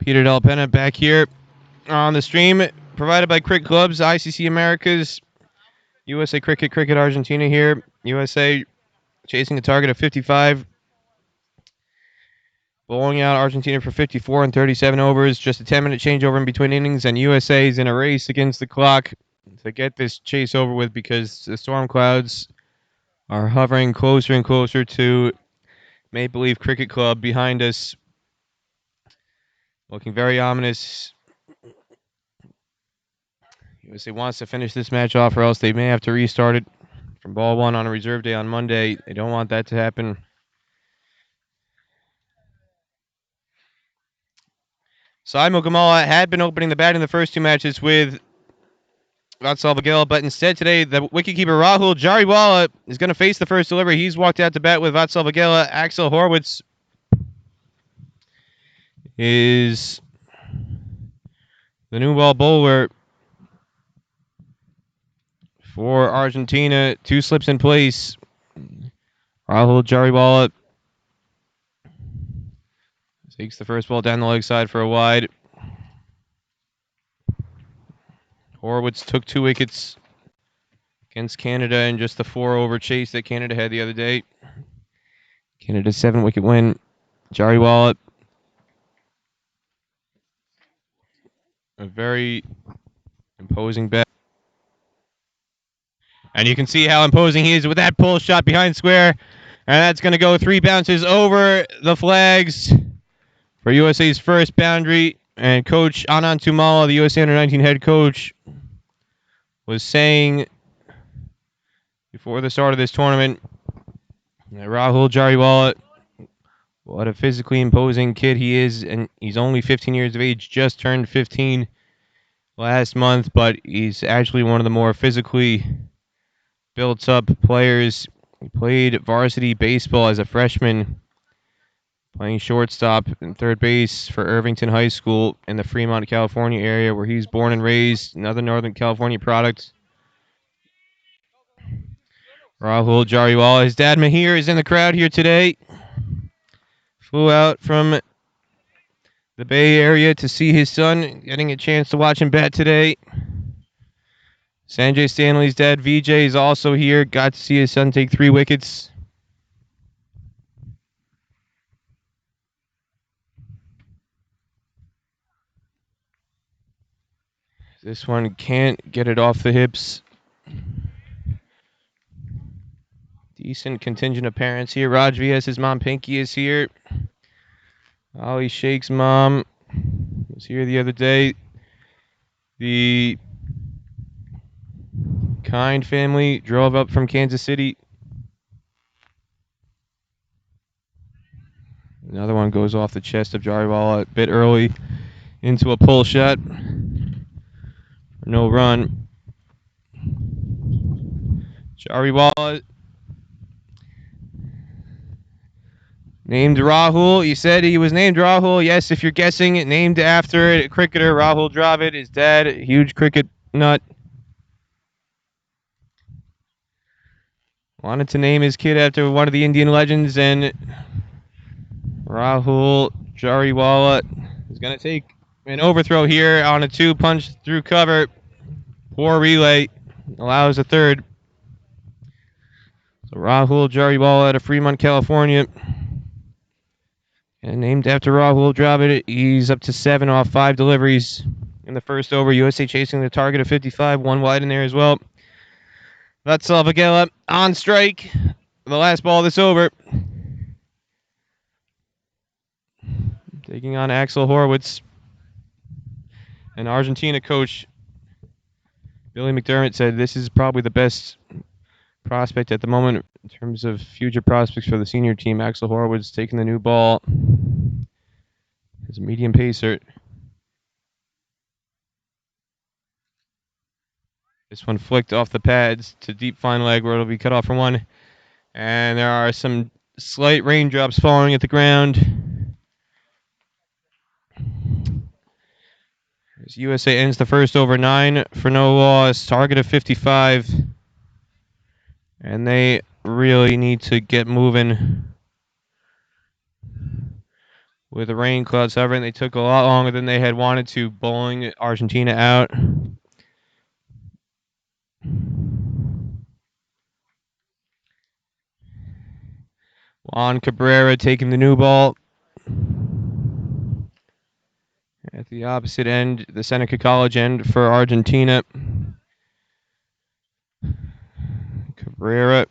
S3: Peter Del Pena back here on the stream, provided by Cricket Clubs, ICC Americas, USA Cricket Argentina here. USA chasing a target of 55, blowing out Argentina for 54 and 37 overs. Just a 10-minute changeover in between innings, and USA is in a race against the clock to get this chase over with because the storm clouds are hovering closer and closer to Maple Leaf Cricket Club behind us. Looking very ominous. USA wants to finish this match off, or else they may have to restart it from ball one on a reserve day on Monday. They don't want that to happen. Saimo Gamala had been opening the bat in the first two matches with Václav Vagela, but instead today, the wicketkeeper Rahul Jariwala is going to face the first delivery. He's walked out to bat with Václav Vagela. Axel Horwitz is the new ball bowler for Argentina. Two slips in place. Rahul Jariwala takes the first ball down the leg side for a wide. Horwitz took 2 wickets against Canada in just the 4-over chase that Canada had the other day. Canada's 7-wicket win. Jariwala, a very imposing bat. And you can see how imposing he is with that pull shot behind square. And that's going to go 3 bounces over the flags for USA's first boundary. And Coach Anand Tumala, the USA Under-19 head coach, was saying before the start of this tournament that Rahul Jariwala, what a physically imposing kid he is. And he's only 15 years of age, just turned 15 last month, but he's actually one of the more physically built up players. He played varsity baseball as a freshman, playing shortstop and third base for Irvington High School in the Fremont, California area where he's born and raised, another Northern California product. Rahul Jariwala, his dad Mahir is in the crowd here today. Flew out from the Bay Area to see his son, getting a chance to watch him bat today. Sanjay Stanley's dad, VJ, is also here. Got to see his son take 3 wickets. This one can't get it off the hips. Decent contingent of parents here. Raj Vias, his mom Pinky is here. Ali Sheikh's mom was here the other day. The Kind family drove up from Kansas City. Another one goes off the chest of Jariwala a bit early into a pull shot. No run. Jariwala named Rahul. You said he was named Rahul. Yes, if you're guessing, named after a cricketer, Rahul Dravid. His dad, a huge cricket nut. Wanted to name his kid after one of the Indian legends, and Rahul Jariwala is going to take an overthrow here on a 2-punch through cover. Poor relay. Allows a third. So Rahul Jariwala out of Fremont, California. And named after Rahul Dravid, he's up to 7 off 5 deliveries in the first over. USA chasing the target of 55, 1 wide in there as well. Václav Vagela on strike. The last ball of this over. Taking on Axel Horwitz. And Argentina coach Billy McDermott said this is probably the best prospect at the moment in terms of future prospects for the senior team. Axel Horwitz taking the new ball. His medium pacer. This one flicked off the pads to deep fine leg where it'll be cut off for 1. And there are some slight raindrops falling at the ground. As USA ends the first over 9 for no loss. Target of 55. And they really need to get moving with the rain clouds hovering. They took a lot longer than they had wanted to, bowling Argentina out. Juan Cabrera taking the new ball. At the opposite end, the Seneca College end for Argentina. Cabrera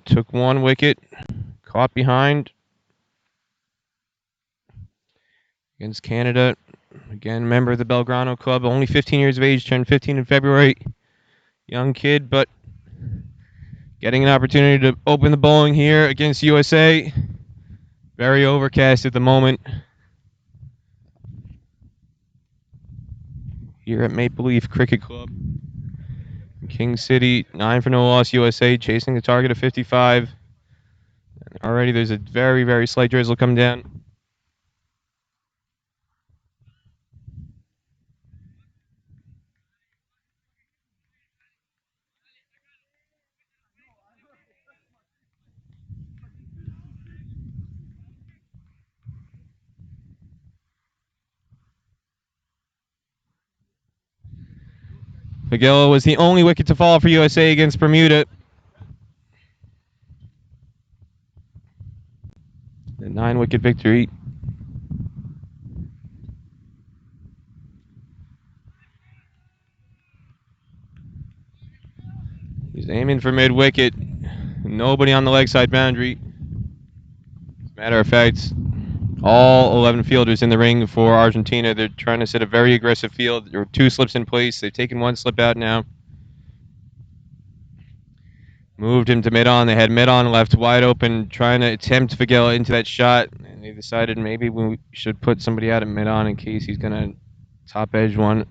S3: took one wicket, caught behind against Canada. Again, member of the Belgrano Club, only 15 years of age, turned 15 in February. Young kid, but getting an opportunity to open the bowling here against USA. Very overcast at the moment here at Maple Leaf Cricket Club. King City, 9 for no loss, USA chasing the target of 55. And already there's a very, very slight drizzle coming down. Magello was the only wicket to fall for USA against Bermuda. A 9-wicket victory. He's aiming for mid-wicket. Nobody on the leg side boundary. As a matter of fact, all 11 fielders in the ring for Argentina. They're trying to set a very aggressive field. There were 2 slips in place. They've taken 1 slip out now. Moved him to mid-on. They had mid-on left wide open, trying to tempt Vigela into that shot. And they decided maybe we should put somebody out at mid-on in case he's going to top edge one.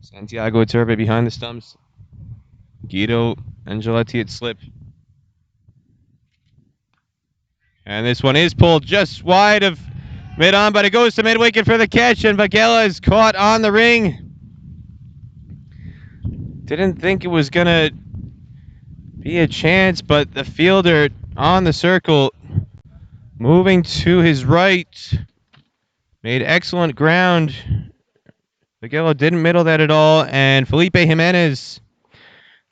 S3: Santiago Iturbe behind the stumps. Guido Angeletti at slip. And this one is pulled just wide of mid-on, but it goes to mid-wicket for the catch, and Vigela is caught on the ring. Didn't think it was going to be a chance, but the fielder on the circle moving to his right made excellent ground. Vigela didn't middle that at all, and Felipe Jimenez,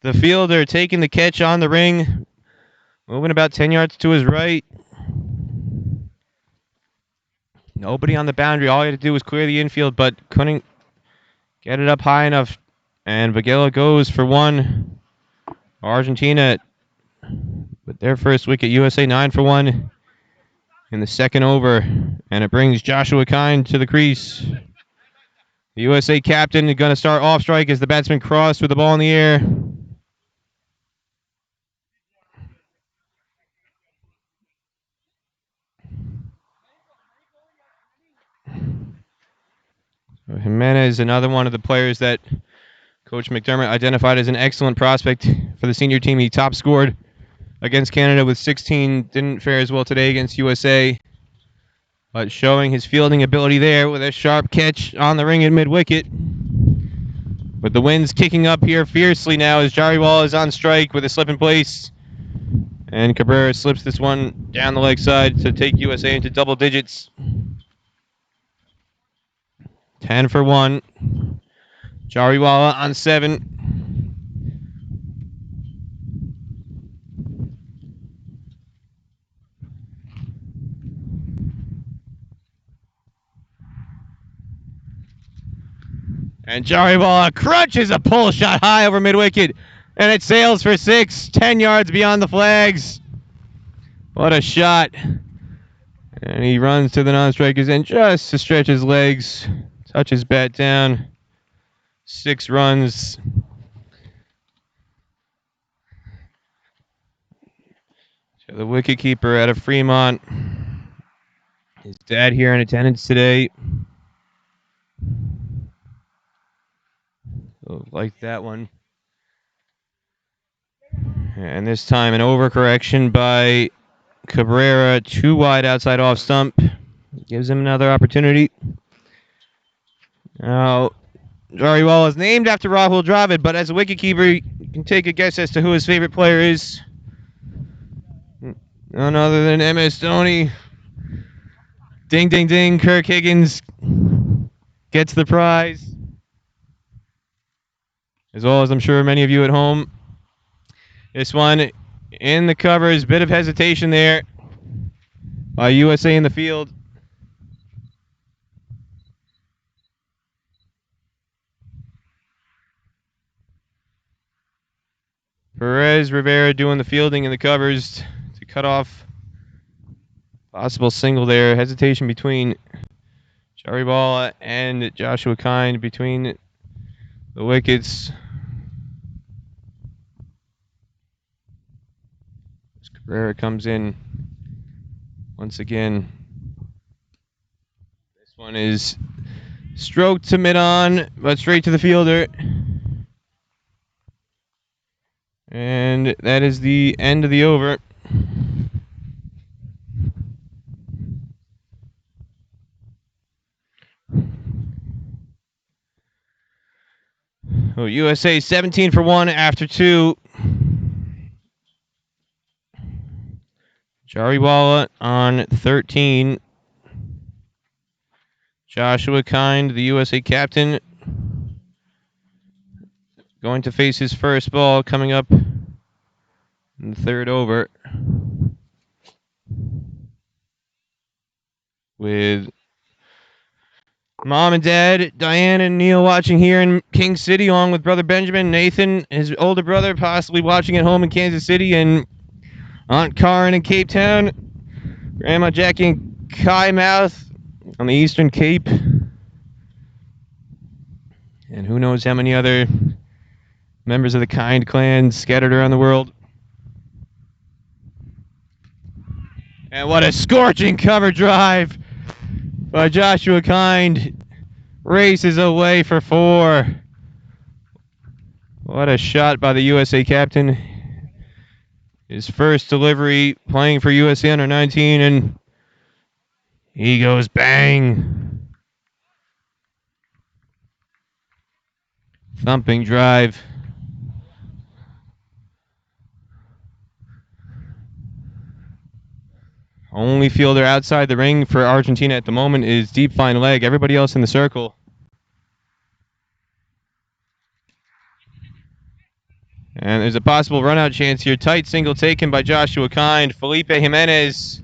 S3: the fielder, taking the catch on the ring, moving about 10 yards to his right. Nobody on the boundary. All he had to do was clear the infield, but couldn't get it up high enough. And Vigela goes for one. Argentina with their first wicket. USA 9 for 1 in the second over. And it brings Joshua Kind to the crease. The USA captain is going to start off strike as the batsman crossed with the ball in the air. Jimenez, another one of the players that Coach McDermott identified as an excellent prospect for the senior team. He top scored against Canada with 16. Didn't fare as well today against USA. But showing his fielding ability there with a sharp catch on the ring at mid-wicket. But the wind's kicking up here fiercely now as Jariwala is on strike with a slip in place. And Cabrera slips this one down the leg side to take USA into double digits. 10 for 1. Jariwala on 7. And Jariwala crunches a pull shot high over mid-wicket. And it sails for 6, 10 yards beyond the flags. What a shot. And he runs to the non-strikers and just to stretch his legs, touch his bat down. 6 runs. So the wicketkeeper out of Fremont. His dad here in attendance today. Oh, like that one. And this time an overcorrection by Cabrera, 2 wide outside off stump. Gives him another opportunity. Now, Jariwala is named after Rahul Dravid, but as a wicketkeeper, you can take a guess as to who his favorite player is. None other than MS Dhoni. Ding, ding, ding. Kirk Higgins gets the prize. As well as I'm sure many of you at home. This one in the covers. Bit of hesitation there by USA in the field. Perez Rivera doing the fielding in the covers to cut off possible single there. Hesitation between Charibala and Joshua Kind between the wickets. Cabrera comes in once again. This one is stroked to mid-on, but straight to the fielder. And that is the end of the over. Oh, USA 17 for 1 after 2. Jariwala on 13. Joshua Kind, the USA captain, going to face his first ball coming up in the third over. With Mom and Dad, Diane and Neil watching here in King City, along with brother Benjamin, Nathan, his older brother, possibly watching at home in Kansas City, and Aunt Karen in Cape Town, Grandma Jackie in Kymouth on the Eastern Cape, and who knows how many other members of the Kind clan scattered around the world. And what a scorching cover drive by Joshua Kind. Races away for 4. What a shot by the USA captain. His first delivery playing for USA under 19, and he goes bang. Thumping drive. Only fielder outside the ring for Argentina at the moment is deep fine leg. Everybody else in the circle. And there's a possible run-out chance here. Tight single taken by Joshua Kind. Felipe Jimenez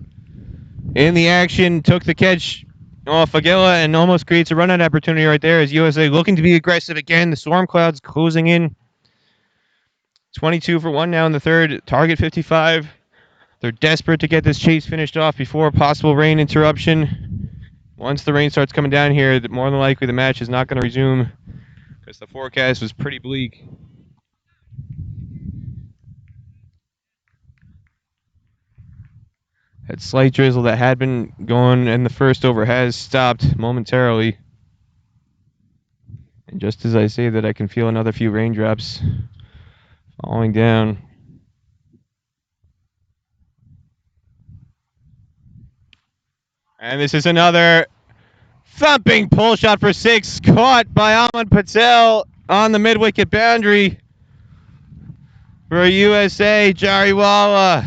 S3: in the action. Took the catch off Aguila and almost creates a run-out opportunity right there as USA looking to be aggressive again. The storm clouds closing in. 22 for 1 now in the third. Target 55. They're desperate to get this chase finished off before a possible rain interruption. Once the rain starts coming down here, more than likely the match is not going to resume because the forecast was pretty bleak. That slight drizzle that had been going in the first over has stopped momentarily. And just as I say that, I can feel another few raindrops falling down. And this is another thumping pull shot for 6, caught by Ahmed Patel on the mid-wicket boundary for USA. Jariwala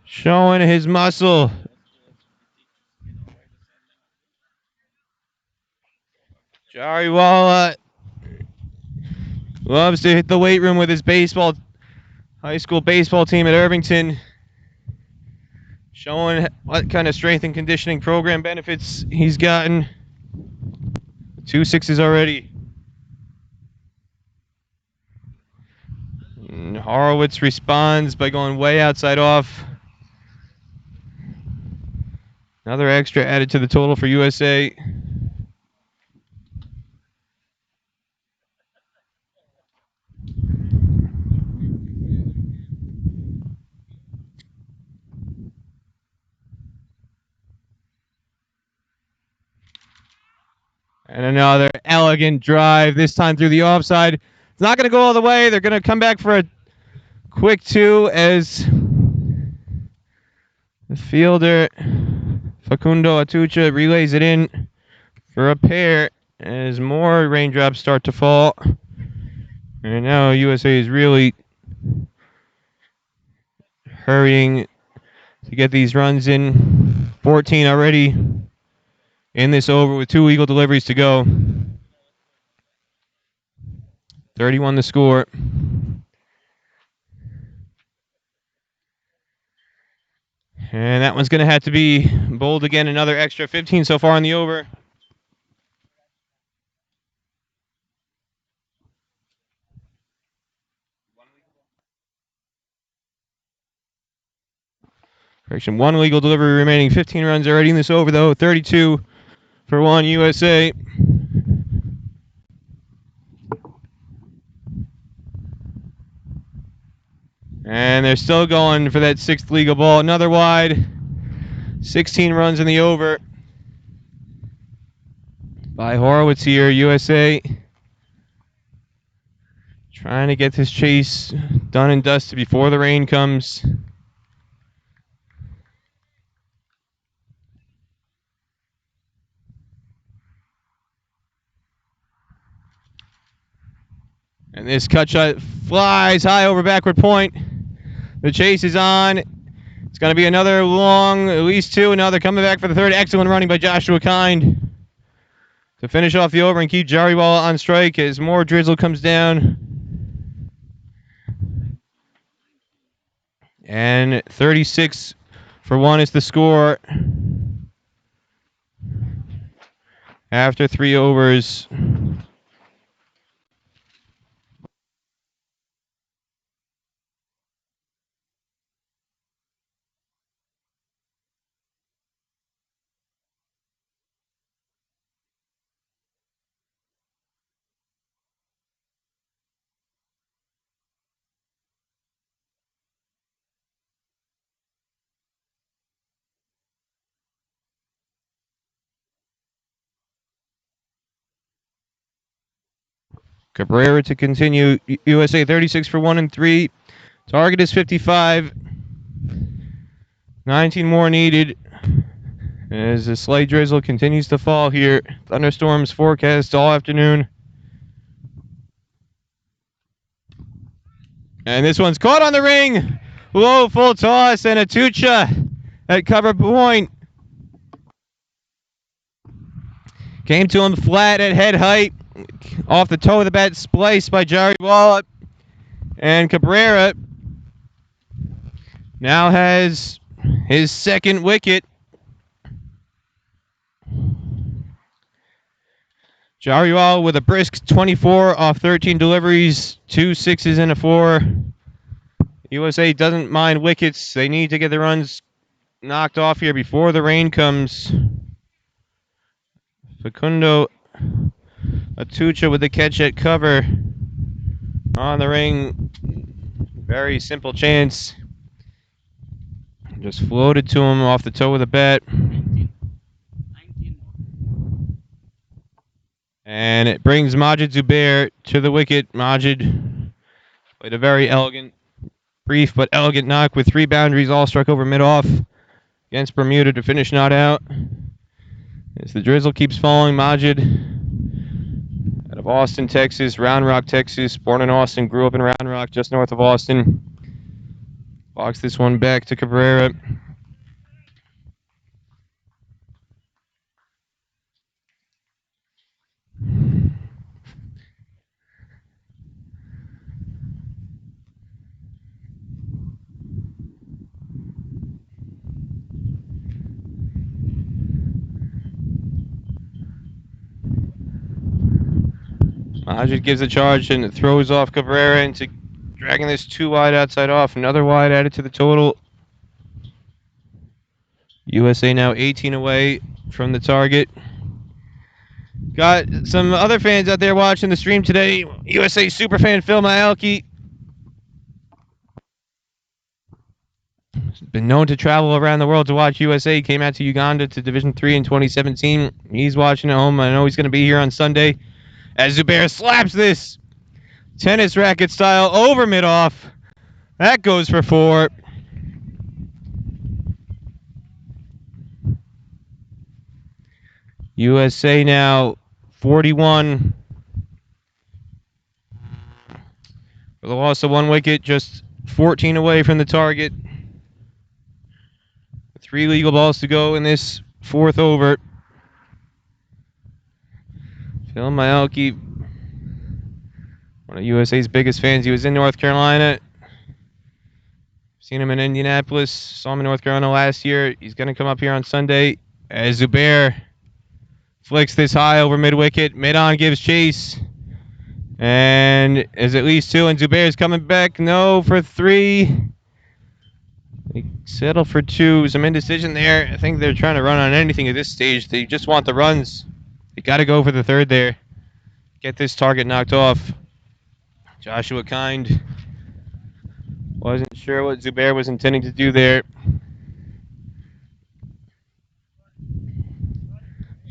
S3: showing his muscle. Jariwala loves to hit the weight room with his high school baseball team at Irvington. Showing what kind of strength and conditioning program benefits he's gotten. 2 sixes already. And Horowitz responds by going way outside off. Another extra added to the total for USA. And another elegant drive, this time through the offside. It's not going to go all the way. They're going to come back for a quick 2 as the fielder, Facundo Atucha, relays it in for a pair as more raindrops start to fall. And now USA is really hurrying to get these runs in. 14 already in this over with 2 eagle deliveries to go. 31 the score. And that one's going to have to be bowled again. Another extra 15 so far in the over. Correction, 1 legal delivery remaining. 15 runs already in this over, though. 32 for 1 USA. And they're still going for that 6th legal ball. Another wide. 16 runs in the over by Horowitz here, USA. Trying to get this chase done and dusted before the rain comes. And this cut shot flies high over backward point. The chase is on. It's going to be another long, at least 2. Now they're coming back for the 3rd. Excellent running by Joshua Kind to finish off the over and keep Jariwala on strike as more drizzle comes down. And 36 for 1 is the score after 3 overs. Cabrera to continue. USA 36 for 1 and 3. Target is 55. 19 more needed as the slight drizzle continues to fall here. Thunderstorms forecast all afternoon. And this one's caught on the ring. Low full toss and Atucha at cover point. Came to him flat at head height. Off the toe of the bat, spliced by Jariwala. And Cabrera now has his 2nd wicket. Jariwala with a brisk 24 off 13 deliveries, 2 6s and a 4. USA doesn't mind wickets. They need to get the runs knocked off here before the rain comes. Facundo Atucha with the catch at cover on the ring. Very simple chance. Just floated to him off the toe of the bat. And it brings Majid Zubair to the wicket. Majid played a very elegant, brief but elegant knock with 3 boundaries all struck over mid-off against Bermuda to finish not out. As the drizzle keeps falling, Majid out of Austin, Texas, Round Rock, Texas, born in Austin, grew up in Round Rock, just north of Austin. Box this one back to Cabrera. Majid gives a charge and throws off Cabrera into dragging this 2 wide outside off. Another wide added to the total. USA now 18 away from the target. Got some other fans out there watching the stream today. USA superfan Phil Myalki. Been known to travel around the world to watch USA. Came out to Uganda to Division 3 in 2017. He's watching at home. I know he's going to be here on Sunday. As Zubair slaps this tennis racket style over mid-off. That goes for 4. USA now 41. For the loss of 1 wicket, just 14 away from the target. 3 legal balls to go in this fourth over. Phil Myalki, one of USA's biggest fans. He was in North Carolina. Seen him in Indianapolis. Saw him in North Carolina last year. He's going to come up here on Sunday as Zubair flicks this high over mid-wicket. Mid-on gives chase. And is at least 2, and Zubair's coming back. No, for 3. They settle for 2. Some indecision there. I think they're trying to run on anything at this stage. They just want the runs. They got to go for the 3rd there. Get this target knocked off. Joshua Kind wasn't sure what Zubair was intending to do there.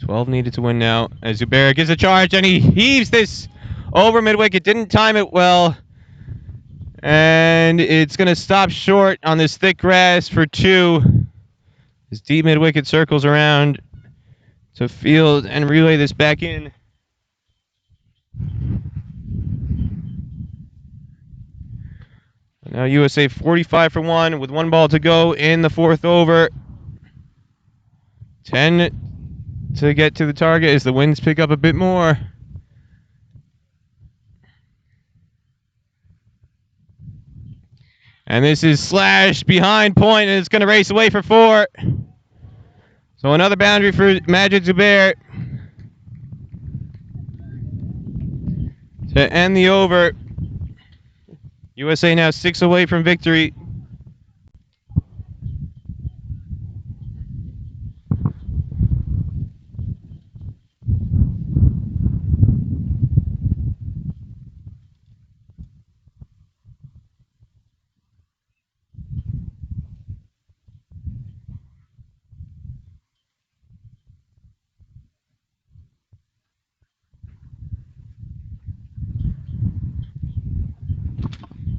S3: 12 needed to win now as Zubair gives a charge and he heaves this over mid-wicket. Didn't time it well. And it's going to stop short on this thick grass for 2. This deep mid-wicket circles around to field and relay this back in. Now USA 45 for 1 with 1 ball to go in the 4th over. 10 to get to the target as the winds pick up a bit more. And this is slashed behind point, and it's going to race away for 4. So another boundary for Majid Zubair to end the over. USA now 6 away from victory.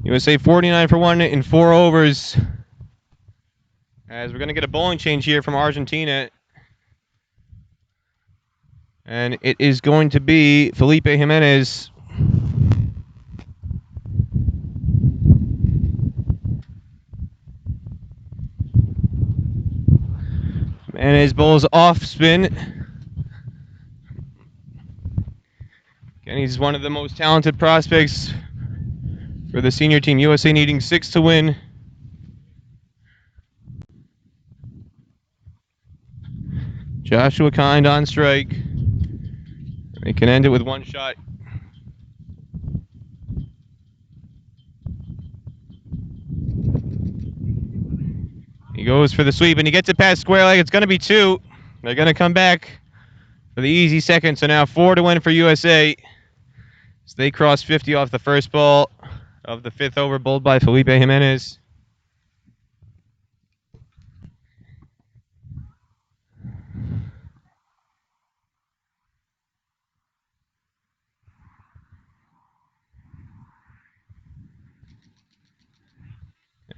S3: USA 49 for 1 in 4 overs. As we're going to get a bowling change here from Argentina. And it is going to be Felipe Jimenez. Jimenez bowls off spin. Again, he's one of the most talented prospects for the senior team. USA needing 6 to win. Joshua Kind on strike. They can end it with 1 shot. He goes for the sweep and he gets it past square leg. It's going to be 2. They're going to come back for the easy second. So now 4 to win for USA. So they cross 50 off the first ball of the 5th over, bowled by Felipe Jimenez.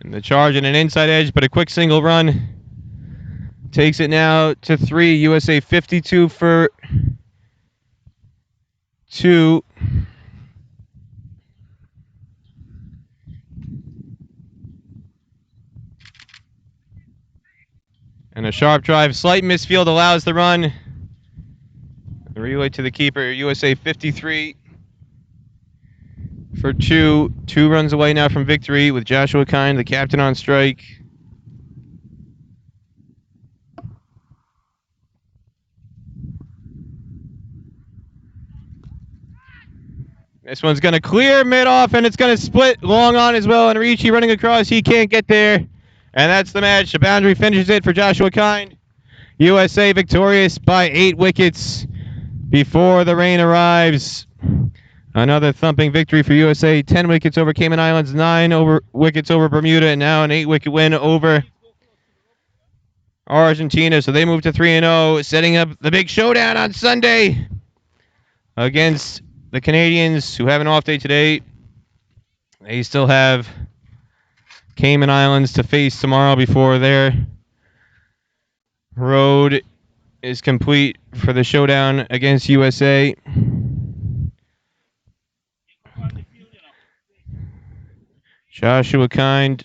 S3: And the charge and an inside edge, but a quick single run takes it now to 3. USA 52 for 2. And a sharp drive. Slight misfield allows the run. The relay to the keeper. USA 53 for 2. 2 runs away now from victory with Joshua Kind, the captain, on strike. This one's going to clear mid-off, and it's going to split long on as well. And Ricci running across. He can't get there. And that's the match. The boundary finishes it for Joshua Kind. USA victorious by 8 wickets before the rain arrives. Another thumping victory for USA. 10 wickets over Cayman Islands, 9 wickets over Bermuda, and now an 8-wicket win over Argentina. So they move to 3-0, setting up the big showdown on Sunday against the Canadians, who have an off day today. They still have Cayman Islands to face tomorrow before their road is complete for the showdown against USA. Joshua Kind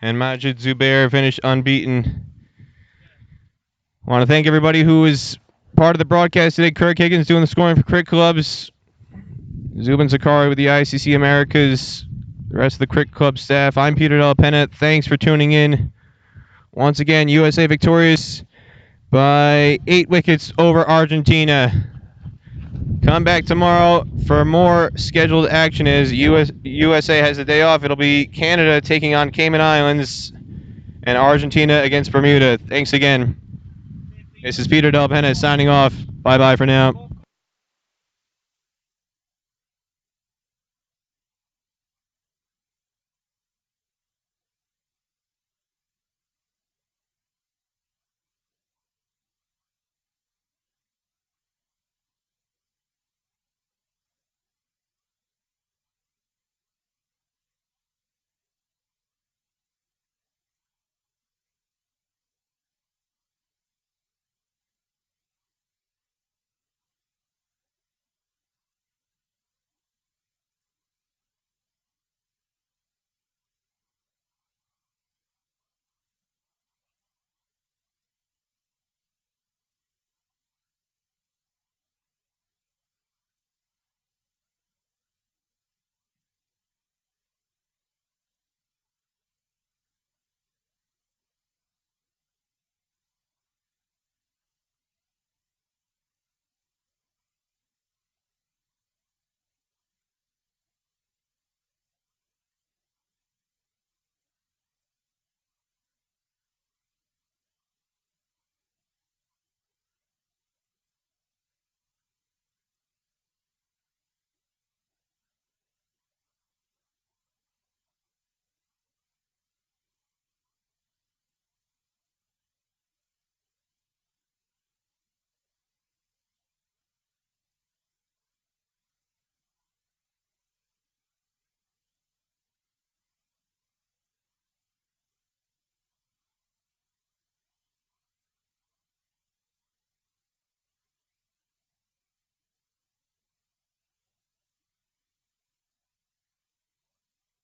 S3: and Majid Zubair finished unbeaten Want to thank everybody who was part of the broadcast today. Kirk Higgins doing the scoring for Cricket Clubs. Zubin Zakari with the ICC Americas. The rest of the Cricket Club staff. I'm Peter Della Penna. Thanks for tuning in. Once again, USA victorious by 8 wickets over Argentina. Come back tomorrow for more scheduled action as USA has the day off. It'll be Canada taking on Cayman Islands and Argentina against Bermuda. Thanks again. This is Peter Della Penna signing off. Bye-bye for now.